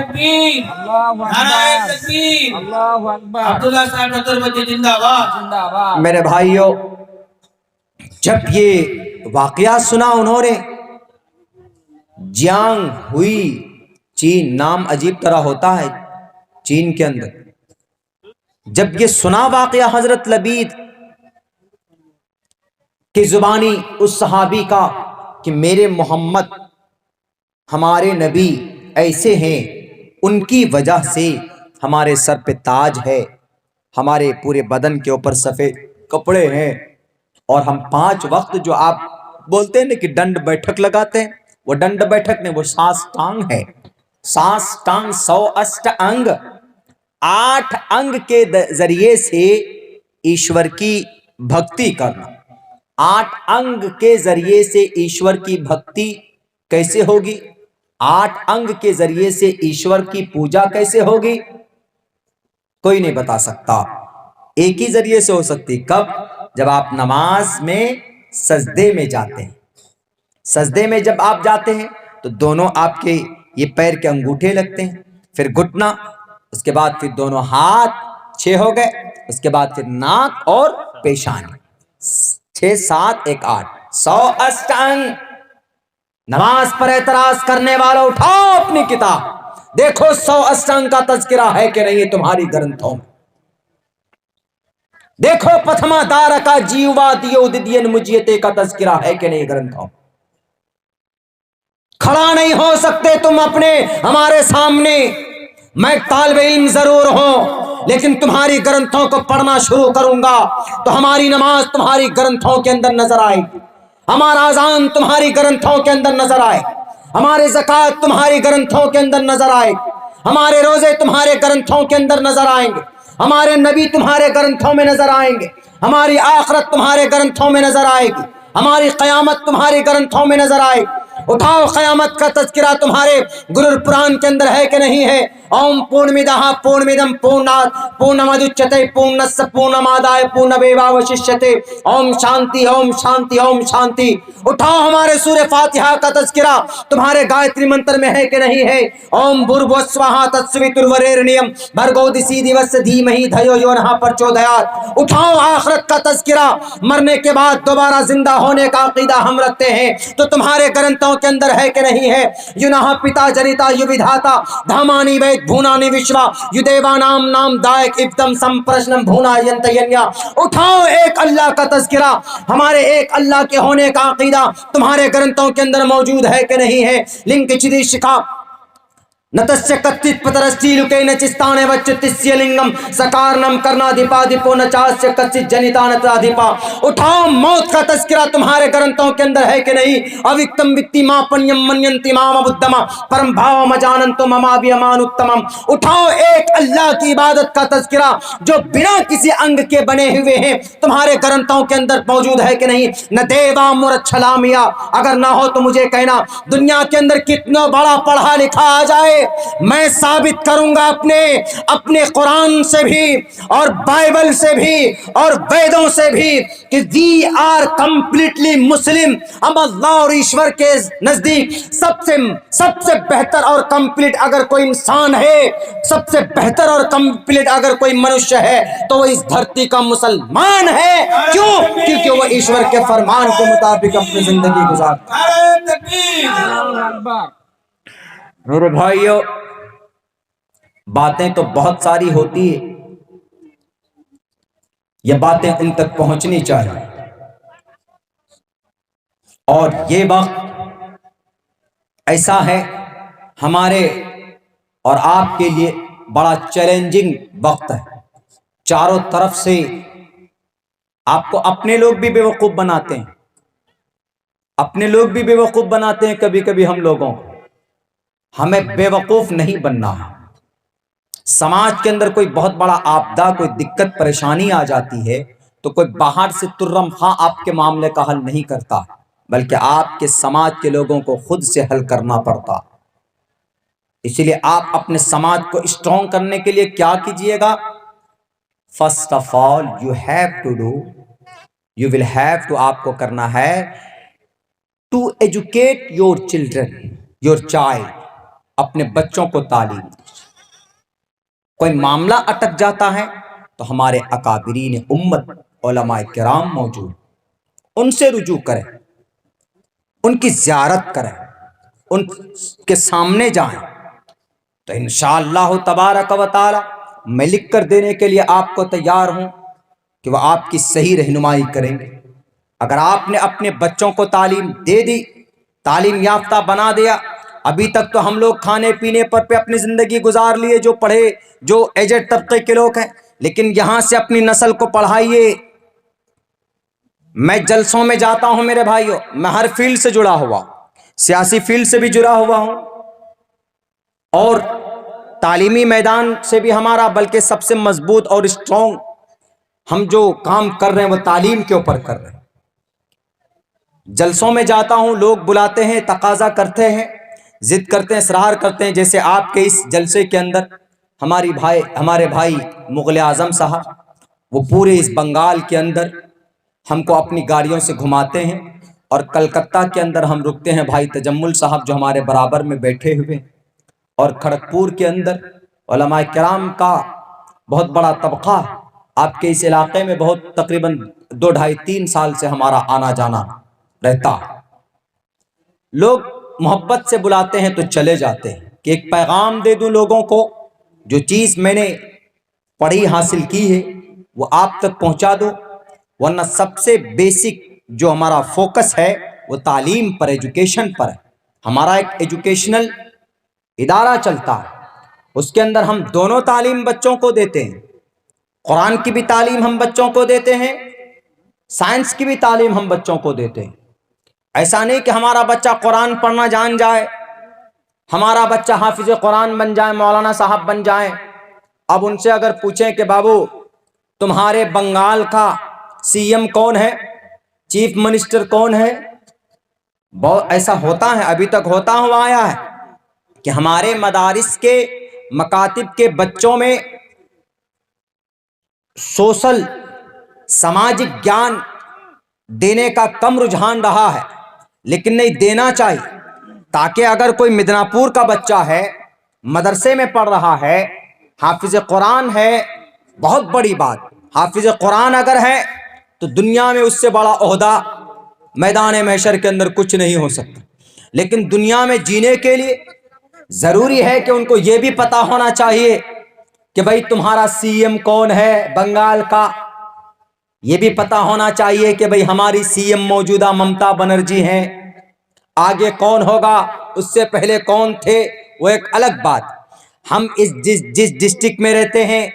اللہ اکبر، عبداللہ صاحب چترویدی زندہ باد، زندہ باد۔ میرے بھائیوں، جب یہ واقعہ سنا انہوں نے، جیانگ ہوئی، چین نام عجیب طرح ہوتا ہے چین کے اندر، جب یہ سنا واقعہ حضرت لبید کی زبانی اس صحابی کا کہ میرے محمد ہمارے نبی ایسے ہیں، ان کی وجہ سے ہمارے سر پہ تاج ہے، ہمارے پورے بدن کے اوپر سفید کپڑے ہیں، اور ہم 5 وقت جو آپ بولتے ہیں نا کہ ڈنڈ بیٹھک لگاتے ہیں، وہ ڈنڈ بیٹھک نہیں، وہ ساس ٹانگ ہے۔ ساس ٹانگ 100 اشٹ انگ، 8 انگ کے ذریعے سے ایشور کی بھکتی کرنا۔ 8 انگ کے ذریعے سے ایشور کی بھکتی کیسے ہوگی؟ 8 انگ کے ذریعے سے ایشور کی پوجا کیسے ہوگی؟ کوئی نہیں بتا سکتا۔ ایک ہی ذریعے سے ہو سکتی، کب؟ جب آپ نماز میں سجدے میں جاتے ہیں۔ سجدے میں جب آپ جاتے ہیں تو دونوں آپ کے یہ پیر کے انگوٹھے لگتے ہیں، پھر گھٹنا، اس کے بعد پھر دونوں ہاتھ 6 ہو گئے، اس کے بعد پھر ناک اور پیشانی 6 7 1 8 100 اشٹانگ۔ نماز پر اعتراض کرنے والوں اٹھاؤ اپنی کتاب، دیکھو 100 اشٹانگ کا تذکرہ ہے کہ نہیں تمہاری گرنتھوں میں؟ دیکھو پتھما دارکا جیوا دیو ددین مجیتے کا تذکرہ ہے کہ نہیں گرنتھوں؟ کھڑا نہیں ہو سکتے تم اپنے ہمارے سامنے، میں طالب علم ضرور ہوں، لیکن تمہاری گرنتھوں کو پڑھنا شروع کروں گا تو ہماری نماز تمہاری گرنتھوں کے اندر نظر آئے گی، ہمارا اذان تمہاری گرنتھوں کے اندر نظر آئے گی، ہمارے زکوٰۃ تمہاری گرنتھوں کے اندر نظر آئے گی، ہمارے روزے تمہارے گرنتھوں کے اندر نظر آئیں گے، ہمارے نبی تمہارے گرنتھوں میں نظر آئیں گے، ہماری آخرت تمہارے گرنتھوں میں نظر آئے گی، ہماری قیامت تمہاری گرنتھوں میں نظر آئے گی۔ اٹھاؤ، قیامت کا تذکرہ تمہارے گرور پران کے اندر ہے کہ نہیں ہے؟ اوم پورنمیدہ پورنمیدم پورنات پورنمدچتے پورنس پورنمادائے پورنمیواوششیتے، اوم شانتی اوم شانتی اوم شانتی۔ اٹھاؤ، ہمارے سورہ فاتحہ کا تذکرہ تمہارے گایتری منتر میں ہے کہ نہیں ہے؟ اوم بھوربھوسواہا تتسویتروریرنیم بھرگو دسی دیوس دھیمہی دھیو یو نہ پرچودیات۔ اٹھاؤ، آخرت کا تذکرہ، مرنے کے بعد دوبارہ زندہ ہونے کا عقیدہ ہم رکھتے ہیں تو تمہارے گرنتھوں کے اندر ہے کہ نہیں ہے؟ یونہ پتا جنتا یودھاتا دھامانی وید بھونانی وشوا یدیوا نام نام دائک ابتم سمپرشنم بھونا ینتینیا۔ اٹھاؤ، ایک اللہ کا تذکرہ، ہمارے ایک اللہ کے ہونے کا عقیدہ تمہارے گرنتھوں کے اندر موجود ہے کہ نہیں ہے؟ لنک چدی شکھا نتسయ کتت پترستی لکے نچستانے وچتسیہ لنگم سکارنم کرنا دیپا دیپو نچاسیہ کچت جنیتا نتا دیپا۔ اٹھاؤ، موت کا تذکرہ تمہارے گرنتھوں کے اندر ہے کہ نہیں؟ اوکتم وکتی ما پنیم منینتی مام بدھما پرم بھاو مجاننتو مماوی امان اتمم۔ اٹھاؤ، ایک اللہ کی عبادت کا تذکرہ جو بنا کسی انگ کے بنے ہوئے ہیں تمہارے گرنتھوں کے اندر موجود ہے کہ نہیں؟ نہ دیوا مرچھلامیا، اگر نہ ہو تو مجھے کہنا، دنیا کے اندر کتنا بڑا پڑھا لکھا آ جائے، میں ثابت کروں گا اپنے قرآن سے بھی اور بائبل سے بھی اور ویدوں سے بھی کہ وی آر کمپلیٹلی مسلم۔ ہم اللہ اور ایشور کے نزدیک سب سے بہتر اور کمپلیٹ اگر کوئی انسان ہے، سب سے بہتر اور کمپلیٹ اگر کوئی منشیہ ہے تو وہ اس دھرتی کا مسلمان ہے۔ کیوں؟ کیونکہ وہ ایشور کے فرمان کے مطابق اپنی زندگی گزارتا ہے۔ اللہ اکبر۔ میرے بھائیو، باتیں تو بہت ساری ہوتی ہیں، یہ باتیں ان تک پہنچنی چاہیے، اور یہ وقت ایسا ہے ہمارے اور آپ کے لیے بڑا چیلنجنگ وقت ہے۔ چاروں طرف سے آپ کو اپنے لوگ بھی بے وقوف بناتے ہیں، اپنے لوگ بھی بیوقوف بناتے ہیں کبھی کبھی ہم لوگوں کو. ہمیں بیوقوف نہیں بننا ہے. سماج کے اندر کوئی بہت بڑا آپدہ، کوئی دقت پریشانی آ جاتی ہے تو کوئی باہر سے ترم خواں آپ کے معاملے کا حل نہیں کرتا، بلکہ آپ کے سماج کے لوگوں کو خود سے حل کرنا پڑتا. اسی لیے آپ اپنے سماج کو اسٹرانگ کرنے کے لیے کیا کیجئے گا؟ First of all you have to do, you will have to, آپ کو کرنا ہے to educate your children, your child, اپنے بچوں کو تعلیم دیجیے. کوئی معاملہ اٹک جاتا ہے تو ہمارے اکابرین امت علماء کرام موجود، ان سے رجوع کریں، ان کی زیارت کریں، ان کے سامنے جائیں تو انشاءاللہ تبارک و تعالی میں لکھ کر دینے کے لیے آپ کو تیار ہوں کہ وہ آپ کی صحیح رہنمائی کریں گے. اگر آپ نے اپنے بچوں کو تعلیم دے دی، تعلیم یافتہ بنا دیا، ابھی تک تو ہم لوگ کھانے پینے پر پہ اپنی زندگی گزار لیے، جو پڑھے جو ایجڈ طبقے کے لوگ ہیں، لیکن یہاں سے اپنی نسل کو پڑھائیے. میں جلسوں میں جاتا ہوں میرے بھائیوں، میں ہر فیلڈ سے جڑا ہوا ہوں، سیاسی فیلڈ سے بھی جڑا ہوا ہوں اور تعلیمی میدان سے بھی ہمارا، بلکہ سب سے مضبوط اور اسٹرانگ ہم جو کام کر رہے ہیں وہ تعلیم کے اوپر کر رہے ہیں. جلسوں میں جاتا ہوں، لوگ بلاتے ہیں، تقاضا کرتے ہیں، ضد کرتے ہیں، اصرار کرتے ہیں. جیسے آپ کے اس جلسے کے اندر ہمارے بھائی مغل اعظم صاحب، وہ پورے اس بنگال کے اندر ہم کو اپنی گاڑیوں سے گھماتے ہیں، اور کلکتہ کے اندر ہم رکتے ہیں بھائی تجمل صاحب جو ہمارے برابر میں بیٹھے ہوئے، اور کھڑگپور کے اندر علماء کرام کا بہت بڑا طبقہ ہے. آپ کے اس علاقے میں بہت تقریباً 2 ڈھائی 3 سال سے ہمارا آنا جانا رہتا ہے. لوگ محبت سے بلاتے ہیں تو چلے جاتے ہیں کہ ایک پیغام دے دوں لوگوں کو، جو چیز میں نے پڑھی حاصل کی ہے وہ آپ تک پہنچا دوں. ورنہ سب سے بیسک جو ہمارا فوکس ہے وہ تعلیم پر، ایجوکیشن پر ہے. ہمارا ایک ایجوکیشنل ادارہ چلتا ہے، اس کے اندر ہم دونوں تعلیم بچوں کو دیتے ہیں. قرآن کی بھی تعلیم ہم بچوں کو دیتے ہیں، سائنس کی بھی تعلیم ہم بچوں کو دیتے ہیں. ایسا نہیں کہ ہمارا بچہ قرآن پڑھنا جان جائے، ہمارا بچہ حافظ قرآن بن جائے، مولانا صاحب بن جائیں. اب ان سے اگر پوچھیں کہ بابو تمہارے بنگال کا سی ایم کون ہے، چیف منسٹر کون ہے، بہت ایسا ہوتا ہے، ابھی تک ہوتا ہوا آیا ہے کہ ہمارے مدارس کے مکاتب کے بچوں میں سوشل سماجک گیان دینے کا کم رجحان رہا ہے، لیکن نہیں دینا چاہیے. تاکہ اگر کوئی مدناپور کا بچہ ہے، مدرسے میں پڑھ رہا ہے، حافظ قرآن ہے، بہت بڑی بات، حافظ قرآن اگر ہے تو دنیا میں اس سے بڑا عہدہ میدان محشر کے اندر کچھ نہیں ہو سکتا. لیکن دنیا میں جینے کے لیے ضروری ہے کہ ان کو یہ بھی پتا ہونا چاہیے کہ بھائی تمہارا سی ایم کون ہے بنگال کا. یہ بھی پتا ہونا چاہیے کہ بھئی ہماری سی ایم موجودہ ممتا بنرجی ہیں، آگے کون ہوگا، اس سے پہلے کون تھے، وہ ایک الگ بات. ہم جس ڈسٹرکٹ میں رہتے ہیں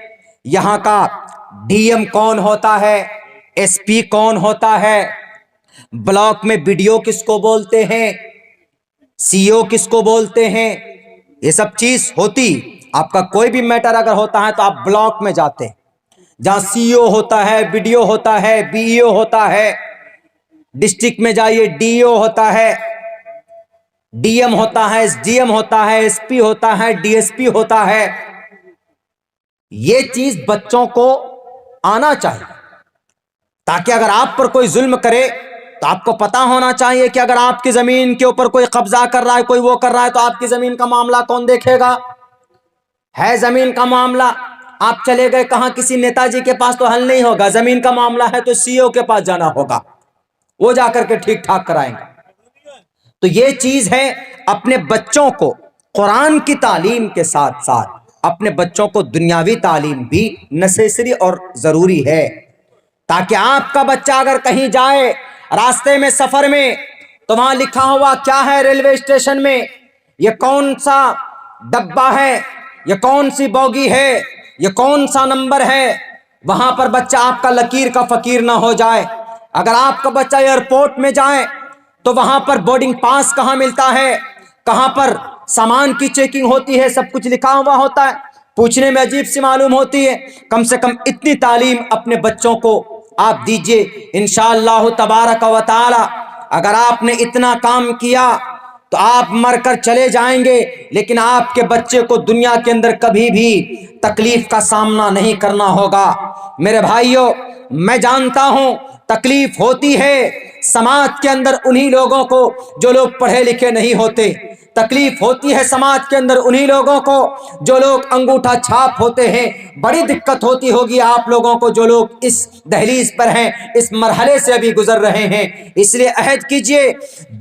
یہاں کا ڈی ایم کون ہوتا ہے، ایس پی کون ہوتا ہے، بلاک میں بی ڈی او کس کو بولتے ہیں، سی او کس کو بولتے ہیں، یہ سب چیز ہوتی. آپ کا کوئی بھی میٹر اگر ہوتا ہے تو آپ بلاک میں جاتے ہیں، جہاں سی او ہوتا ہے، بی ڈی او ہوتا ہے، بی ای او ہوتا ہے. ڈسٹرکٹ میں جائیے ڈی او ہوتا ہے، ڈی ایم ہوتا ہے، ایس ڈی ایم ہوتا ہے، ایس پی ہوتا ہے، ڈی ایس پی ہوتا ہے. یہ چیز بچوں کو آنا چاہیے تاکہ اگر آپ پر کوئی ظلم کرے تو آپ کو پتا ہونا چاہیے کہ اگر آپ کی زمین کے اوپر کوئی قبضہ کر رہا ہے، کوئی وہ کر رہا ہے، تو آپ کی زمین کا معاملہ کون دیکھے گا؟ ہے زمین کا معاملہ، آپ چلے گئے کہاں کسی نیتا جی کے پاس تو حل نہیں ہوگا. زمین کا معاملہ ہے تو سی او کے پاس جانا ہوگا، وہ جا کر کے ٹھیک ٹھاک کرائیں گے. تو یہ چیز ہے، اپنے بچوں کو قرآن کی تعلیم کے ساتھ ساتھ اپنے بچوں کو دنیاوی تعلیم بھی نیسیسری اور ضروری ہے. تاکہ آپ کا بچہ اگر کہیں جائے راستے میں سفر میں تو وہاں لکھا ہوا کیا ہے ریلوے اسٹیشن میں، یہ کون سا ڈبہ ہے، یہ کون سی بوگی ہے، یہ کون سا نمبر ہے، وہاں پر بچہ آپ کا لکیر کا فقیر نہ ہو جائے. اگر آپ کا بچہ ایئرپورٹ میں جائے تو وہاں پر بورڈنگ پاس کہاں ملتا ہے، کہاں پر سامان کی چیکنگ ہوتی ہے، سب کچھ لکھا ہوا ہوتا ہے، پوچھنے میں عجیب سی معلوم ہوتی ہے۔ کم سے کم اتنی تعلیم اپنے بچوں کو آپ دیجئے، انشاءاللہ تبارک و تعالی اگر آپ نے اتنا کام کیا تو آپ مر کر چلے جائیں گے، لیکن آپ کے بچے کو دنیا کے اندر کبھی بھی تکلیف کا سامنا نہیں کرنا ہوگا۔ میرے بھائیوں، میں جانتا ہوں تکلیف ہوتی ہے سماج کے اندر انہی لوگوں کو جو لوگ پڑھے لکھے نہیں ہوتے، تکلیف ہوتی ہے سماج کے اندر انہی لوگوں کو جو لوگ انگوٹھا چھاپ ہوتے ہیں، بڑی دقت ہوتی ہوگی آپ لوگوں کو جو لوگ اس دہلیز پر ہیں، اس مرحلے سے ابھی گزر رہے ہیں۔ اس لیے عہد کیجئے،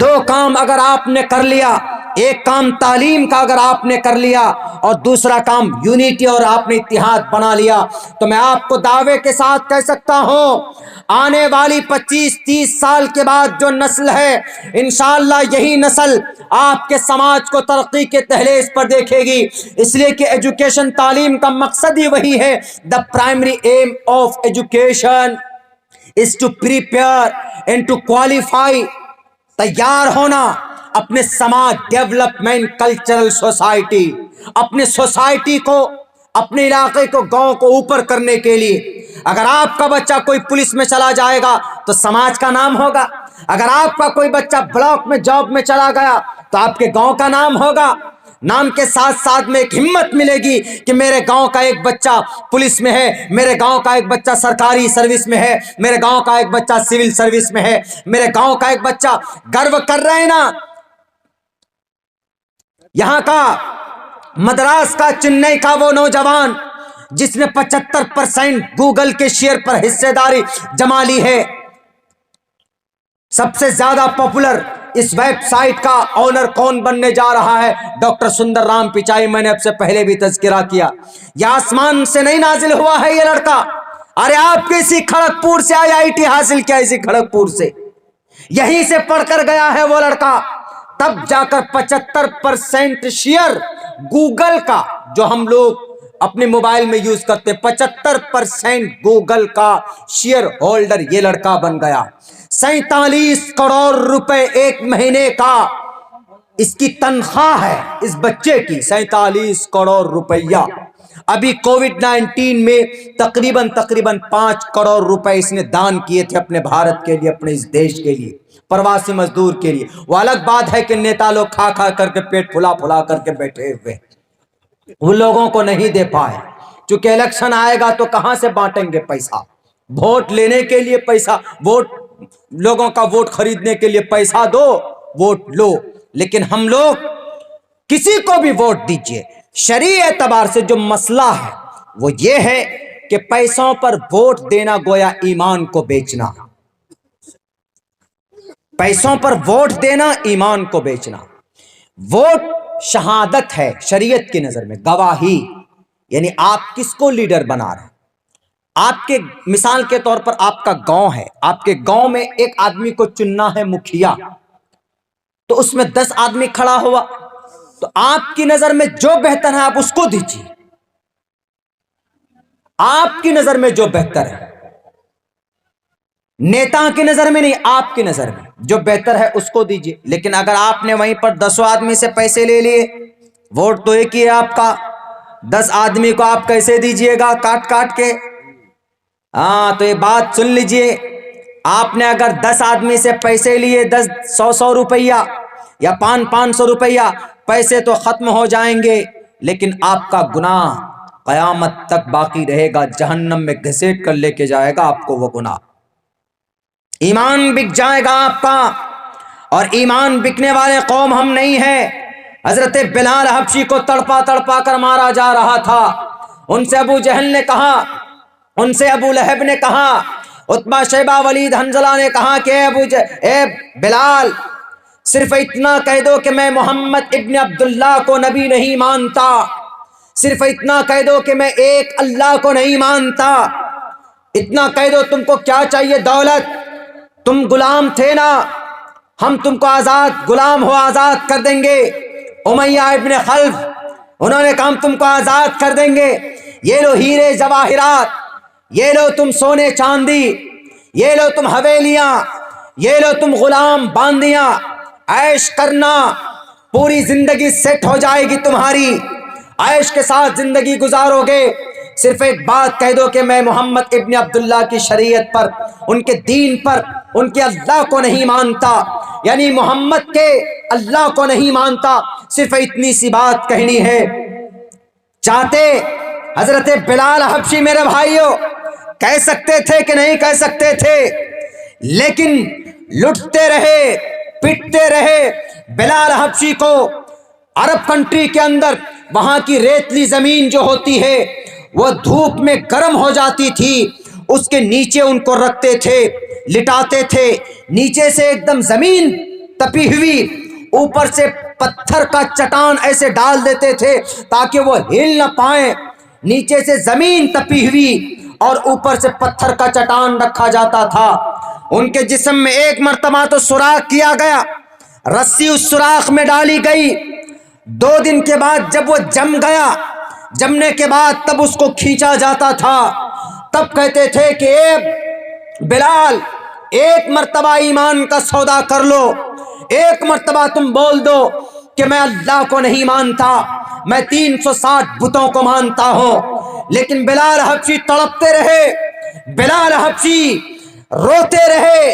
دو کام اگر آپ نے کر لیا، ایک کام تعلیم کا اگر آپ نے کر لیا اور دوسرا کام یونٹی اور آپ نے اتحاد بنا لیا، تو میں آپ کو دعوے کے ساتھ کہہ سکتا ہوں آنے والی 25-30 سال کے بعد جو نسل ہے، انشاءاللہ یہی نسل آپ کے سماج کو ترقی کے دہلیز پر دیکھے گی۔ اس لیے کہ ایجوکیشن، تعلیم کا مقصد ہی وہی ہے۔ The primary aim of education is to prepare and to qualify، تیار ہونا اپنے سماج، ڈیولپمنٹ، کلچرل سوسائٹی، اپنے سوسائٹی کو، اپنے علاقے کو، گاؤں کو اوپر کرنے کے لیے۔ اگر آپ کا بچہ کوئی پولیس میں چلا جائے گا تو سماج کا نام ہوگا، اگر آپ کا کوئی بچہ بلاک میں جاب میں چلا گیا تو آپ کے گاؤں کا نام ہوگا۔ نام کے ساتھ ساتھ میں ایک ہمت ملے گی کہ میرے گاؤں کا ایک بچہ پولیس میں ہے، میرے گاؤں کا ایک بچہ سرکاری سروس میں ہے، میرے گاؤں کا ایک بچہ سول سروس میں ہے، میرے گاؤں کا ایک بچہ۔ گرو کر رہے ہیں نا؟ یہاں کا مدراس کا، چنئی کا وہ نوجوان جس نے 75% گوگل کے شیئر پر حصے داری جما لی ہے، سب سے زیادہ پاپولر اس ویب سائٹ کا اونر کون بننے جا رہا ہے؟ ڈاکٹر سندر رام پچائی۔ میں نے اب سے پہلے بھی تذکرہ کیا، یہ آسمان سے نہیں نازل ہوا ہے یہ لڑکا، ارے آپ کے اسی کھڑگپور سے IIT حاصل کیا، اسی کھڑگپور سے، یہیں سے پڑھ کر گیا ہے وہ لڑکا، تب جا کر 75% شیئر گوگل کا جو ہم لوگ اپنے موبائل میں یوز کرتے، 75% گوگل کا شیئر ہولڈر یہ لڑکا بن گیا۔ 47 کروڑ روپے ایک مہینے کا اس کی تنخواہ ہے، اس بچے کی 47 کروڑ روپیہ۔ ابھی کووڈ-19 میں تقریباً 5 کروڑ روپے اس نے دان کیے تھے اپنے بھارت کے لیے، اپنے اس دیش کے لیے، پرواسی مزدور کے لیے۔ وہ الگ بات ہے کہ نیتا لوگ کھا کھا کر کے پیٹ پھلا پھلا کر کے بیٹھے ہوئے، وہ لوگوں کو نہیں دے پائے، چونکہ الیکشن آئے گا تو کہاں سے بانٹیں گے پیسہ؟ ووٹ لینے کے لیے پیسہ، ووٹ، لوگوں کا ووٹ خریدنے کے لیے پیسہ دو، ووٹ لو۔ لیکن ہم لوگ کسی کو بھی ووٹ دیجئے، شرعی اعتبار سے جو مسئلہ ہے وہ یہ ہے کہ پیسوں پر ووٹ دینا گویا ایمان کو بیچنا، پیسوں پر ووٹ دینا ایمان کو بیچنا۔ ووٹ شہادت ہے شریعت کی نظر میں، گواہی، یعنی آپ کس کو لیڈر بنا رہے ہیں۔ آپ کے مثال کے طور پر آپ کا گاؤں ہے، آپ کے گاؤں میں ایک آدمی کو چننا ہے مکھیا، تو اس میں 10 آدمی کھڑا ہوا، تو آپ کی نظر میں جو بہتر ہے آپ اس کو دیجیے، آپ کی نظر میں جو بہتر ہے، نیتا کی نظر میں نہیں، آپ کی نظر میں جو بہتر ہے اس کو دیجیے۔ لیکن اگر آپ نے وہیں پر 10 آدمی سے پیسے لے لیے، ووٹ تو ایک ہی ہے آپ کا، 10 آدمی کو آپ کیسے دیجیے گا کاٹ کاٹ کے؟ ہاں، تو یہ بات سن لیجئے، آپ نے اگر 10 آدمی سے پیسے لیے، 100 روپیہ یا 500 روپیہ، پیسے تو ختم ہو جائیں گے، لیکن آپ کا گناہ قیامت تک باقی رہے گا، جہنم میں گھسیٹ کر لے کے جائے گا آپ کو وہ گناہ۔ ایمان بک جائے گا آپ کا، اور ایمان بکنے والے قوم ہم نہیں ہیں۔ حضرت بلال حبشی کو تڑپا تڑپا کر مارا جا رہا تھا، ان سے ابو جہل نے کہا، ان سے ابو لہب نے کہا، عتبہ شیبہ ولید حنظلہ نے کہا کہ اے بلال، صرف اتنا کہہ دو کہ میں محمد ابن عبداللہ کو نبی نہیں مانتا، صرف اتنا کہہ دو کہ میں ایک اللہ کو نہیں مانتا، اتنا کہہ دو۔ تم کو کیا چاہیے؟ دولت؟ تم غلام تھے نا، ہم تم کو آزاد، غلام ہو آزاد کر دیں گے۔ امیہ ابن خلف، انہوں نے کہا ہم تم کو آزاد کر دیں گے، یہ لو ہیرے جواہرات، یہ لو تم سونے چاندی، یہ لو تم حویلیاں، یہ لو تم غلام باندیاں، عیش کرنا، پوری زندگی سیٹ ہو جائے گی تمہاری، عیش کے ساتھ زندگی گزارو گے، صرف ایک بات کہہ دو کہ میں محمد ابن عبداللہ کی شریعت پر، ان کے دین پر، ان کے اللہ کو نہیں مانتا، یعنی محمد کے اللہ کو نہیں مانتا، صرف اتنی سی بات کہنی ہے۔ چاہتے حضرت بلال حبشی میرے بھائیوں کہہ سکتے تھے کہ نہیں کہہ سکتے تھے، لیکن لٹتے رہے، پٹتے رہے۔ بلال حبشی کو عرب کنٹری کے اندر وہاں کی ریتلی زمین جو ہوتی ہے وہ دھوپ میں گرم ہو جاتی تھی، اس کے نیچے ان کو رکھتے تھے، لٹاتے تھے، نیچے سے ایک دم زمین تپی ہوئی، اوپر سے پتھر کا چٹان ایسے ڈال دیتے تھے تاکہ وہ ہل نہ پائیں، نیچے سے زمین تپی ہوئی اور اوپر سے پتھر کا چٹان رکھا جاتا تھا۔ ان کے جسم میں ایک مرتبہ تو سوراخ کیا گیا، رسی اس سوراخ میں ڈالی گئی، 2 دن کے بعد جب وہ جم گیا، جمنے کے بعد تب اس کو کھینچا جاتا تھا، تب کہتے تھے کہ اے بلال ایک مرتبہ ایمان کا سودا کر لو، ایک مرتبہ تم بول دو کہ میں اللہ کو نہیں مانتا، میں 360 بتوں کو مانتا ہوں۔ لیکن بلال حبشی تڑپتے رہے، بلال حبشی روتے رہے،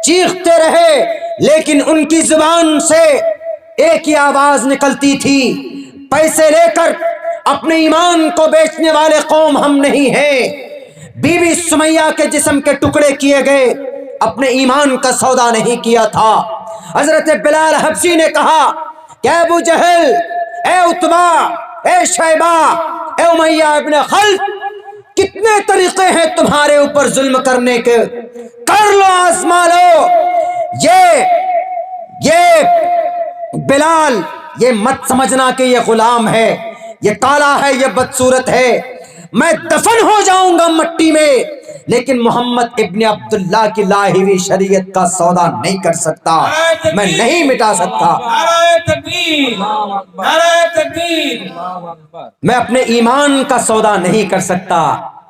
چیختے رہے، لیکن ان کی زبان سے ایک ہی آواز نکلتی تھی، پیسے لے کر اپنے ایمان کو بیچنے والے قوم ہم نہیں ہیں۔ بی بی سمیہ کے جسم کے ٹکڑے کیے گئے، اپنے ایمان کا سودا نہیں کیا تھا۔ حضرت بلال حبشی نے کہا کہ ابو جہل، اے عتبہ، اے شیبہ، اے امیہ ابن خلف، کتنے طریقے ہیں تمہارے اوپر ظلم کرنے کے، کر لو، آزما لو۔ یہ بلال، یہ مت سمجھنا کہ یہ غلام ہے، یہ کالا ہے، یہ بدصورت ہے، میں دفن ہو جاؤں گا مٹی میں، لیکن محمد ابن عبداللہ کی لائی ہوئی شریعت کا سودا نہیں کر سکتا، میں نہیں مٹا سکتا، نعرہ تکبیر، نعرہ تکبیر، میں اپنے ایمان کا سودا نہیں کر سکتا۔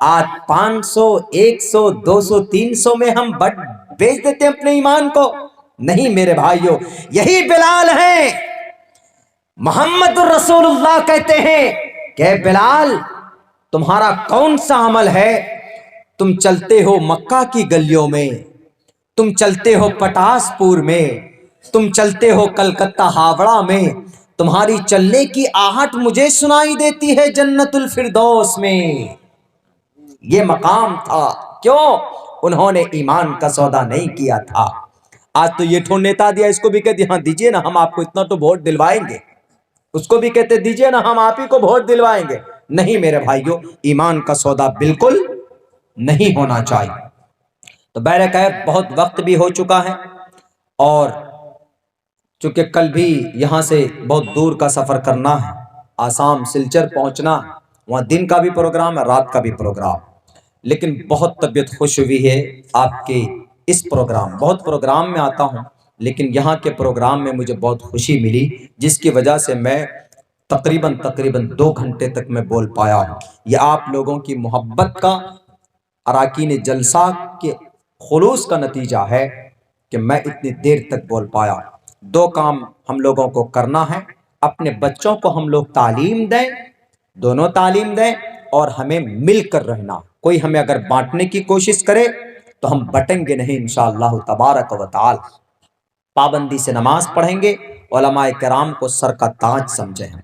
آج 500 100 200 300 میں ہم بیچ دیتے ہیں اپنے ایمان کو، نہیں میرے بھائیوں، یہی بلال ہیں۔ محمد الرسول اللہ کہتے ہیں کہ بلال تمہارا کون سا عمل ہے، تم چلتے ہو مکہ کی گلیوں میں، تم چلتے ہو پٹاس پور میں، تم چلتے ہو کلکتہ ہاوڑہ میں، تمہاری چلنے کی آہٹ مجھے سنائی دیتی ہے جنت الفردوس میں۔ یہ مقام تھا، کیوں؟ انہوں نے ایمان کا سودا نہیں کیا تھا۔ آج تو یہ ٹھون نیتا دیا، اس کو بھی کہتے ہاں دیجئے نا، ہم آپ کو اتنا تو ووٹ دلوائیں گے، اس کو بھی کہتے دیجئے نا، ہم آپ ہی کو ووٹ دلوائیں گے۔ نہیں میرے بھائیوں، ایمان کا سودا بالکل نہیں ہونا چاہیے۔ تو بہرکیف بہت وقت بھی ہو چکا ہے، اور چونکہ کل بھی یہاں سے بہت دور کا سفر کرنا ہے، آسام سلچر پہنچنا، وہاں دن کا بھی پروگرام ہے، رات کا بھی پروگرام، لیکن بہت طبیعت خوش ہوئی ہے آپ کے اس پروگرام، بہت پروگرام میں آتا ہوں لیکن یہاں کے پروگرام میں مجھے بہت خوشی ملی، جس کی وجہ سے میں تقریباً 2 گھنٹے تک میں بول پایا ہوں۔ یہ آپ لوگوں کی محبت کا، اراکین جلسہ کے خلوص کا نتیجہ ہے کہ میں اتنی دیر تک بول پایا۔ 2 کام ہم لوگوں کو کرنا ہے، اپنے بچوں کو ہم لوگ تعلیم دیں، دونوں تعلیم دیں، اور ہمیں مل کر رہنا۔ کوئی ہمیں اگر بانٹنے کی کوشش کرے تو ہم بٹیں گے نہیں انشاءاللہ تبارک و تعالی۔ پابندی سے نماز پڑھیں گے، علماء کرام کو سر کا تاج سمجھیں ہم،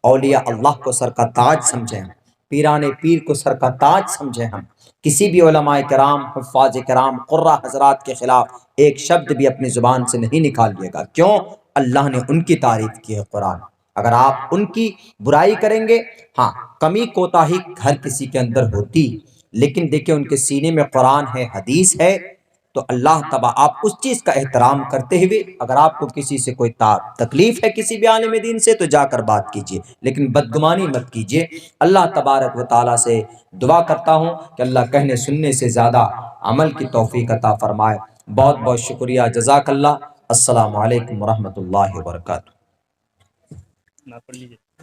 اولیاء اللہ کو سر کا تاج سمجھیں ہم، پیران پیر کو سر کا تاج سمجھیں ہم۔ کسی بھی علماء کرام، حفاظ کرام، قرہ حضرات کے خلاف ایک شبد بھی اپنی زبان سے نہیں نکالیے گا، کیوں؟ اللہ نے ان کی تعریف کی ہے قرآن۔ اگر آپ ان کی برائی کریں گے، ہاں کمی کوتاہی ہر کسی کے اندر ہوتی، لیکن دیکھیں ان کے سینے میں قرآن ہے، حدیث ہے، تو اللہ تبا آپ اس چیز کا احترام کرتے ہوئے، اگر آپ کو کسی سے کوئی تکلیف ہے کسی بھی عالم دین سے تو جا کر بات کیجئے، لیکن بدگمانی مت کیجئے۔ اللہ تبارک و تعالیٰ سے دعا کرتا ہوں کہ اللہ کہنے سننے سے زیادہ عمل کی توفیق عطا فرمائے۔ بہت بہت شکریہ، جزاک اللہ۔ السلام علیکم ورحمۃ اللہ وبرکاتہ۔